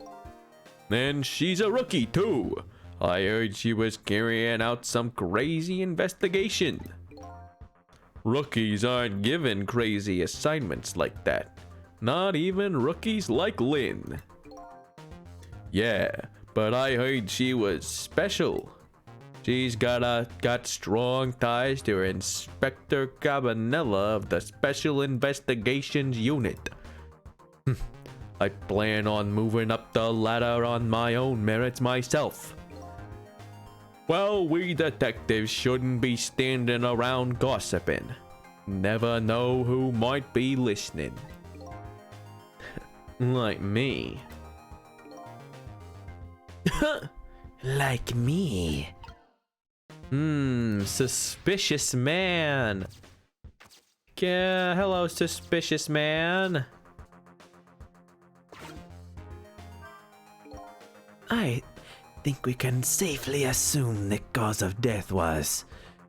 And she's a rookie too. I heard she was carrying out some crazy investigation. Rookies aren't given crazy assignments like that. Not even rookies like Lynn. Yeah, but I heard she was special. She's got strong ties to Inspector Cabanela of the Special Investigations Unit. I plan on moving up the ladder on my own merits myself. Well, we detectives shouldn't be standing around gossiping. Never know who might be listening. Like me. Like me. Suspicious man. Yeah, hello, suspicious man. I think we can safely assume the cause of death was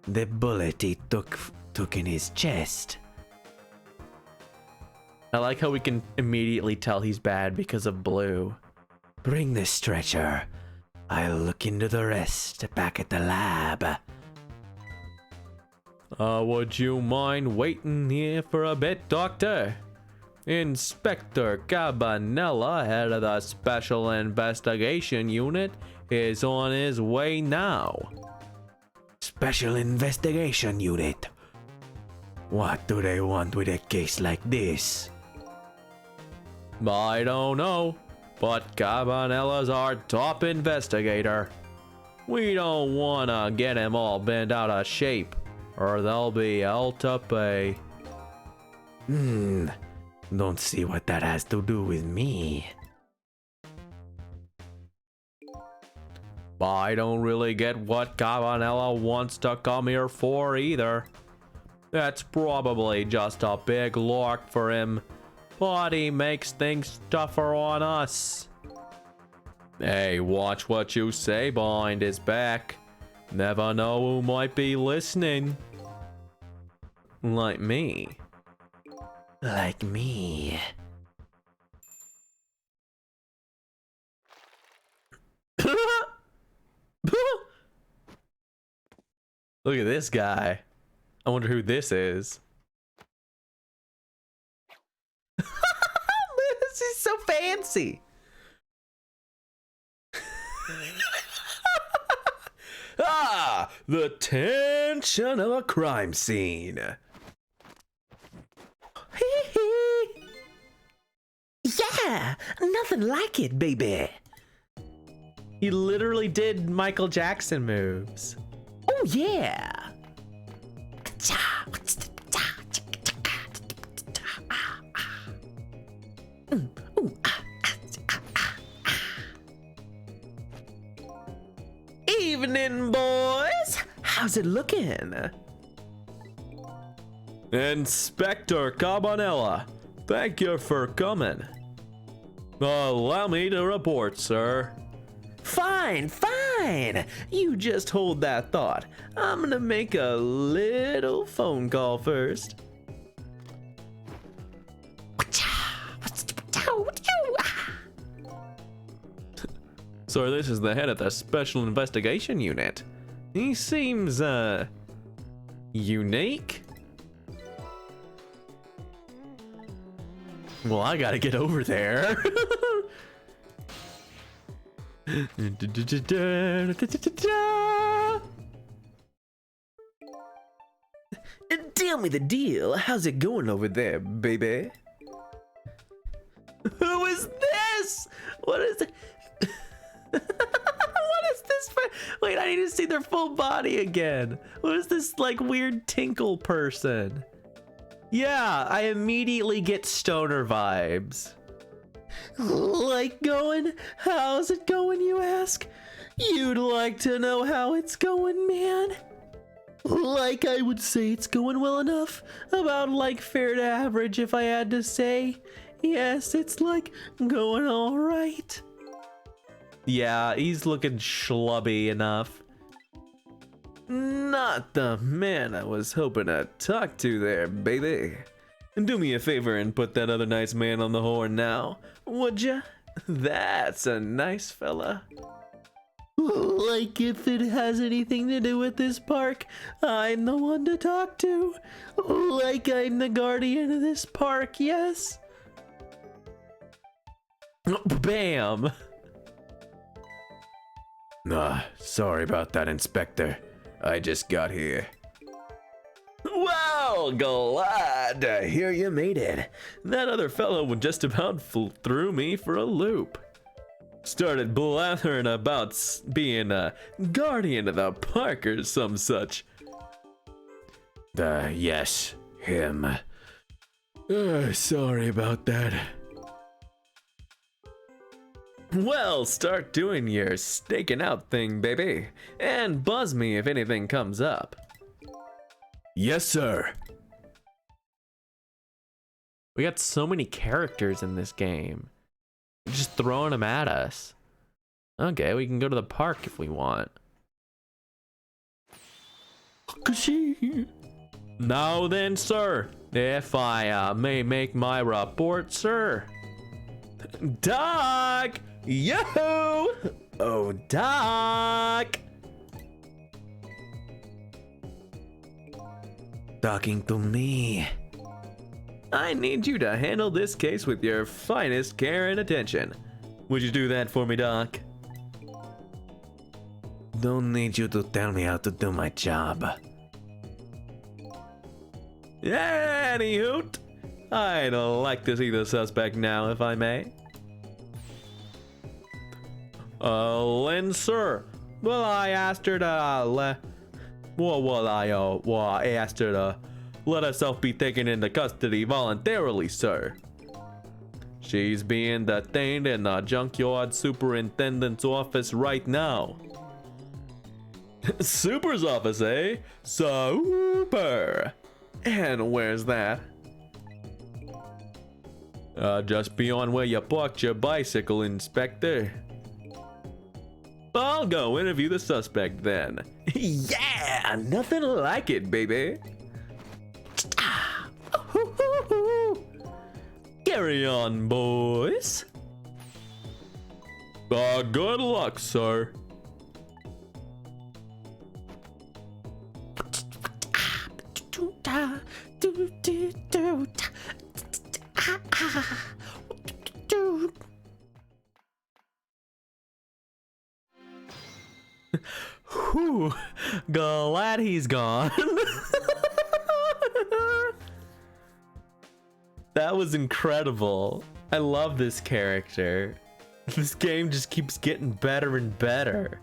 the bullet he took in his chest. I like how we can immediately tell he's bad because of blue. Bring the stretcher. I'll look into the rest back at the lab. Would you mind waiting here for a bit, Doctor? Inspector Cabanela, head of the Special Investigation Unit, is on his way now. Special Investigation Unit. What do they want with a case like this? I don't know, but Cabanela's our top investigator. We don't wanna get him all bent out of shape, or there'll be hell to pay. Don't see what that has to do with me. I don't really get what Cabanela wants to come here for either. That's probably just a big lark for him, but he makes things tougher on us. Hey, watch what you say behind his back. Never know who might be listening. Like me. Like me. Look at this guy. I wonder who this is. This is so fancy. The tension of a crime scene. Yeah, nothing like it, baby. He literally did Michael Jackson moves. Oh yeah. Evening, boys. How's it looking? Inspector Cabanela, thank you for coming. Allow me to report, sir. Fine, fine. You just hold that thought. I'm gonna make a little phone call first. So this is the head of the Special Investigation Unit. He seems, unique? Well, I gotta get over there. Tell me the deal. How's it going over there, baby? Who is this? What is it? What is this? Wait, I need to see their full body again. What is this, like, weird tinkle person? Yeah, I immediately get stoner vibes. Like going? How's it going, you ask? You'd like to know how it's going, man? Like, I would say it's going well enough. About like fair to average, if I had to say. Yes, it's like going all right. Yeah, he's looking schlubby enough. Not the man I was hoping to talk to there, baby. Do me a favor and put that other nice man on the horn now, would ya? That's a nice fella. Like if it has anything to do with this park, I'm the one to talk to. Like I'm the guardian of this park, yes? Bam! Sorry about that, Inspector. I just got here. Well, glad to hear you made it. That other fellow would just about threw me for a loop. Started blathering about being a guardian of the park or some such. Yes, him. Sorry about that. Well, start doing your staking out thing, baby, and buzz me if anything comes up. Yes, sir. We got so many characters in this game. Just throwing them at us. Okay, we can go to the park if we want. Now then, sir, if I may make my report, sir. Doc! Yo! Oh, Doc! Talking to me. I need you to handle this case with your finest care and attention. Would you do that for me, Doc? Don't need you to tell me how to do my job. Anywho, I'd like to see the suspect now, if I may. Lynn, sir. Well, I asked her to I asked her to let herself be taken into custody voluntarily, sir. She's being detained in the junkyard superintendent's office right now. Super's office, eh? Super. And where's that? Just beyond where you parked your bicycle, Inspector. I'll go interview the suspect then. Yeah, nothing like it, baby. Carry on, boys. Good luck, sir. Whew, glad he's gone. That was incredible. I love this character. This game just keeps getting better and better.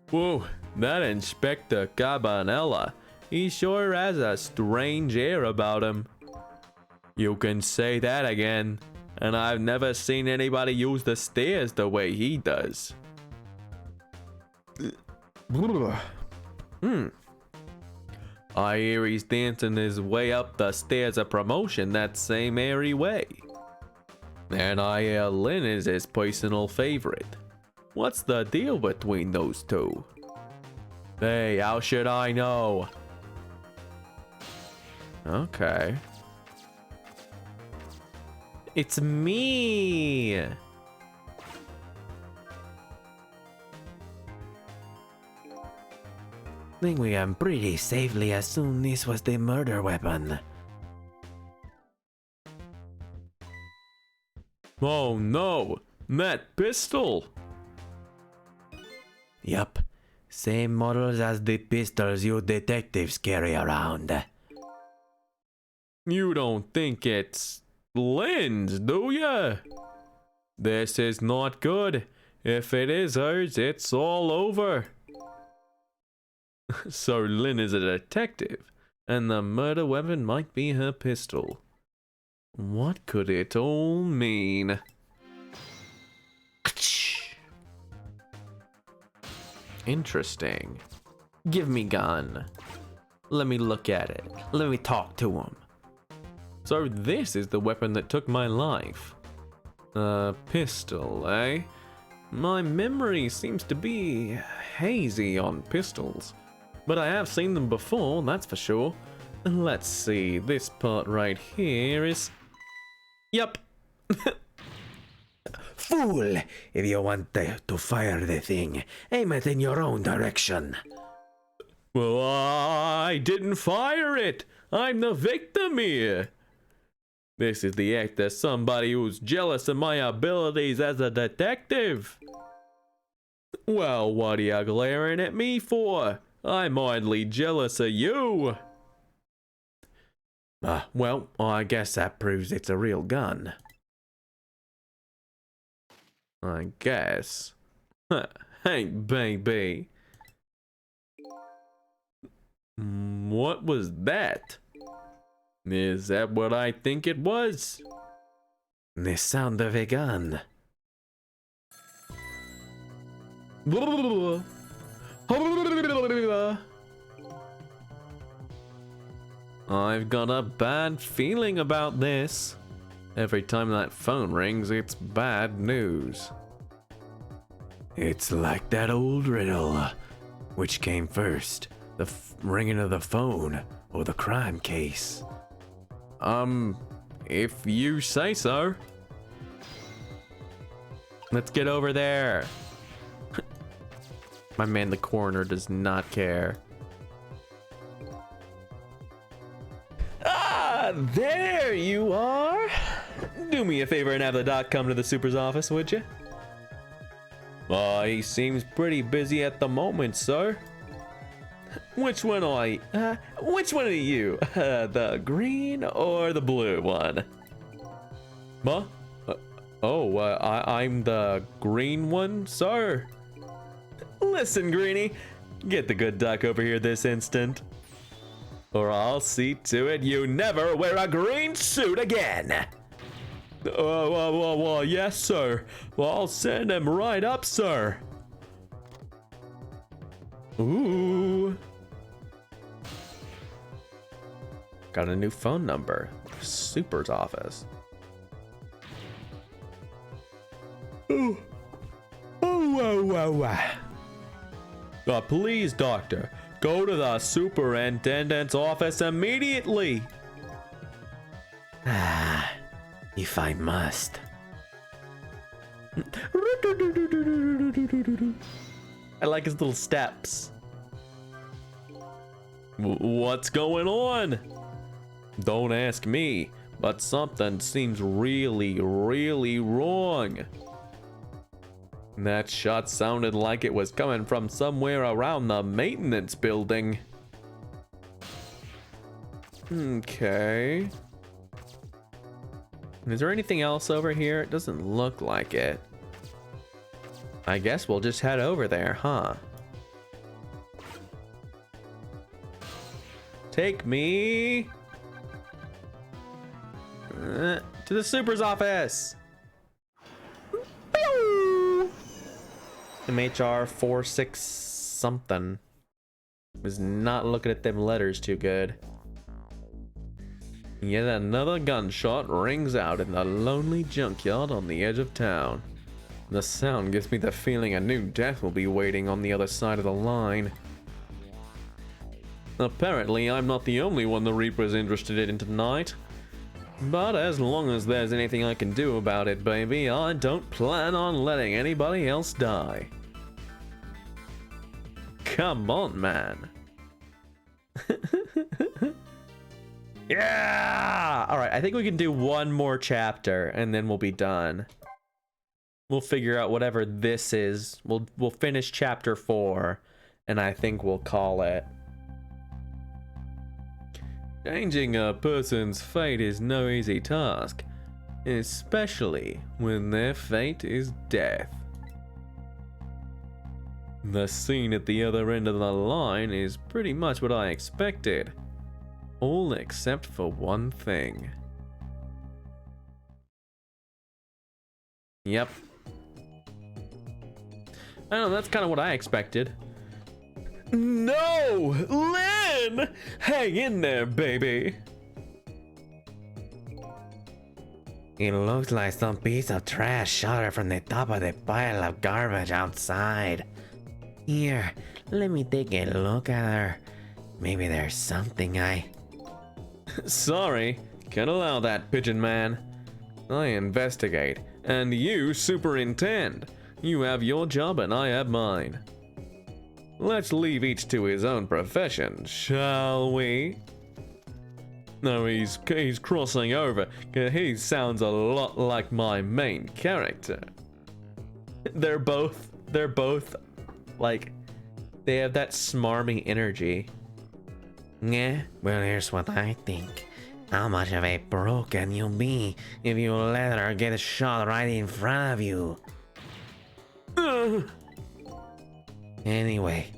Whoa, that Inspector Cabanela. He sure has a strange air about him. You can say that again. And I've never seen anybody use the stairs the way he does. I hear he's dancing his way up the stairs of promotion that same airy way. And I hear Lynn is his personal favorite. What's the deal between those two? Hey, how should I know? Okay. It's me! Think we can pretty safely assume this was the murder weapon. Oh no! That pistol! Yup, same models as the pistols you detectives carry around. You don't think it's Lynn's, do ya? This is not good. If it is hers, it's all over. So Lynn is a detective, and the murder weapon might be her pistol. What could it all mean? Interesting. Give me gun. Let me look at it. Let me talk to him. So this is the weapon that took my life. A pistol, eh? My memory seems to be hazy on pistols. But I have seen them before, that's for sure. Let's see, this part right here is... Yup. Fool! If you want to fire the thing, aim it in your own direction. Well, I didn't fire it. I'm the victim here. This is the act of somebody who's jealous of my abilities as a detective. Well, what are you glaring at me for? I'm oddly jealous of you. Well, I guess that proves it's a real gun. I guess. Hey, baby. What was that? Is that what I think it was? The sound of a gun. I've got a bad feeling about this. Every time that phone rings, it's bad news. It's like that old riddle. Which came first, the ringing of the phone or the crime case? If you say so. Let's get over there. My man, the coroner, does not care. Ah, there you are. Do me a favor and have the doc come to the super's office, would you? He seems pretty busy at the moment, sir. Which one are you? The green or the blue one? Huh? I'm the green one, sir. Listen, Greenie, get the good doc over here this instant, or I'll see to it you never wear a green suit again. Yes, sir. Well, I'll send him right up, sir. Ooh. Got a new phone number. Super's office. Oh. Please, doctor, go to the superintendent's office immediately. If I must. I like his little steps. What's going on? Don't ask me, but something seems really, really wrong. That shot sounded like it was coming from somewhere around the maintenance building. Okay. Is there anything else over here? It doesn't look like it. I guess we'll just head over there, huh? Take me to the super's office. MHR 46 something. Was not looking at them letters too good. Yet another gunshot rings out in the lonely junkyard on the edge of town. The sound gives me the feeling a new death will be waiting on the other side of the line. Apparently, I'm not the only one the Reaper's interested in tonight. But as long as there's anything I can do about it, baby, I don't plan on letting anybody else die. Come on, man. Yeah! Alright, I think we can do one more chapter and then we'll be done. We'll figure out whatever this is. We'll finish chapter 4 and I think we'll call it. Changing a person's fate is no easy task, especially when their fate is death. The scene at the other end of the line is pretty much what I expected. All except for one thing. Yep. I don't know, that's kind of what I expected. No! Lynn! Hang in there, baby! It looks like some piece of trash shot her from the top of the pile of garbage outside. Here, let me take a look at her. Maybe there's something Sorry, can't allow that, Pigeon Man. I investigate, and you superintend. You have your job and I have mine. Let's leave each to his own profession, shall we? No, he's crossing over. He sounds a lot like my main character. They're both like, they have that smarmy energy. Yeah, well, here's what I think. How much of a bro can you be if you let her get a shot right in front of you? Anyway,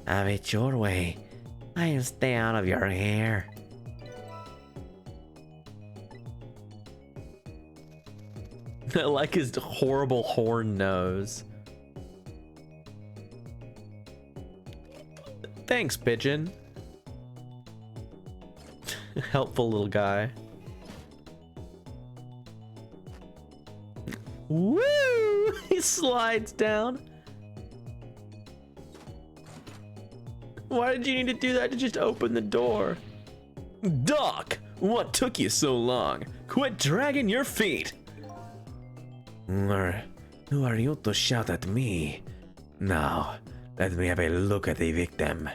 have it your way. I'll stay out of your hair. I like his horrible horn nose. Thanks, Pigeon. Helpful little guy. Woo! He slides down. Why did you need to do that to just open the door? Doc, what took you so long? Quit dragging your feet. Who are you to shout at me? Now, let me have a look at the victim.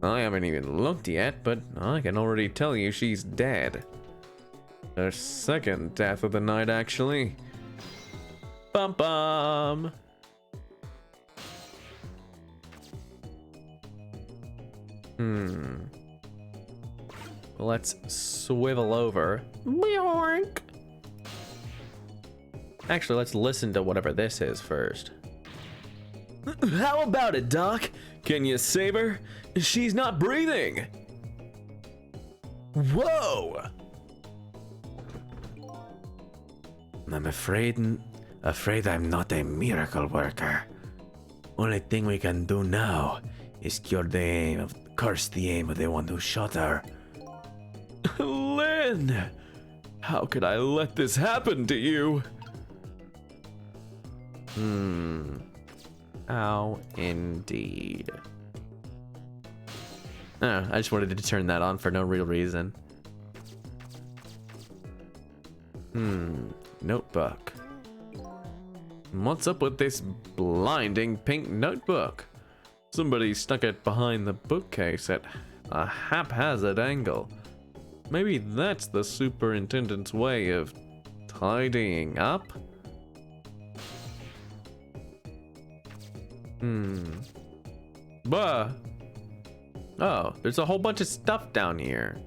I haven't even looked yet, but I can already tell you she's dead. Her second death of the night, actually. Bum bum. Let's swivel over. Boink. Actually, let's listen to whatever this is first. How about it, Doc? Can you save her? She's not breathing. Whoa! I'm afraid I'm not a miracle worker. Only thing we can do now is curse the aim of the one who shot her. Lynn! How could I let this happen to you? How indeed. Oh, I just wanted to turn that on for no real reason. Notebook. What's up with this blinding pink notebook? Somebody stuck it behind the bookcase at a haphazard angle. Maybe that's the superintendent's way of tidying up? Bah. Oh, there's a whole bunch of stuff down here.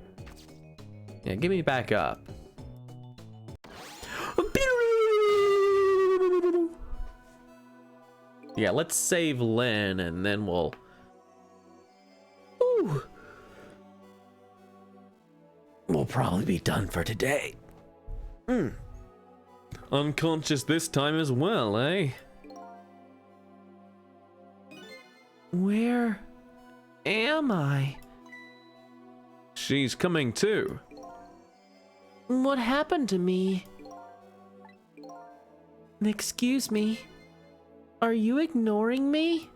Yeah, give me back up. Yeah, let's save Lynn and then we'll... Ooh. We'll probably be done for today. Unconscious this time as well, eh? Where am I? She's coming too. What happened to me? Excuse me. Are you ignoring me?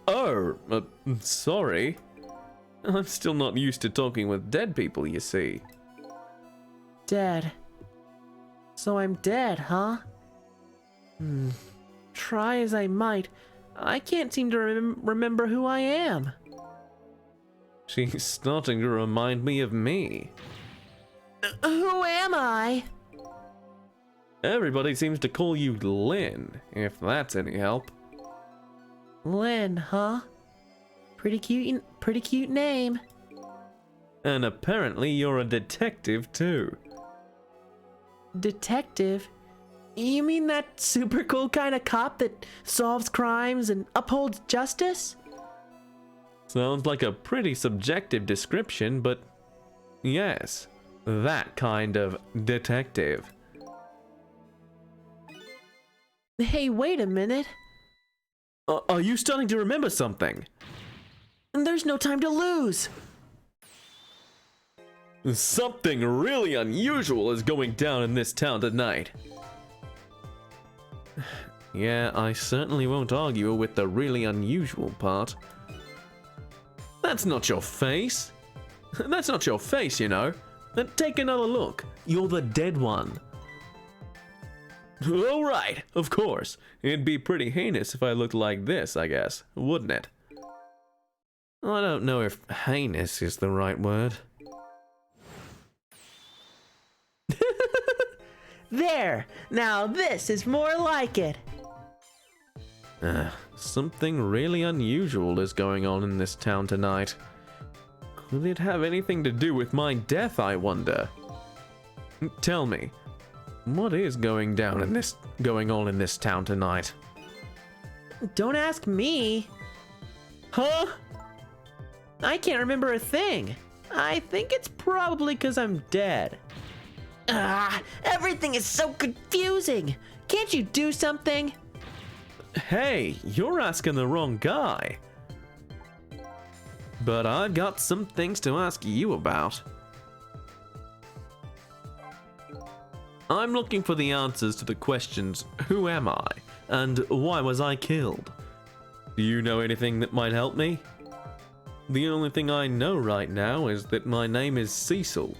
Oh, sorry. I'm still not used to talking with dead people, you see. Dead. So I'm dead, huh? Try as I might, I can't seem to remember who I am. She's starting to remind me of me. Who am I? Everybody seems to call you Lynn, if that's any help. Lynn, huh? Pretty cute name. And apparently you're a detective too. Detective? You mean that super cool kind of cop that solves crimes and upholds justice? Sounds like a pretty subjective description, but yes, that kind of detective. Hey, wait a minute. Are you starting to remember something? There's no time to lose. Something really unusual is going down in this town tonight. Yeah, I certainly won't argue with the really unusual part. That's not your face. That's not your face, you know. Take another look. You're the dead one. All right, of course. It'd be pretty heinous if I looked like this, I guess, wouldn't it? I don't know if heinous is the right word. There! Now this is more like it. Something really unusual is going on in this town tonight. Could it have anything to do with my death, I wonder? Tell me, what is going on in this town tonight? Don't ask me. Huh? I can't remember a thing. I think it's probably because I'm dead. Everything is so confusing. Can't you do something? Hey, you're asking the wrong guy. But I've got some things to ask you about. I'm looking for the answers to the questions, who am I? And why was I killed? Do you know anything that might help me? The only thing I know right now is that my name is Cecil.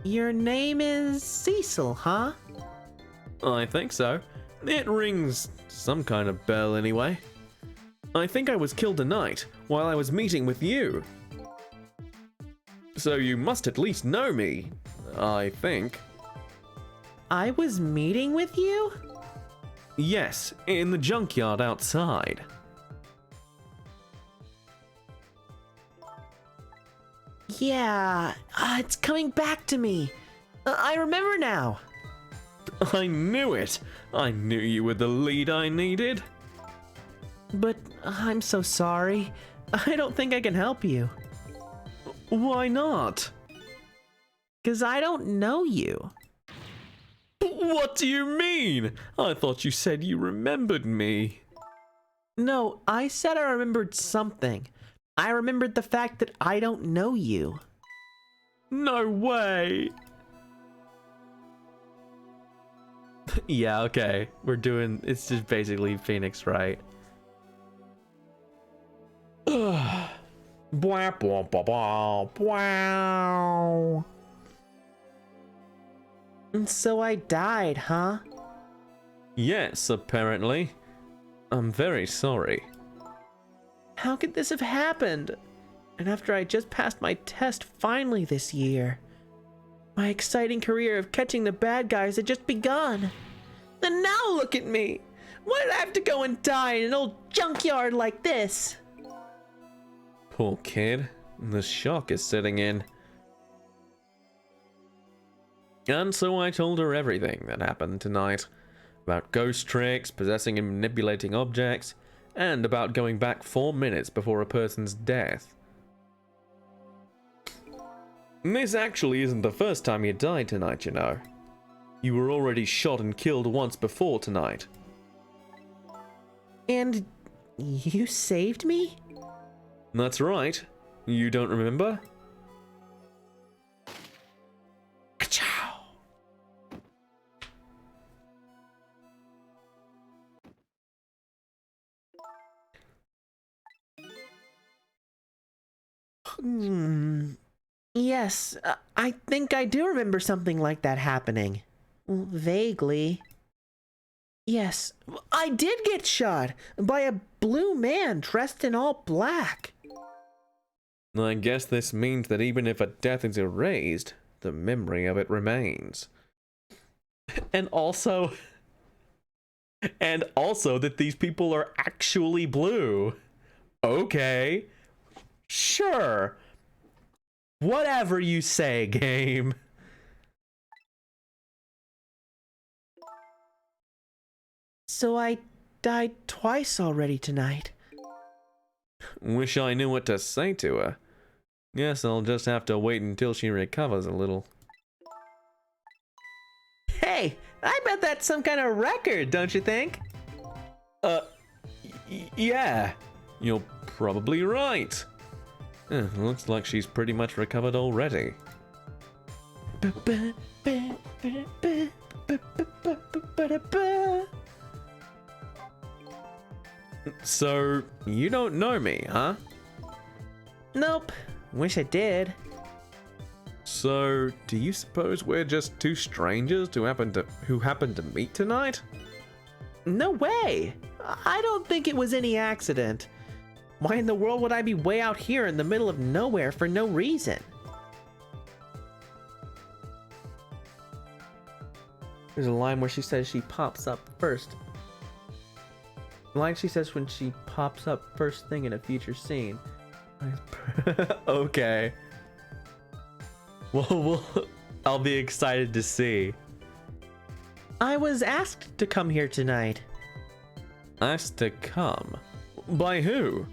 Your name is Cecil, huh? I think so. It rings some kind of bell anyway. I think I was killed tonight while I was meeting with you. So you must at least know me, I think. I was meeting with you? Yes, in the junkyard outside. Yeah, it's coming back to me. I remember now. I knew it. I knew you were the lead I needed. But I'm so sorry. I don't think I can help you. Why not? 'Cause I don't know you. What do you mean? I thought you said you remembered me. No, I said I remembered something. I remembered the fact that I don't know you. No way. Yeah, okay. It's just basically Phoenix, right? Bwah, bwah, bwah, bwah, bwah. And so I died, huh? Yes, apparently. I'm very sorry. How could this have happened? And after I just passed my test finally this year. My exciting career of catching the bad guys had just begun. And now look at me! Why did I have to go and die in an old junkyard like this? Poor kid. The shock is setting in. And so I told her everything that happened tonight. About ghost tricks, possessing and manipulating objects, and about going back 4 minutes before a person's death. This actually isn't the first time you died tonight, you know. You were already shot and killed once before tonight. And you saved me? That's right. You don't remember? Ka-chow. Yes, I think I do remember something like that happening. Well, vaguely. Yes, I did get shot by a blue man dressed in all black. I guess this means that even if a death is erased, the memory of it remains. And also that these people are actually blue. Okay. Sure. Whatever you say, game. So I died twice already tonight. Wish I knew what to say to her. Guess I'll just have to wait until she recovers a little. Hey, I bet that's some kind of record, don't you think? Yeah. You're probably right. Looks like she's pretty much recovered already. So, you don't know me, huh? Nope. Wish I did. So, do you suppose we're just two strangers who happened to meet tonight? No way. I don't think it was any accident. Why in the world would I be way out here in the middle of nowhere for no reason? There's a line where she says she pops up first. The line she says when she pops up first thing in a future scene. Okay. Well, I'll be excited to see. I was asked to come here tonight. Asked to come? By who?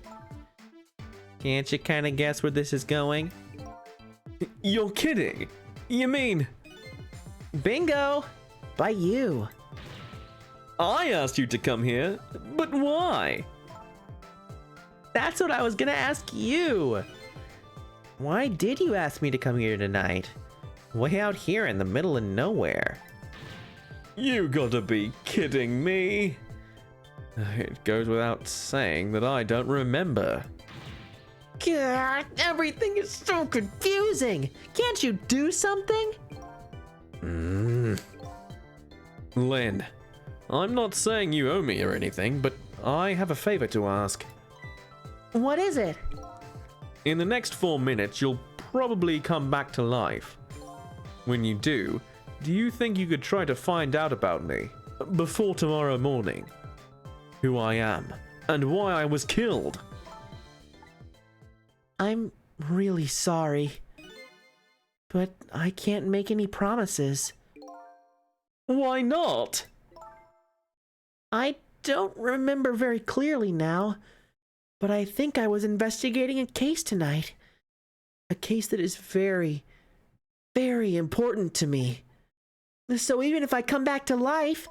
Can't you kind of guess where this is going? You're kidding. You mean... Bingo! By you. I asked you to come here, but why? That's what I was gonna ask you. Why did you ask me to come here tonight? Way out here in the middle of nowhere. You gotta be kidding me. It goes without saying that I don't remember. God, everything is so confusing. Can't you do something? Lynn, I'm not saying you owe me or anything, but I have a favor to ask. What is it? In the next 4 minutes, you'll probably come back to life. When you do you think you could try to find out about me before tomorrow morning? Who I am and why I was killed? I'm really sorry. But I can't make any promises. Why not? I don't remember very clearly now, but I think I was investigating a case tonight. A case that is very, very important to me. So even if I come back to life,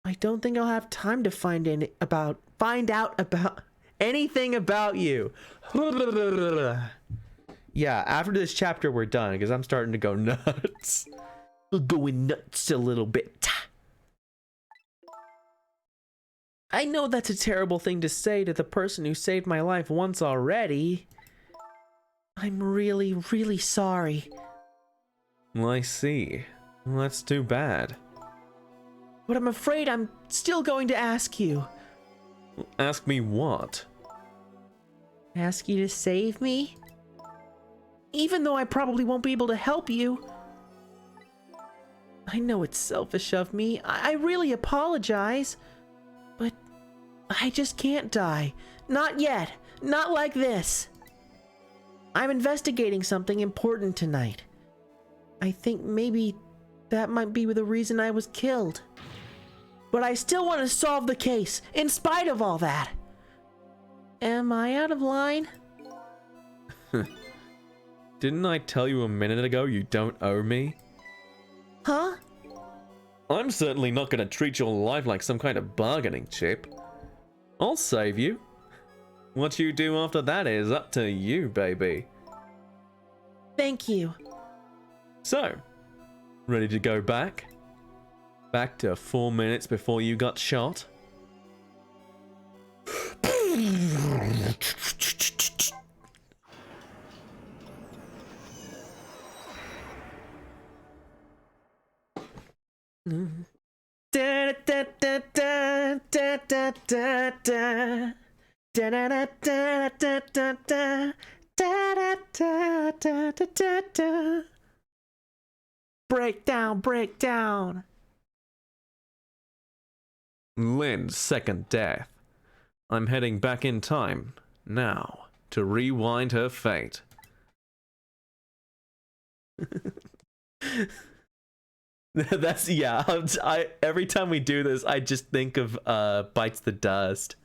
I don't think I'll have time to find out about anything about you. Yeah, after this chapter we're done because I'm starting to go nuts. Going nuts a little bit. I know that's a terrible thing to say to the person who saved my life once already. I'm really, really sorry. I see. That's too bad. But I'm afraid I'm still going to ask you. Ask me what? Ask you to save me? Even though I probably won't be able to help you. I know it's selfish of me. I really apologize. But I just can't die. Not yet. Not like this. I'm investigating something important tonight. I think maybe that might be the reason I was killed. But I still want to solve the case, in spite of all that. Am I out of line? Didn't I tell you a minute ago you don't owe me? Huh? I'm certainly not gonna treat your life like some kind of bargaining chip. I'll save you. What you do after that is up to you, baby. Thank you. So, ready to go back? Back to 4 minutes before you got shot? Da, da, da, da, da, da, da, da. Da, da, da, da, da, da, da. Da, da, da, da, da, da, da. Breakdown, breakdown. Lynn's second death. I'm heading back in time now to rewind her fate. That's yeah. I every time we do this, I just think of Bites the Dust.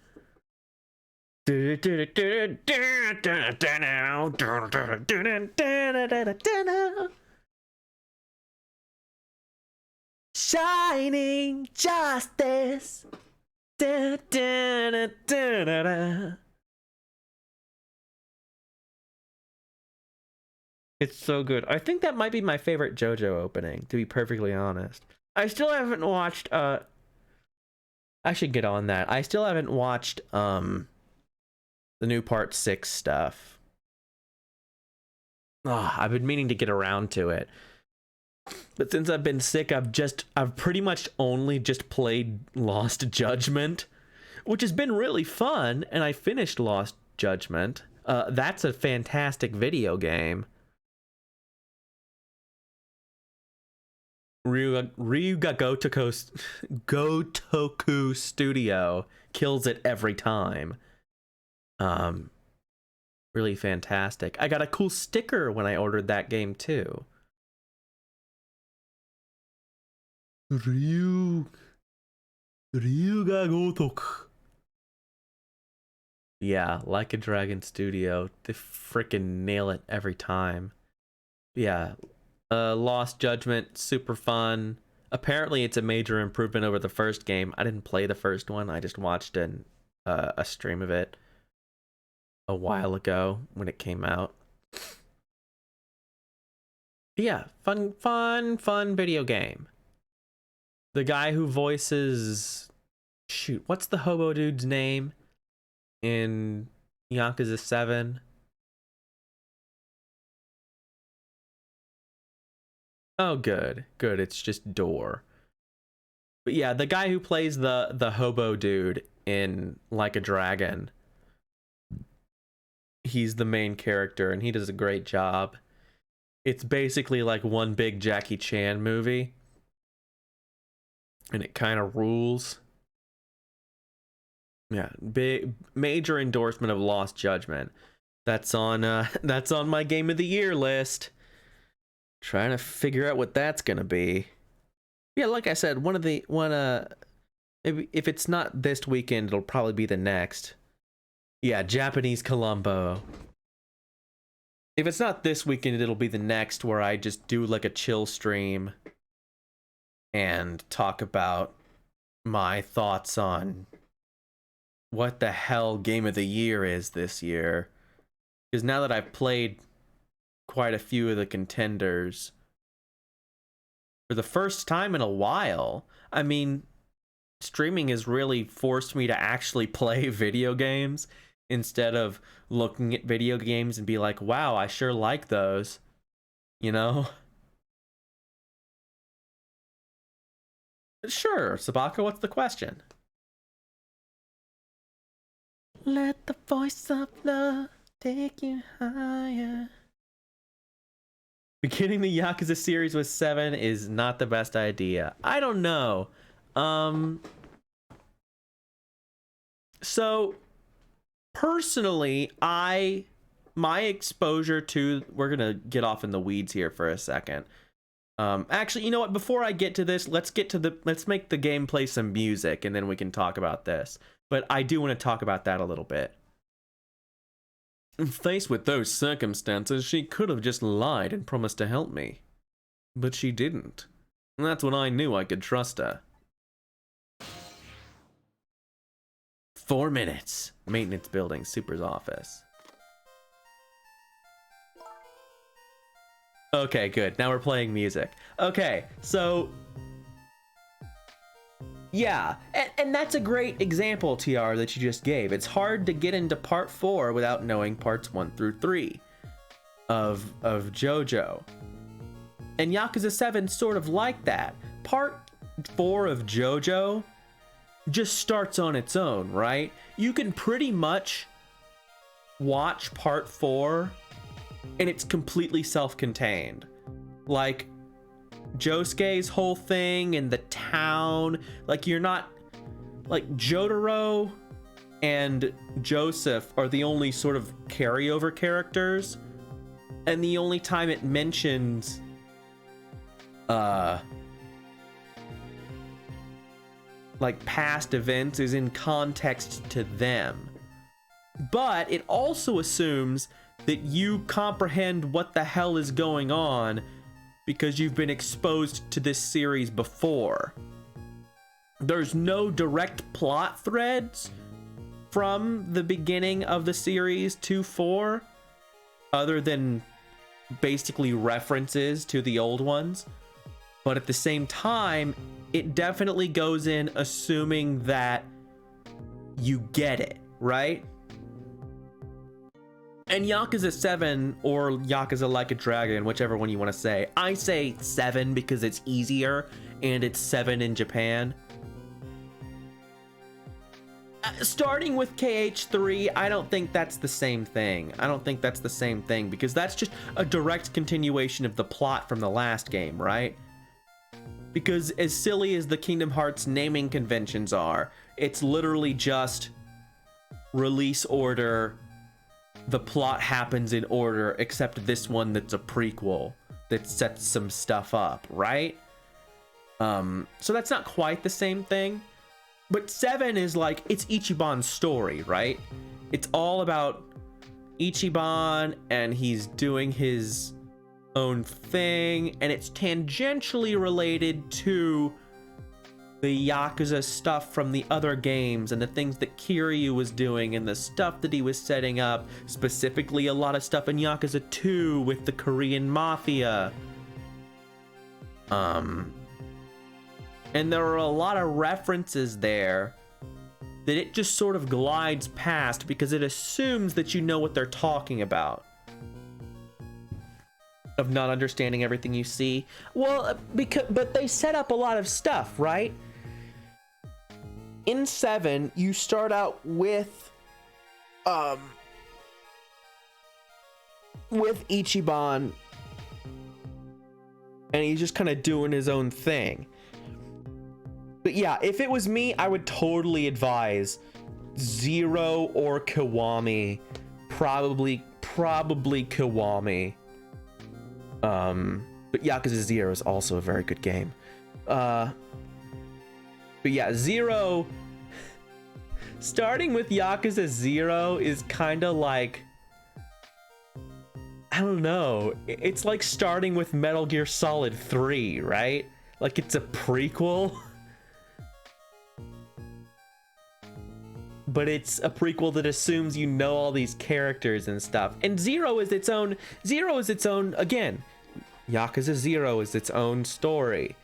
Shining justice. It's so good. I think that might be my favorite JoJo opening, to be perfectly honest. I still haven't watched I should get on that. I still haven't watched the new part 6 stuff. I've been meaning to get around to it. But since I've been sick, I've pretty much only just played Lost Judgment, which has been really fun, and I finished Lost Judgment. That's a fantastic video game. Ryuga Gotoku Studio kills it every time. Really fantastic. I got a cool sticker when I ordered that game too. Ryuga Gotoku. Yeah, Like a Dragon Studio. They freaking nail it every time. Yeah. Lost Judgment, super fun. Apparently it's a major improvement over the first game. I didn't play the first one. I just watched a stream of it a while ago when it came out. Yeah, fun video game. The guy who voices... Shoot, what's the hobo dude's name in Yakuza 7? Oh, good. Good, it's just Door. But yeah, the guy who plays the hobo dude in Like a Dragon, he's the main character, and he does a great job. It's basically like one big Jackie Chan movie, and it kind of rules. Yeah, big major endorsement of Lost Judgment. That's on my Game of the Year list. Trying to figure out what that's gonna be. Yeah, like I said, if it's not this weekend, it'll probably be the next. Yeah, Japanese Columbo. If it's not this weekend, it'll be the next, where I just do like a chill stream and talk about my thoughts on what the hell Game of the Year is this year. Because now that I've played quite a few of the contenders for the first time in a while, I mean, streaming has really forced me to actually play video games instead of looking at video games and be like, wow, I sure like those, you know? Sure, Sabaka, what's the question? Let the voice of love take you higher. Beginning the Yakuza series with 7 is not the best idea. I don't know. So personally, my exposure to, we're gonna get off in the weeds here for a second. Actually, you know what? Before I get to this, let's make the game play some music, and then we can talk about this. But I do want to talk about that a little bit. Faced with those circumstances, she could have just lied and promised to help me. But she didn't. And that's when I knew I could trust her. 4 minutes. Maintenance building, Super's office. Okay, good. Now we're playing music. Okay, so yeah, and that's a great example, TR, that you just gave. It's hard to get into part 4 without knowing parts 1 through 3 of JoJo. And Yakuza 7 sort of like that. Part 4 of JoJo just starts on its own, right? You can pretty much watch part 4 and it's completely self-contained. Like Josuke's whole thing and the town, like you're not, like Jotaro and Joseph are the only sort of carryover characters, and the only time it mentions like past events is in context to them. But it also assumes that you comprehend what the hell is going on because you've been exposed to this series before. There's no direct plot threads from the beginning of the series to 4, other than basically references to the old ones. But at the same time, it definitely goes in assuming that you get it, right? And Yakuza 7, or Yakuza Like a Dragon, whichever one you want to say. I say 7 because it's easier, and it's 7 in Japan. Starting with KH3, I don't think that's the same thing. I don't think that's the same thing, because that's just a direct continuation of the plot from the last game, right? Because as silly as the Kingdom Hearts naming conventions are, it's literally just release order, the plot happens in order, except this one that's a prequel that sets some stuff up, right? So that's not quite the same thing. But 7 is like, it's Ichiban's story, right? It's all about Ichiban, and he's doing his own thing, and it's tangentially related to the Yakuza stuff from the other games and the things that Kiryu was doing and the stuff that he was setting up, specifically a lot of stuff in Yakuza 2 with the Korean Mafia. And there are a lot of references there that it just sort of glides past because it assumes that you know what they're talking about. Of not understanding everything you see. Well, but they set up a lot of stuff, right? In 7, you start out with Ichiban, and he's just kind of doing his own thing. But yeah, if it was me, I would totally advise Zero or Kiwami. Probably Kiwami. But Yakuza 0 is also a very good game. But yeah, Zero, starting with Yakuza 0 is kind of like, I don't know, it's like starting with Metal Gear Solid 3, right? Like it's a prequel. But it's a prequel that assumes you know all these characters and stuff. And Zero is its own, again, Yakuza 0 is its own story.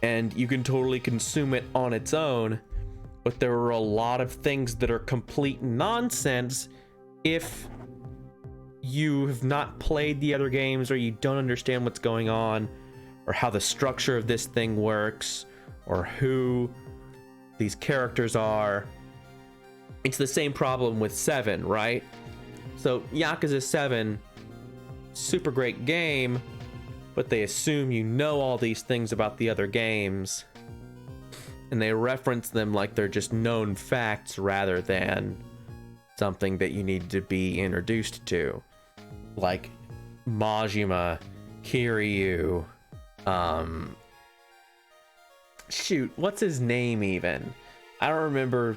And you can totally consume it on its own, but there are a lot of things that are complete nonsense if you have not played the other games, or you don't understand what's going on, or how the structure of this thing works, or who these characters are. It's the same problem with 7, right? So Yakuza 7, super great game, but they assume you know all these things about the other games, and they reference them like they're just known facts rather than something that you need to be introduced to. Like Majima, Kiryu, shoot, what's his name even? I don't remember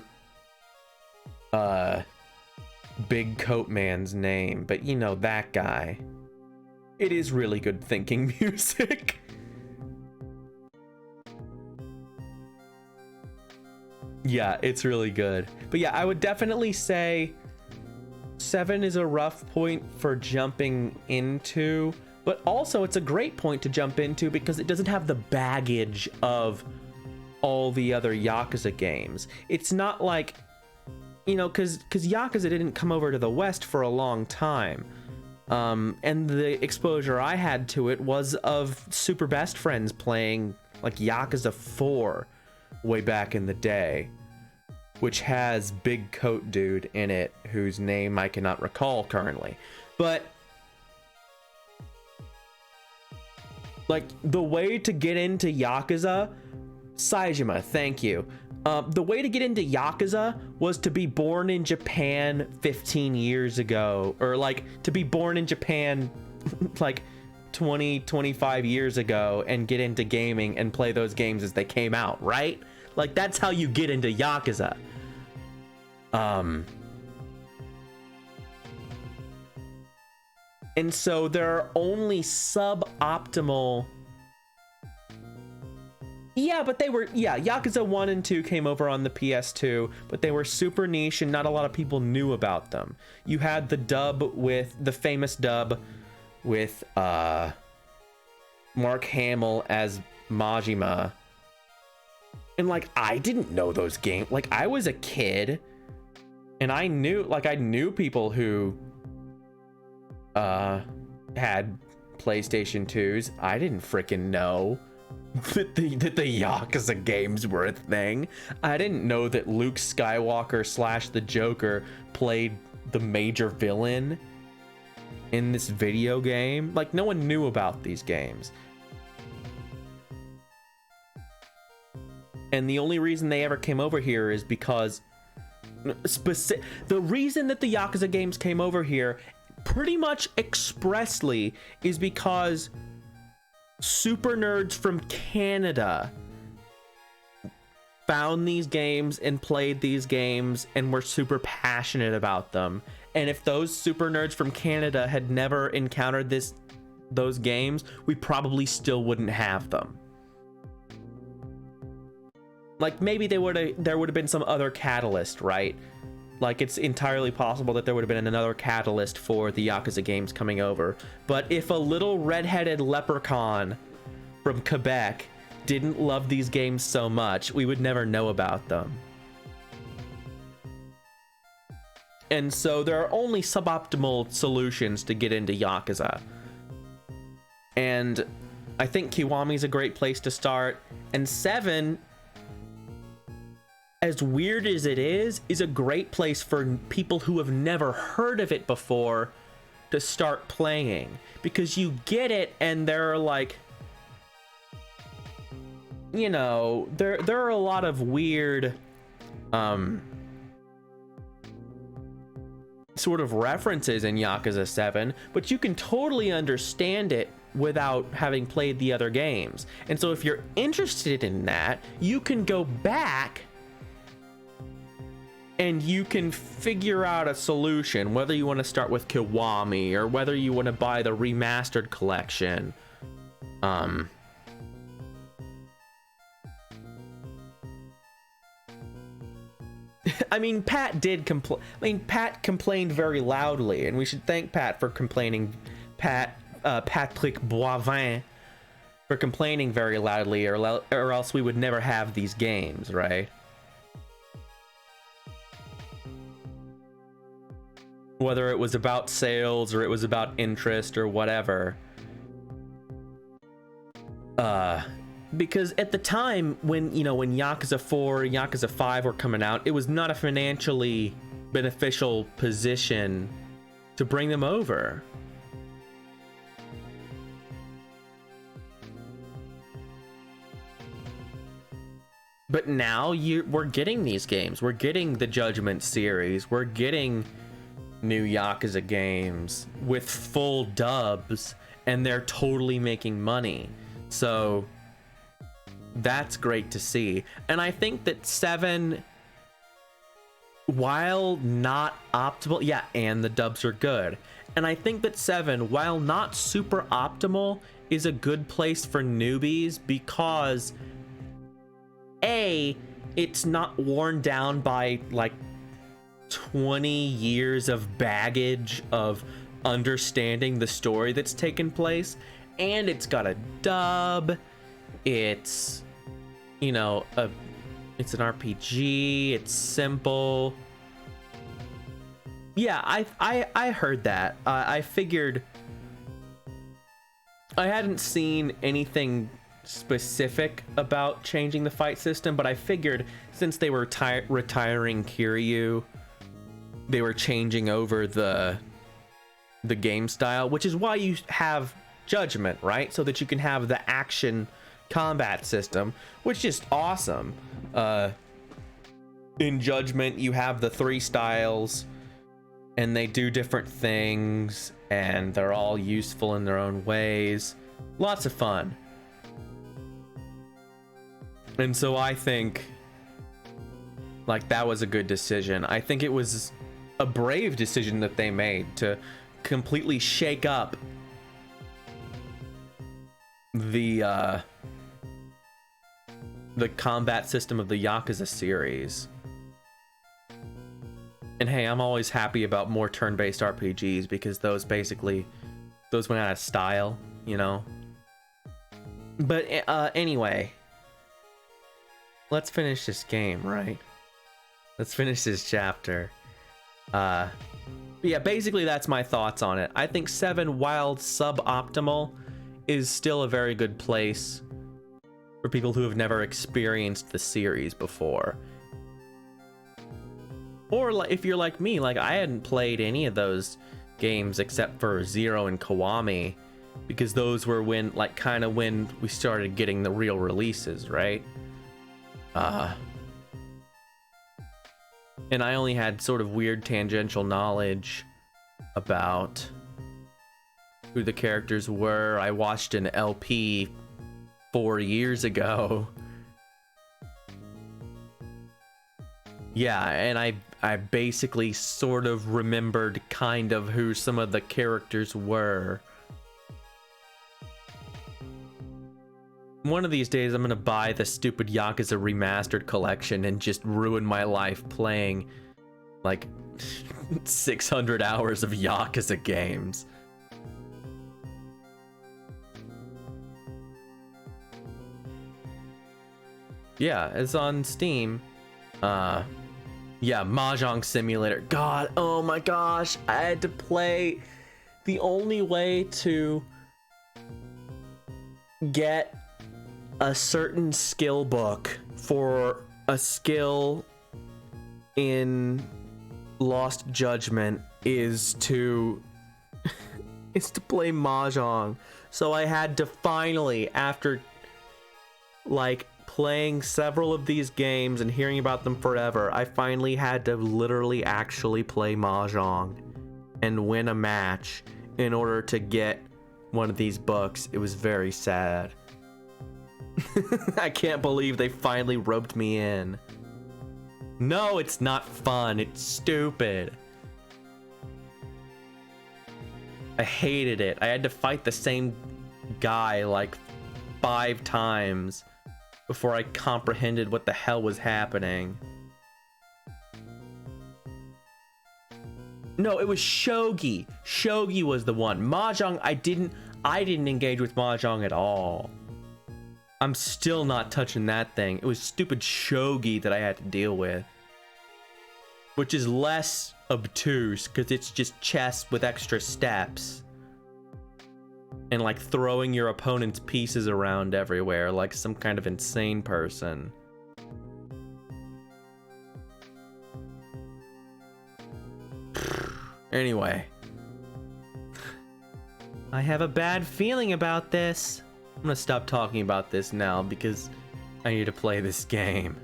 Big Coat Man's name, but you know, that guy. It is really good thinking music. Yeah, it's really good. But yeah, I would definitely say 7 is a rough point for jumping into, but also it's a great point to jump into because it doesn't have the baggage of all the other Yakuza games. It's not like, you know, because Yakuza didn't come over to the West for a long time. And the exposure I had to it was of super best friends playing like Yakuza 4 way back in the day, which has Big Coat Dude in it, whose name I cannot recall currently. But like the way to get into Yakuza, Saejima, thank you. The way to get into Yakuza was to be born in Japan 15 years ago, or like to be born in Japan like 25 years ago and get into gaming and play those games as they came out, right? Like that's how you get into Yakuza. And so there are only suboptimal. Yeah, but they were, Yakuza 1 and 2 came over on the PS2, but they were super niche and not a lot of people knew about them. You had the dub with, the famous dub with Mark Hamill as Majima. And like, I didn't know those games. Like, I was a kid and I knew people who had PlayStation 2s. I didn't freaking know that the Yakuza games were a thing. I didn't know that Luke Skywalker / the Joker played the major villain in this video game. Like, no one knew about these games. And the only reason they ever came over here is because the reason that the Yakuza games came over here pretty much expressly is because super nerds from Canada found these games and played these games and were super passionate about them. And if those super nerds from Canada had never encountered those games, we probably still wouldn't have them. Like maybe there would have been some other catalyst, right? Like it's entirely possible that there would have been another catalyst for the Yakuza games coming over. But if a little redheaded leprechaun from Quebec didn't love these games so much, we would never know about them. And so there are only suboptimal solutions to get into Yakuza. And I think Kiwami's a great place to start. And 7, as weird as it is a great place for people who have never heard of it before to start playing. Because you get it and they're like, you know, there are a lot of weird sort of references in Yakuza 7, but you can totally understand it without having played the other games. And so if you're interested in that, you can go back and you can figure out a solution, whether you want to start with Kiwami or whether you want to buy the remastered collection. I mean, Pat complained very loudly, and we should thank Pat for complaining. Patrick Boivin for complaining very loudly, or else we would never have these games, right? Whether it was about sales or it was about interest or whatever. Because at the time when Yakuza 4 and Yakuza 5 were coming out, it was not a financially beneficial position to bring them over. But now we're getting these games. We're getting the Judgment series. We're getting new Yakuza games with full dubs, and they're totally making money. So that's great to see. And I think that 7, while not optimal, and the dubs are good. And I think that 7, while not super optimal, is a good place for newbies because A, it's not worn down by like 20 years of baggage of understanding the story that's taken place, and it's got a dub. It's, you know, it's an RPG. It's simple. Yeah, I heard that. I figured I hadn't seen anything specific about changing the fight system, but I figured since they were retiring Kiryu, they were changing over the game style, which is why you have Judgment, right? So that you can have the action combat system, which is just awesome. In Judgment, you have the 3 styles, and they do different things, and they're all useful in their own ways. Lots of fun. And so I think, like, that was a good decision. I think it was a brave decision that they made to completely shake up the combat system of the Yakuza series. And hey, I'm always happy about more turn-based RPGs because those went out of style, you know? But anyway, let's finish this game, right? Let's finish this chapter. Yeah, basically that's my thoughts on it. I think 7, while suboptimal, is still a very good place for people who have never experienced the series before. Or if you're like me, like I hadn't played any of those games except for Zero and Kiwami, because those were when, like, kind of when we started getting the real releases, right? And I only had sort of weird tangential knowledge about who the characters were. I watched an LP 4 years ago. Yeah, and I basically sort of remembered kind of who some of the characters were. One of these days I'm gonna buy the stupid Yakuza Remastered collection and just ruin my life playing like 600 hours of Yakuza games. Yeah, it's on Steam. Yeah, Mahjong Simulator. God, oh my gosh, I had to play. The only way to get a certain skill book for a skill in Lost Judgment is to play Mahjong. So I had to finally, after like playing several of these games and hearing about them forever, I finally had to literally actually play Mahjong and win a match in order to get one of these books. It was very sad. I can't believe they finally roped me in. No, it's not fun. It's stupid. I hated it. I had to fight the same guy like 5 times before I comprehended what the hell was happening. No, it was Shogi. Shogi was the one. Mahjong, I didn't engage with Mahjong at all. I'm still not touching that thing. It was stupid Shogi that I had to deal with. Which is less obtuse, because it's just chess with extra steps. And like throwing your opponent's pieces around everywhere like some kind of insane person. Anyway. I have a bad feeling about this. I'm gonna stop talking about this now because I need to play this game.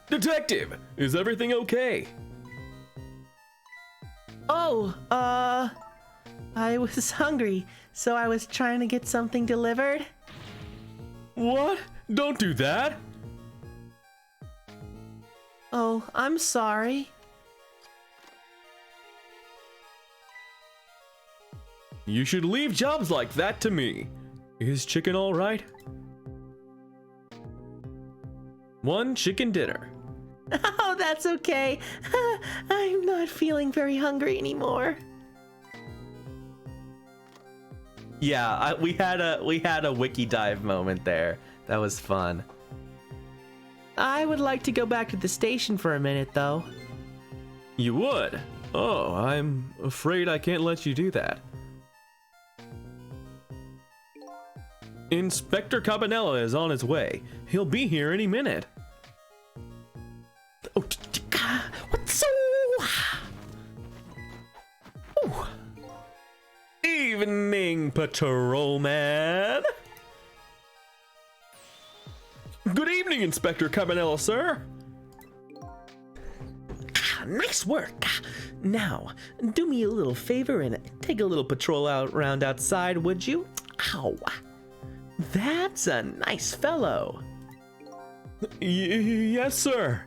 Detective, is everything okay? Oh, I was hungry, so I was trying to get something delivered. What? Don't do that. Oh, I'm sorry. You should leave jobs like that to me. Is Chicken all right? 1 chicken dinner. Oh, that's okay. I'm not feeling very hungry anymore. Yeah, we had a wiki dive moment there. That was fun. I would like to go back to the station for a minute, though. You would? Oh, I'm afraid I can't let you do that. Inspector Cabanela is on his way. He'll be here any minute. Oh, what's so? Ooh. Evening, patrolman. Good evening, Inspector Cabanela, sir. Nice work. Now, do me a little favor and take a little patrol round outside, would you? Ow. That's a nice fellow. Yes, sir.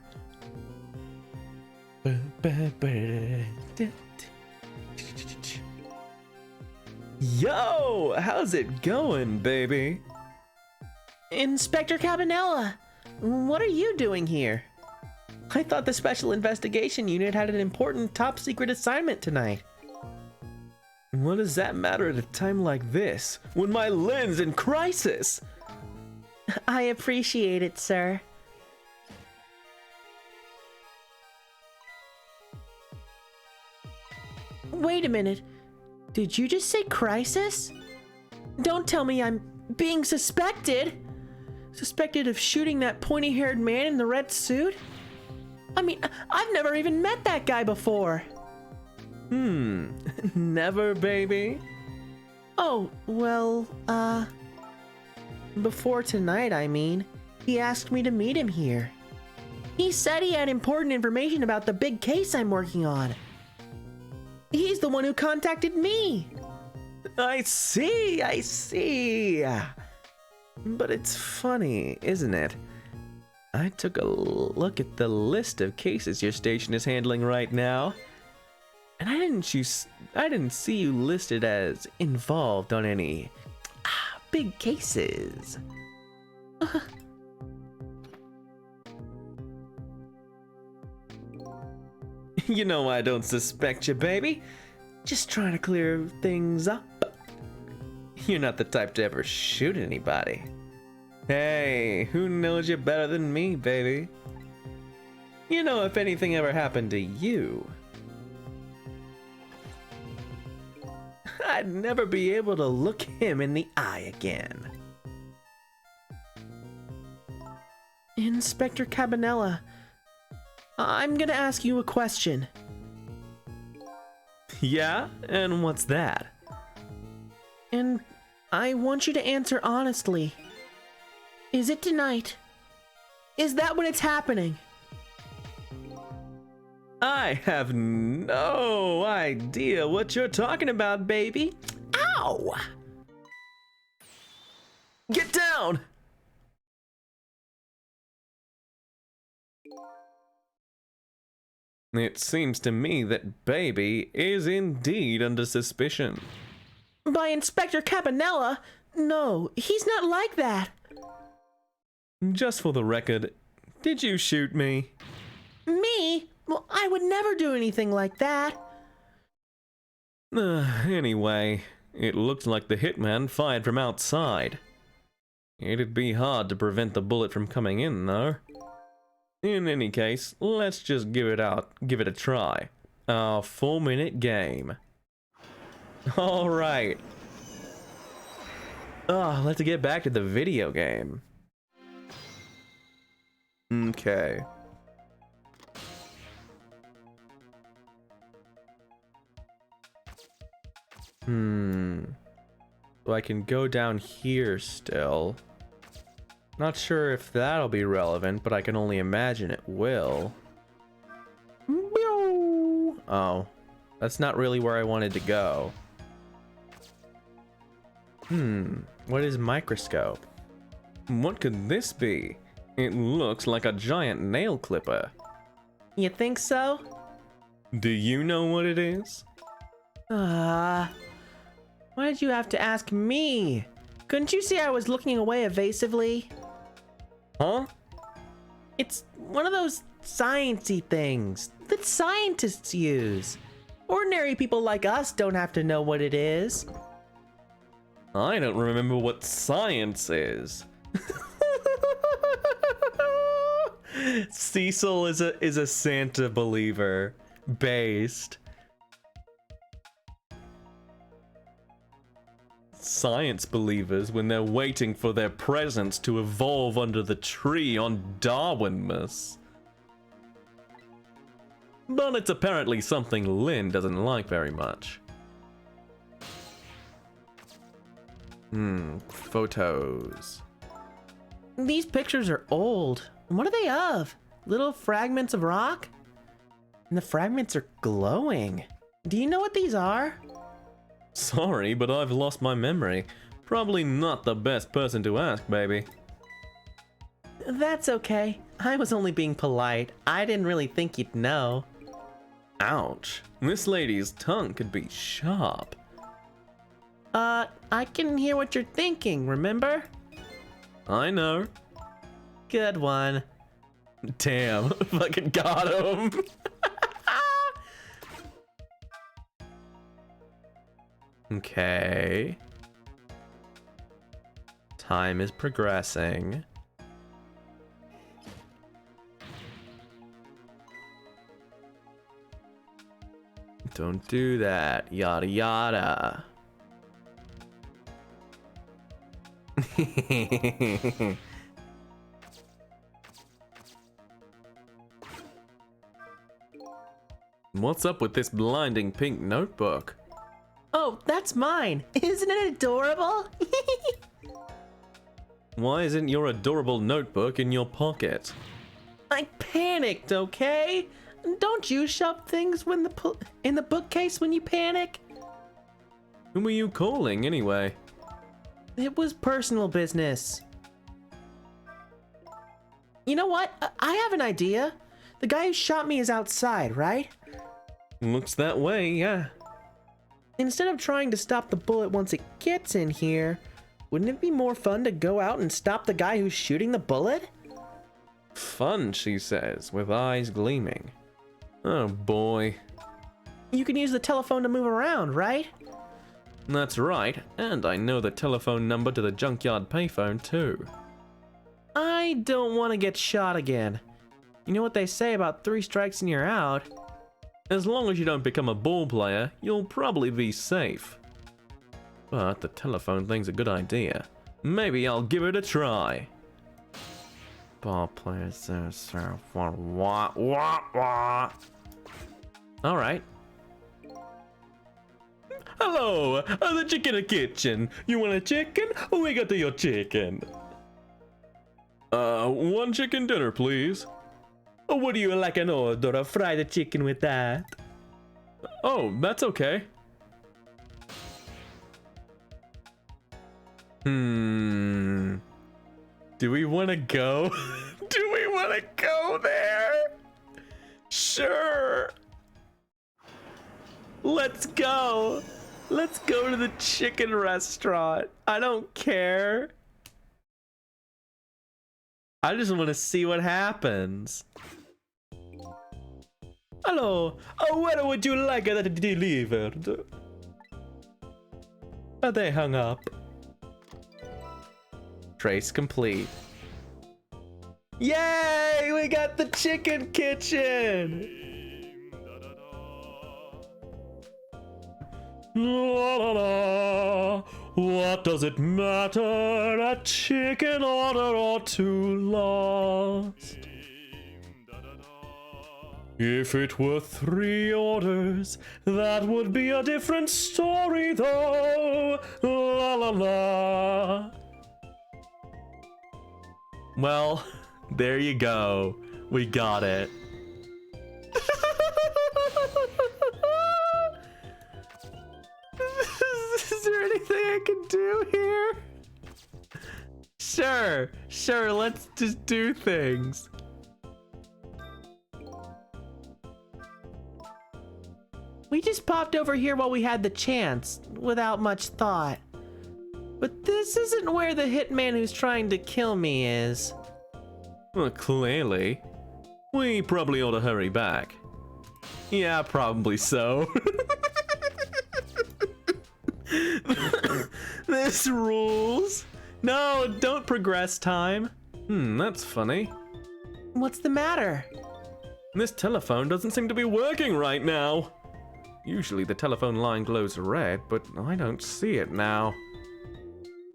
Yo, how's it going, baby? Inspector Cabanela, what are you doing here? I thought the Special Investigation Unit had an important top secret assignment tonight. What does that matter at a time like this, when my land's in crisis? I appreciate it, sir. Wait a minute. Did you just say crisis? Don't tell me I'm being suspected. Suspected of shooting that pointy-haired man in the red suit? I mean, I've never even met that guy before. Never, baby? Oh, well, before tonight, I mean. He asked me to meet him here. He said he had important information about the big case I'm working on. He's the one who contacted me. I see. But it's funny, isn't it? I took a look at the list of cases your station is handling right now, and I didn't see you listed as involved on any big cases. You know I don't suspect you, baby. Just trying to clear things up. You're not the type to ever shoot anybody. Hey, who knows you better than me, baby? You know, if anything ever happened to you, I'd never be able to look him in the eye again. Inspector Cabanela, I'm gonna ask you a question. Yeah? And what's that? And I want you to answer honestly. Is it tonight? Is that when it's happening? I have no idea what you're talking about, baby. Ow! Get down! It seems to me that baby is indeed under suspicion. By Inspector Cabanela? No, he's not like that. Just for the record, did you shoot me? Me? Well, I would never do anything like that. Anyway, it looked like the hitman fired from outside. It'd be hard to prevent the bullet from coming in, though. In any case, let's just give it a try. Our 4-minute game. Alright. Let's get back to the video game. Okay. So I can go down here still. Not sure if that'll be relevant, but I can only imagine it will. Oh, that's not really where I wanted to go. What is microscope? What could this be? It looks like a giant nail clipper. You think so? Do you know what it is? Why did you have to ask me? Couldn't you see I was looking away evasively? Huh? It's one of those sciencey things that scientists use. Ordinary people like us don't have to know what it is. I don't remember what science is. Cecil is a Santa believer. Based. Science believers when they're waiting for their presents to evolve under the tree on Darwinmas. But it's apparently something Lynn doesn't like very much. Photos. These pictures are old. What are they of? Little fragments of rock? And the fragments are glowing. Do you know what these are? Sorry, but I've lost my memory. Probably not the best person to ask, baby. That's okay. I was only being polite. I didn't really think you'd know. Ouch. This lady's tongue could be sharp. I can hear what you're thinking, remember? I know. Good one. Damn, fucking got him. Okay. Time is progressing. Don't do that. Yada yada. What's up with this blinding pink notebook? Oh, that's mine. Isn't it adorable? Why isn't your adorable notebook in your pocket? I panicked, okay? Don't you shove things when in the bookcase when you panic? Who were you calling anyway? It was personal business. You know what? I have an idea. The guy who shot me is outside, right? Looks that way, yeah. Instead of trying to stop the bullet once it gets in here, wouldn't it be more fun to go out and stop the guy who's shooting the bullet? Fun, she says, with eyes gleaming. Oh boy. You can use the telephone to move around, right? That's right, and I know the telephone number to the junkyard payphone too. I don't want to get shot again. You know what they say about 3 strikes and you're out? As long as you don't become a ball player, you'll probably be safe. But the telephone thing's a good idea. Maybe I'll give it a try. Ball players, Alright. Hello, the chicken kitchen. You want a chicken? We got your chicken. 1 chicken dinner, please. Would you like an order of fried chicken with that? Oh, that's okay. Do we want to go? Do we want to go there? Sure. Let's go. Let's go to the chicken restaurant. I don't care. I just want to see what happens. Hello. Where would you like that delivered? They hung up. Trace complete. Yay! We got the chicken kitchen! La la la. What does it matter? A chicken order or 2 lost? If it were 3 orders, that would be a different story though. La la la. Well, there you go. We got it. Is there anything I can do here? Sure, let's just do things. We just popped over here while we had the chance, without much thought. But this isn't where the hitman who's trying to kill me is. Well, clearly. We probably ought to hurry back. Yeah, probably so. This rules. No, don't progress time. That's funny. What's the matter? This telephone doesn't seem to be working right now. Usually the telephone line glows red, but I don't see it now.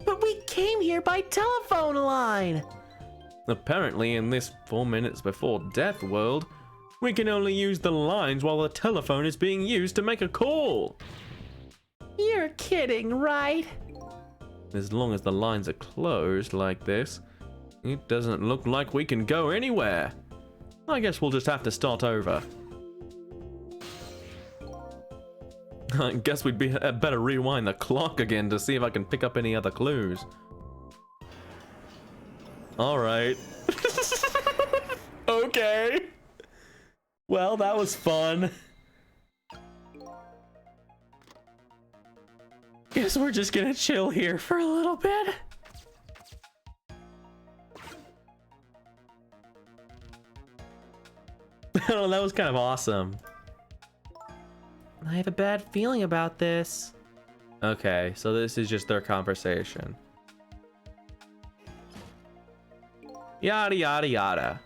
But we came here by telephone line. Apparently in this 4 minutes before death world, we can only use the lines while the telephone is being used to make a call. You're kidding, right? As long as the lines are closed like this, it doesn't look like we can go anywhere. I guess we'll just have to start over. I guess we'd better rewind the clock again to see if I can pick up any other clues. Alright. Okay. Well, that was fun. Guess we're just gonna chill here for a little bit. Oh, that was kind of awesome. I have a bad feeling about this. Okay, so this is just their conversation. Yada yada yada.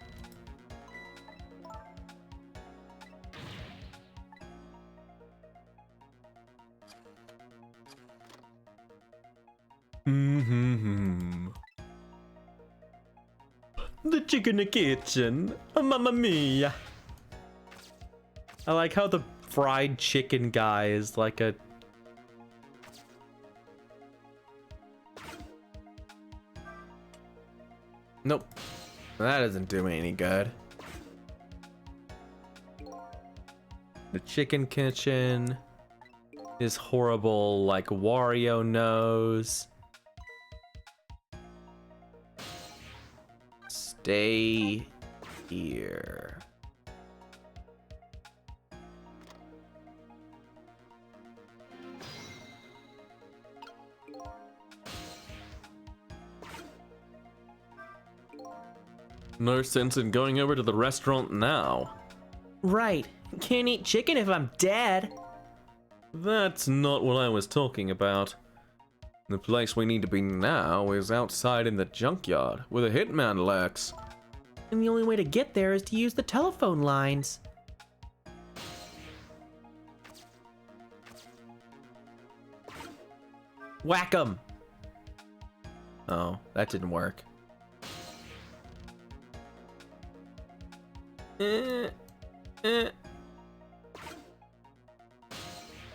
The chicken in the kitchen. Mamma mia. I like how the fried chicken guy is like a... Nope. That doesn't do me any good. The chicken kitchen. His horrible, like, Wario nose. Stay here. No sense in going over to the restaurant now. Right. Can't eat chicken if I'm dead. That's not what I was talking about. The place we need to be now is outside in the junkyard, where the hitman lurks. And the only way to get there is to use the telephone lines. Whack 'em! Oh, that didn't work.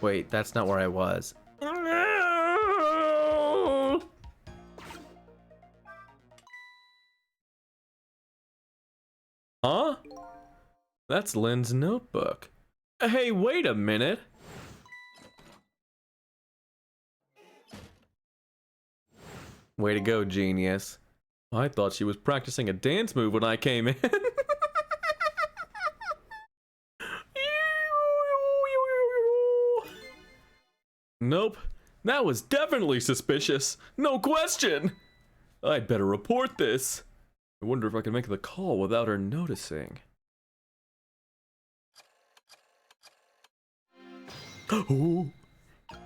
Wait, that's not where I was. Huh? That's Lynn's notebook. Hey, wait a minute. Way to go, genius. I thought she was practicing a dance move when I came in. Nope, that was definitely suspicious. No question. I'd better report this. I wonder if I can make the call without her noticing. Oh,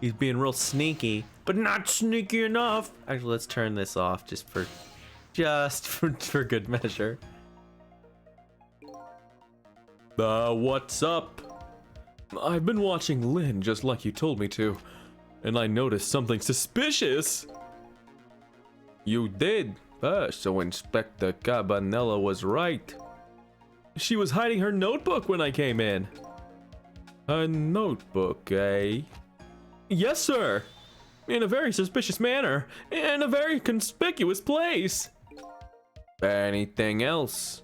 he's being real sneaky, but not sneaky enough. Actually, let's turn this off just for good measure. What's up? I've been watching Lynn just like you told me to, and I noticed something suspicious. You did? So Inspector Cabanela was right. She was hiding her notebook when I came in. A notebook, eh? Yes, sir. In a very suspicious manner, in a very conspicuous place. Anything else?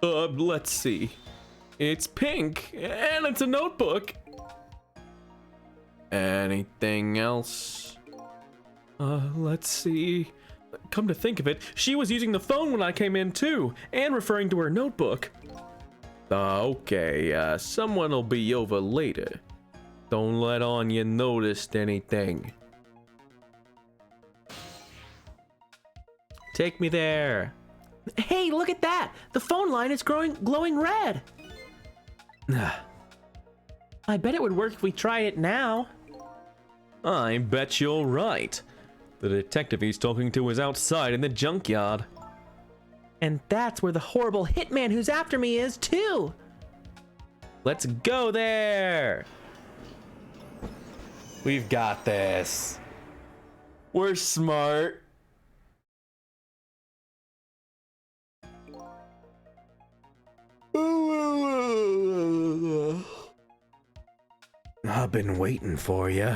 Let's see. It's pink, and it's a notebook. Anything else? Let's see. Come to think of it, she was using the phone when I came in too, and referring to her notebook. Okay, someone will be over later. Don't let on you noticed anything. Take me there. Hey, look at that! The phone line is glowing red. I bet it would work if we try it now. I bet you're right. The detective he's talking to is outside in the junkyard. And that's where the horrible hitman who's after me is, too. Let's go there. We've got this. We're smart. I've been waiting for you.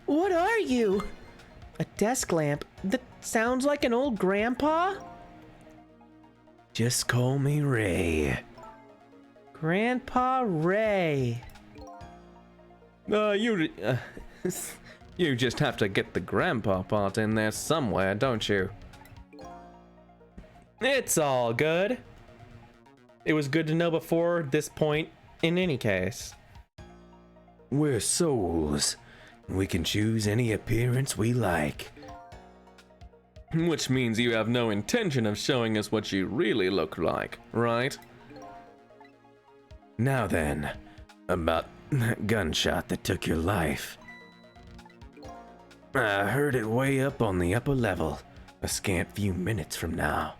What are you? A desk lamp that sounds like an old grandpa? Just call me Ray. Grandpa Ray. You just have to get the grandpa part in there somewhere, don't you? It's all good. It was good to know before this point in any case. We're souls. We can choose any appearance we like. Which means you have no intention of showing us what you really look like, right? Now then, about that gunshot that took your life. I heard it way up on the upper level, a scant few minutes from now.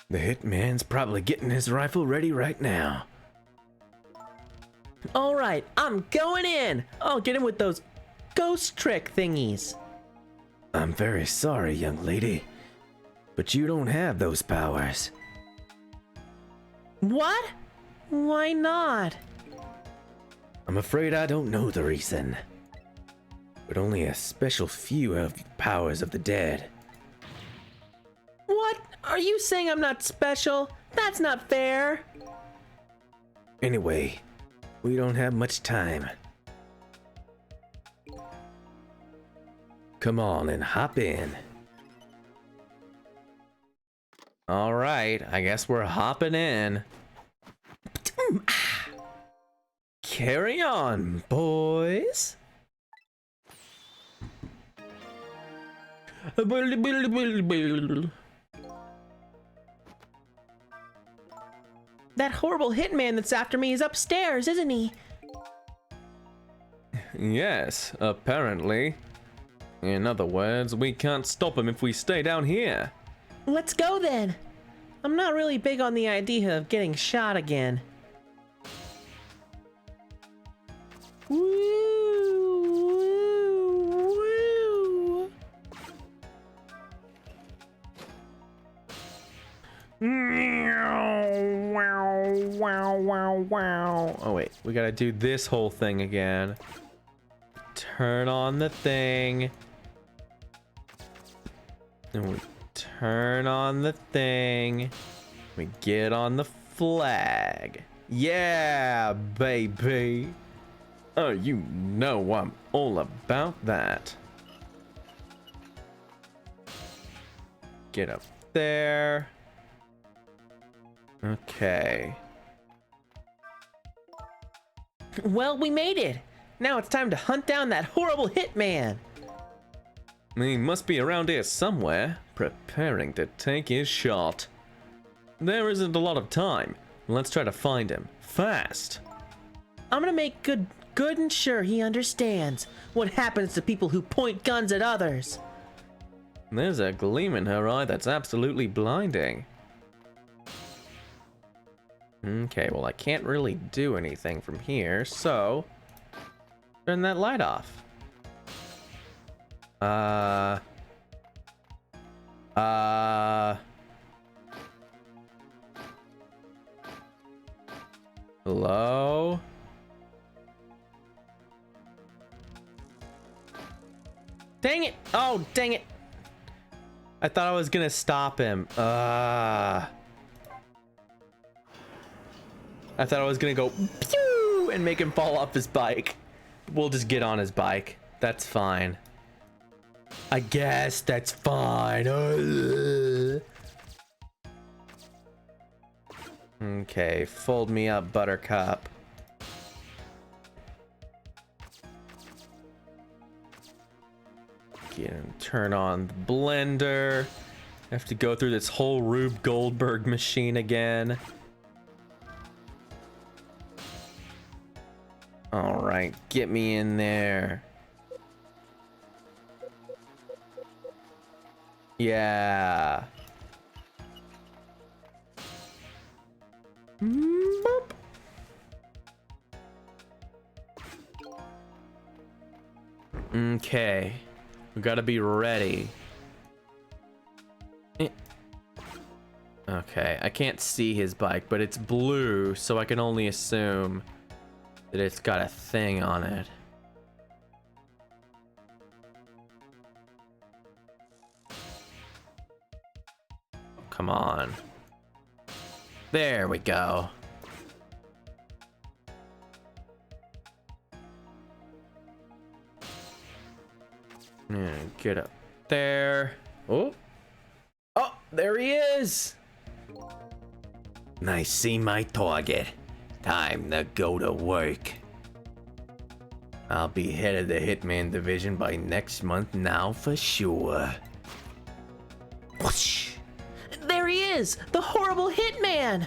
The hitman's probably getting his rifle ready right now. All right, I'm going in. I'll get him with those ghost trick thingies. I'm very sorry, young lady, but you don't have those powers. What? Why not? I'm afraid I don't know the reason, but only a special few have powers of the dead. What? Are you saying I'm not special? That's not fair. Anyway, we don't have much time. Come on and hop in. All right, I guess we're hopping in. Carry on, boys. That horrible hitman that's after me is upstairs, isn't he? Yes, apparently. In other words, we can't stop him if we stay down here. Let's go then. I'm not really big on the idea of getting shot again. Woo, woo, woo. Oh wait, we gotta do this whole thing again. Turn on the thing. And we turn on the thing. We get on the flag. Yeah, baby. Oh, you know I'm all about that. Get up there. Okay. Well, we made it. Now it's time to hunt down that horrible hitman. He must be around here somewhere, preparing to take his shot. There isn't a lot of time. Let's try to find him. Fast. I'm gonna make good and sure he understands what happens to people who point guns at others. There's a gleam in her eye that's absolutely blinding. Okay, well I can't really do anything from here, so turn that light off. Hello? Dang it! Oh, dang it! I thought I was gonna stop him. I thought I was gonna go pew and make him fall off his bike. We'll just get on his bike. That's fine. I guess that's fine. Okay, fold me up, Buttercup. Turn on the blender. I have to go through this whole Rube Goldberg machine again. All right, get me in there. Yeah. Boop. Okay. We gotta be ready. Okay, I can't see his bike, but it's blue, so I can only assume that it's got a thing on it. Come on. There we go. Get up there. Oh. Oh, there he is. I see my target. Time to go to work. I'll be head of the Hitman division by next month now for sure. Whoosh. There he is, the horrible hitman.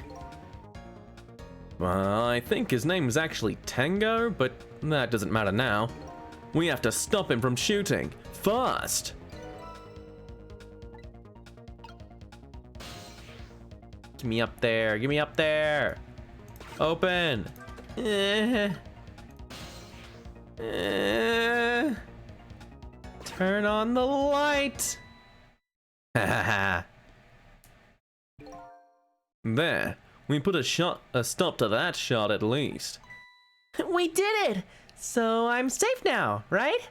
I think his name is actually Tango, but that doesn't matter now. We have to stop him from shooting. Fast! Get me up there. Get me up there. Open. Turn on the light. There. We put a stop to that shot at least. We did it. So I'm safe now, right?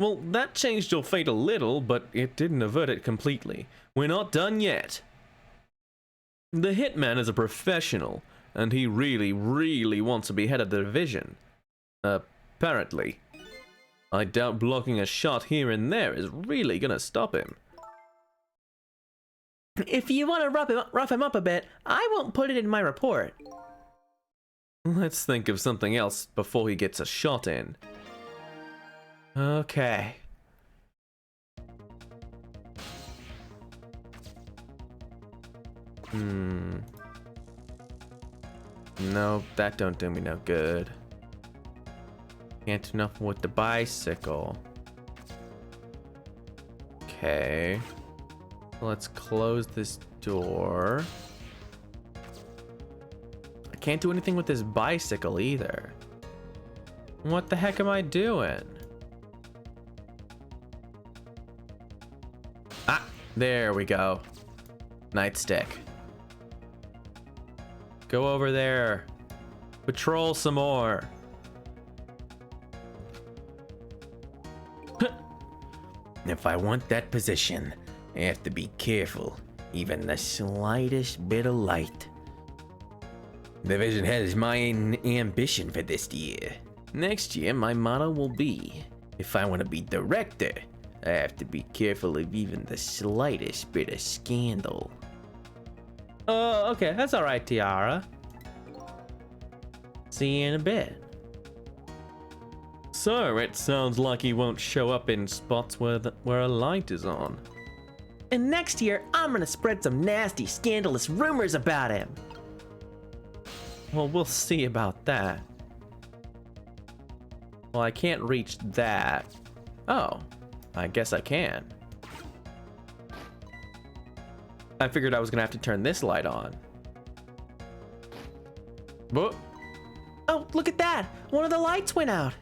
Well, that changed your fate a little, but it didn't avert it completely. We're not done yet. The Hitman is a professional, and he really, really wants to be head of the division. Apparently. I doubt blocking a shot here and there is really gonna stop him. If you want to rough him up a bit, I won't put it in my report. Let's think of something else before he gets a shot in. Okay. Nope, that don't do me no good. Can't do nothing with the bicycle. Okay. Let's close this door. I can't do anything with this bicycle either. What the heck am I doing? Ah, there we go. Nightstick. Go over there. Patrol some more. If I want that position, I have to be careful, even the slightest bit of light. Division head is my ambition for this year. Next year, my motto will be, if I want to be director, I have to be careful of even the slightest bit of scandal. Oh, okay, that's all right, Tiara. See you in a bit. So, it sounds like he won't show up in spots where a light is on. And next year, I'm gonna spread some nasty, scandalous rumors about him. Well, we'll see about that. Well, I can't reach that. Oh, I guess I can. I figured I was gonna have to turn this light on. But Oh, look at that! One of the lights went out.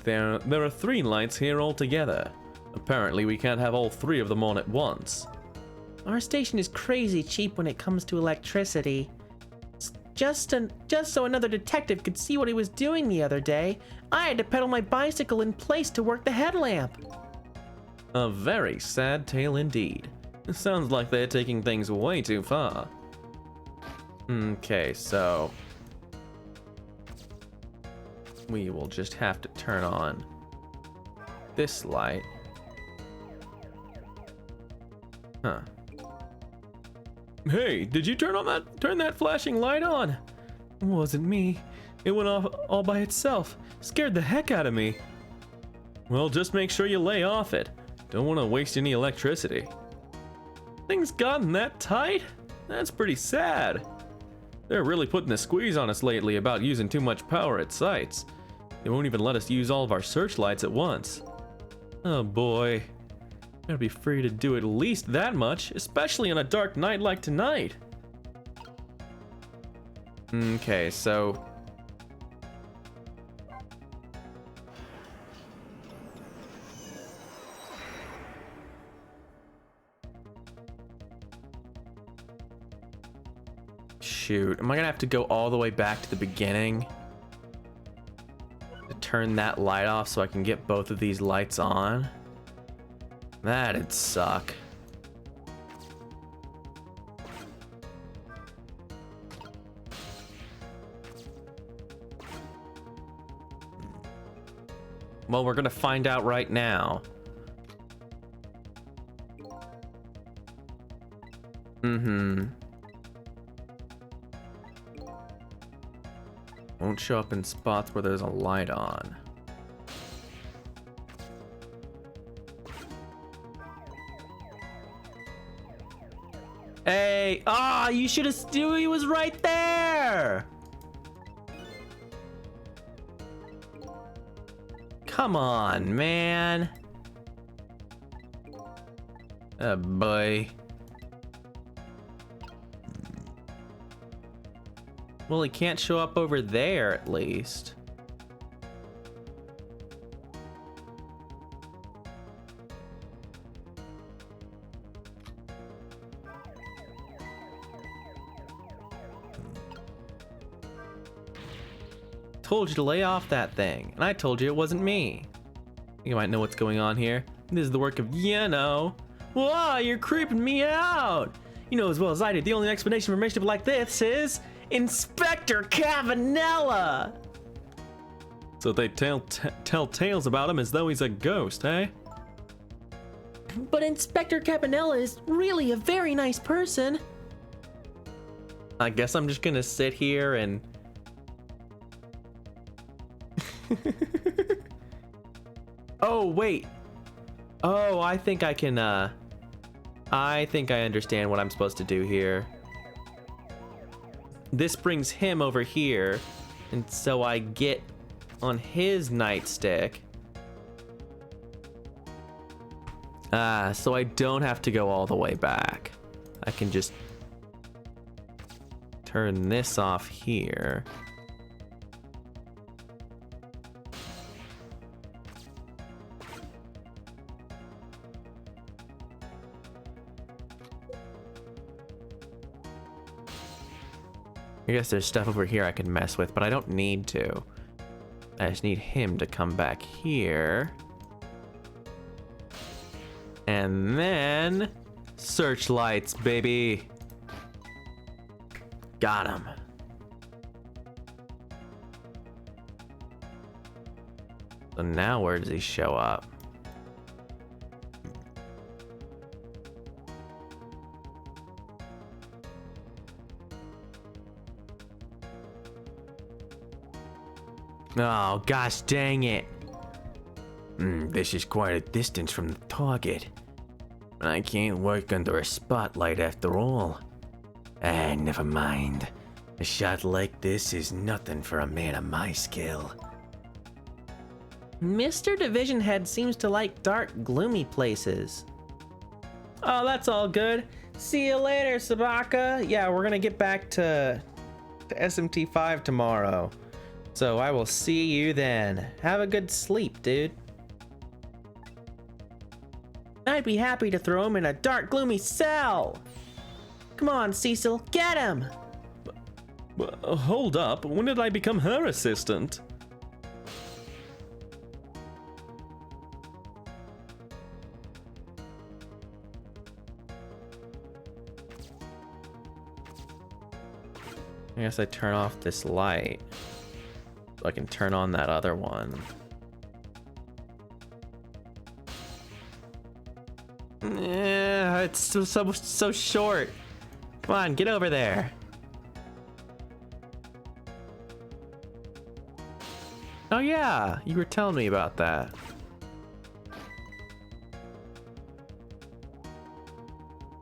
there are 3 lights here altogether. Apparently, we can't have all 3 of them on at once. Our station is crazy cheap when it comes to electricity. Just so another detective could see what he was doing the other day, I had to pedal my bicycle in place to work the headlamp. A very sad tale indeed. It sounds like they're taking things way too far. Okay, so we will just have to turn on this light. Huh. Hey, did you turn that flashing light on? It wasn't me. It went off all by itself. Scared the heck out of me. Well, just make sure you lay off it. Don't want to waste any electricity. Things gotten that tight? That's pretty sad. They're really putting the squeeze on us lately about using too much power at sites. They won't even let us use all of our searchlights at once. Oh boy. Gotta be free to do at least that much, especially on a dark night like tonight. Okay, so... Shoot, am I gonna have to go all the way back to the beginning to turn that light off so I can get both of these lights on? That'd suck. Well, we're gonna find out right now. Won't show up in spots where there's a light on. Hey, you should have knew he was right there. Come on, man. Oh boy. Well, he can't show up over there, at least. Told you to lay off that thing, and I told you it wasn't me. You might know what's going on here. This is the work of Yeno. Whoa, you're creeping me out. You know as well as I do, the only explanation for mischief like this is Inspector Cavanella. So they tell tales about him as though he's a ghost, eh? But Inspector Cavanella is really a very nice person. I guess I'm just gonna sit here and... Oh, wait. Oh, I think I can, I think I understand what I'm supposed to do here. This brings him over here, and so I get on his nightstick. So I don't have to go all the way back. I can just turn this off here. I guess there's stuff over here I can mess with, but I don't need to. I just need him to come back here. And then... searchlights, baby! Got him. So now where does he show up? Oh, gosh dang it. This is quite a distance from the target. I can't work under a spotlight after all. Never mind. A shot like this is nothing for a man of my skill. Mr. Division Head seems to like dark, gloomy places. Oh, that's all good. See you later, Sabaka. Yeah, we're gonna get back to SMT5 tomorrow. So I will see you then. Have a good sleep, dude. I'd be happy to throw him in a dark, gloomy cell. Come on, Cecil, get him. Hold up, when did I become her assistant? I guess I turn off this light so I can turn on that other one. Yeah, it's so short. Come on, get over there. Oh yeah, you were telling me about that.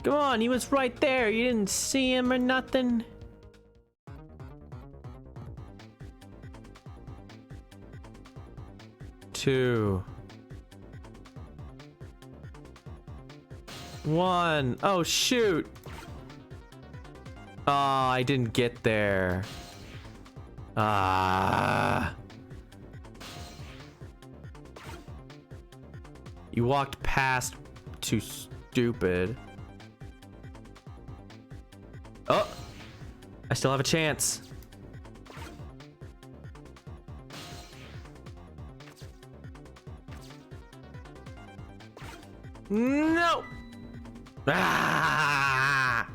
Come on, he was right there. You didn't see him or nothing? Two. One. Oh, shoot. Oh, I didn't get there. Ah. You walked past. Too stupid. Oh. I still have a chance. No. Ah!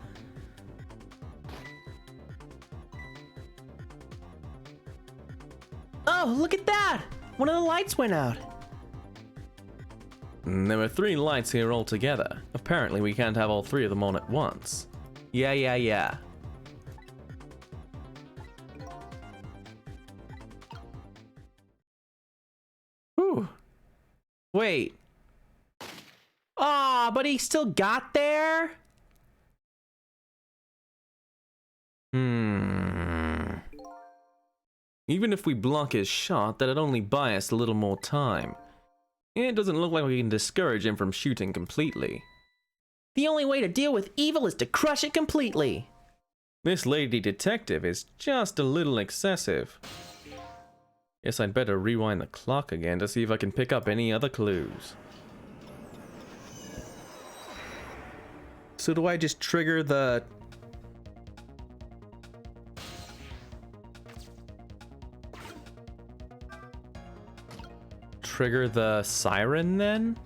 Oh, look at that! One of the lights went out. There were 3 lights here altogether. Apparently we can't have all 3 of them on at once. Yeah. Whew. Wait. Ah, but he still got there? Even if we block his shot, that'd only buy us a little more time. It doesn't look like we can discourage him from shooting completely. The only way to deal with evil is to crush it completely. This lady detective is just a little excessive. Guess I'd better rewind the clock again to see if I can pick up any other clues. So do I just trigger the... Trigger the siren then?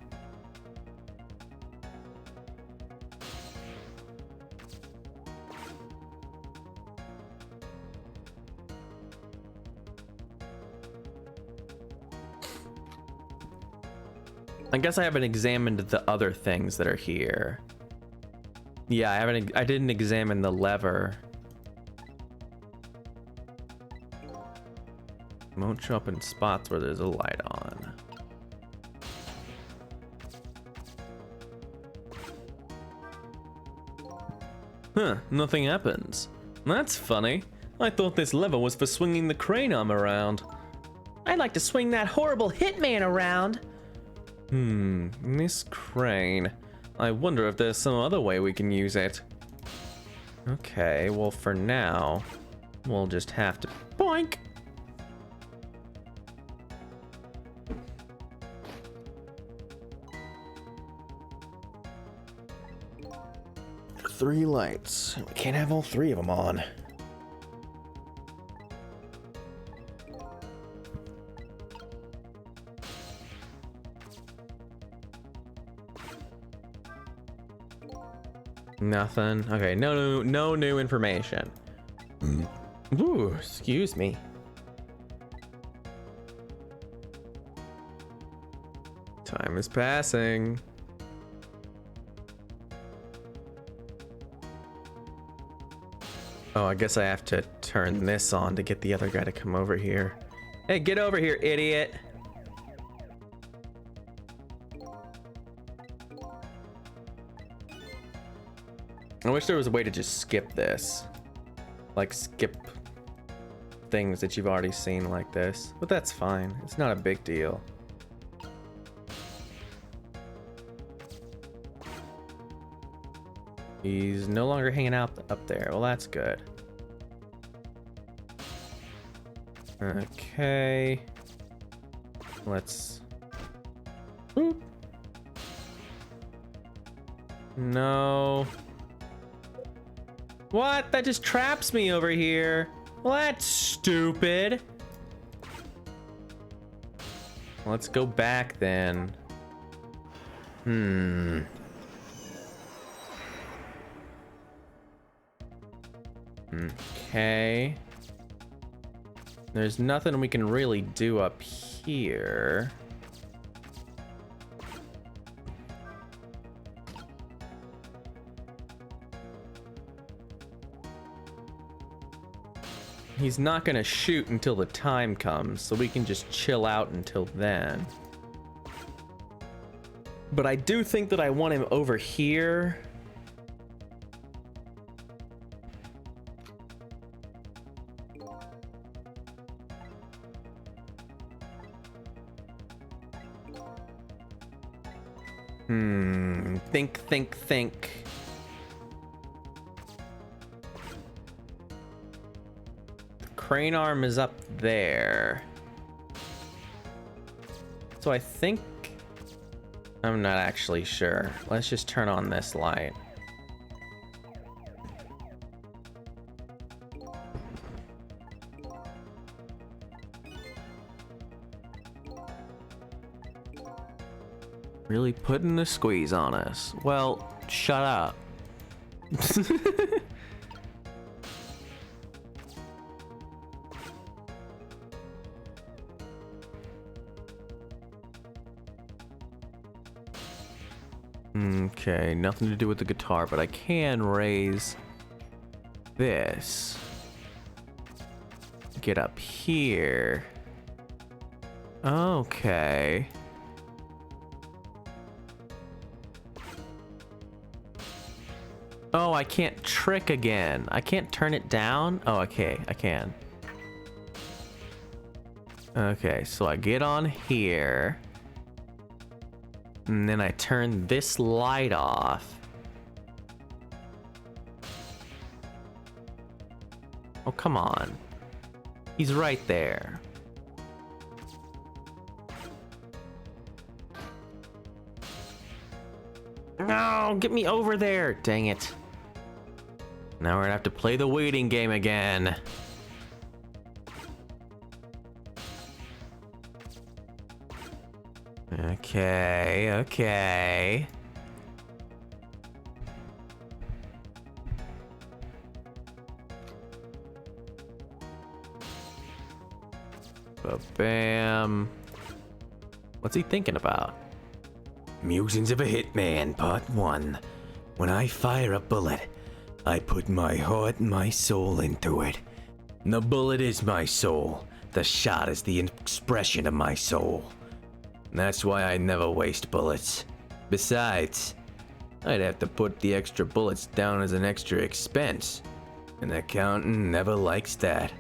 I guess I haven't examined the other things that are here. Yeah, I didn't examine the lever. Won't show up in spots where there's a light on. Huh, nothing happens. That's funny. I thought this lever was for swinging the crane arm around. I'd like to swing that horrible hitman around. This crane. I wonder if there's some other way we can use it. Okay, well for now, we'll just have to... Boink! Three lights. We can't have all 3 of them on. Nothing. Okay, no new information. Ooh, excuse me. Time is passing. Oh, I guess I have to turn this on to get the other guy to come over here. Hey, get over here, idiot. I wish there was a way to just skip this. Like, skip things that you've already seen like this. But that's fine. It's not a big deal. He's no longer hanging out up there. Well, that's good. Okay. Let's... Boop. No. What? That just traps me over here. Well, that's stupid. Let's go back then. Okay. There's nothing we can really do up here. He's not gonna shoot until the time comes, so we can just chill out until then. But I do think that I want him over here Think. The crane arm is up there. So I think... I'm not actually sure. Let's just turn on this light. Really putting the squeeze on us. Well, shut up. Okay, nothing to do with the guitar, but I can raise this. Get up here. Okay. Oh, I can't trick again. I can't turn it down? Oh, okay, I can. Okay, so I get on here. And then I turn this light off. Oh, come on. He's right there. No, get me over there. Dang it. Now we're gonna have to play the waiting game again. Okay. Bam. What's he thinking about? Musings of a Hitman, Part 1. When I fire a bullet, I put my heart and my soul into it. The bullet is my soul. The shot is the expression of my soul. That's why I never waste bullets. Besides, I'd have to put the extra bullets down as an extra expense. An accountant never likes that.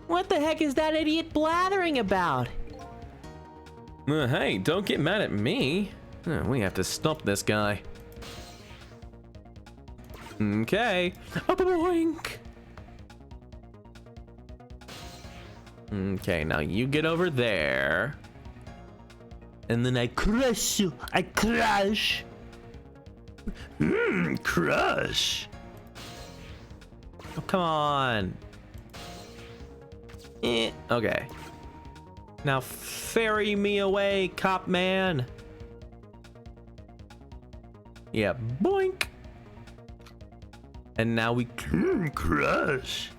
What the heck is that idiot blathering about? Hey, don't get mad at me. We have to stop this guy. Okay. Boink. Okay, now you get over there. And then I crush you. I crush. Crush. Oh, come on. Okay. Now ferry me away, cop man. Yeah, boink. And now we crush.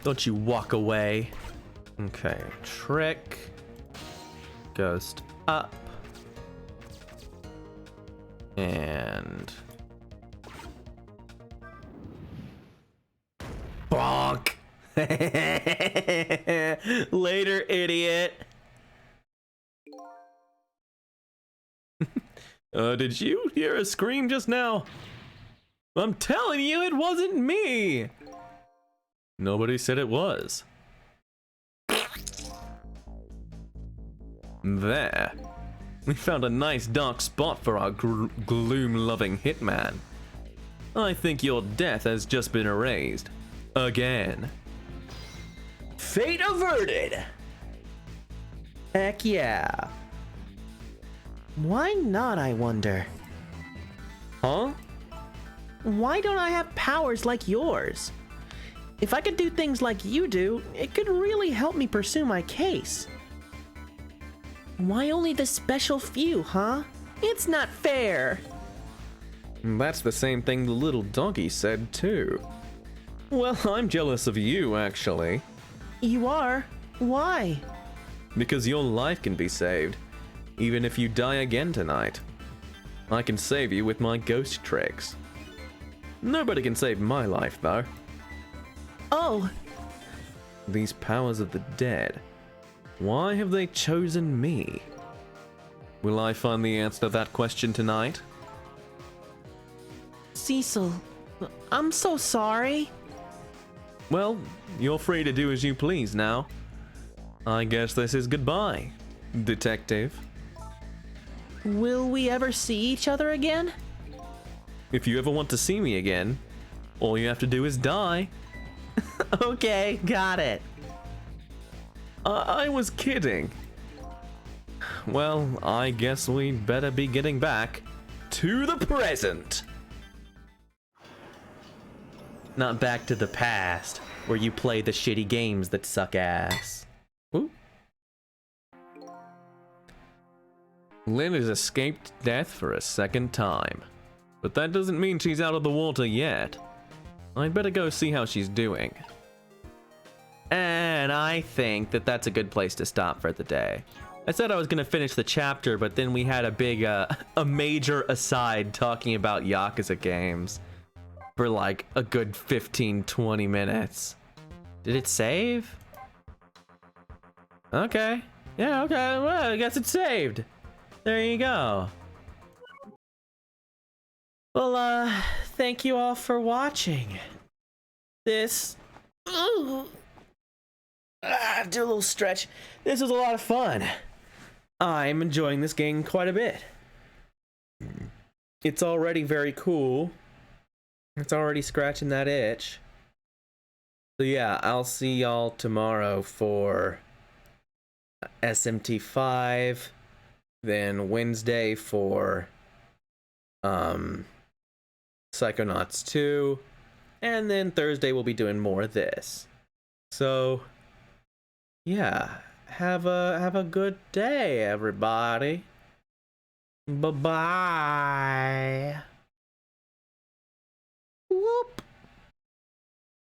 Don't you walk away. Okay, trick. Ghost up. And bonk. Later, idiot. Did you hear a scream just now? I'm telling you, it wasn't me. Nobody said it was. There. We found a nice dark spot for our gloom-loving hitman. I think your death has just been erased. Again. Fate averted! Heck yeah. Why not, I wonder? Huh? Why don't I have powers like yours? If I could do things like you do, it could really help me pursue my case. Why only the special few, huh? It's not fair. That's the same thing the little donkey said too. Well, I'm jealous of you, actually. You are? Why? Because your life can be saved, even if you die again tonight. I can save you with my ghost tricks. Nobody can save my life, though. Oh, These powers of the dead. Why have they chosen me? Will I find the answer to that question tonight? Cecil, I'm so sorry. Well, you're free to do as you please now. I guess this is goodbye, detective. Will we ever see each other again? If you ever want to see me again, all you have to do is die. Okay, got it. I was kidding. Well, I guess we'd better be getting back to the present. Not back to the past, where you play the shitty games that suck ass. Ooh. Lynn has escaped death for a second time. But that doesn't mean she's out of the water yet. I'd better go see how she's doing. And I think that that's a good place to stop for the day. I said I was gonna finish the chapter, but then we had a big, a major aside talking about Yakuza games for like a good 15-20 minutes. Did it save? Okay. Yeah, okay. Well, I guess it's saved. There you go. Well, thank you all for watching. This... do a little stretch. This was a lot of fun. I'm enjoying this game quite a bit. It's already very cool. It's already scratching that itch. So yeah, I'll see y'all tomorrow for SMT5, then Wednesday for Psychonauts 2, and then Thursday we'll be doing more of this. So yeah, have a good day, everybody. Bye-bye. Whoop.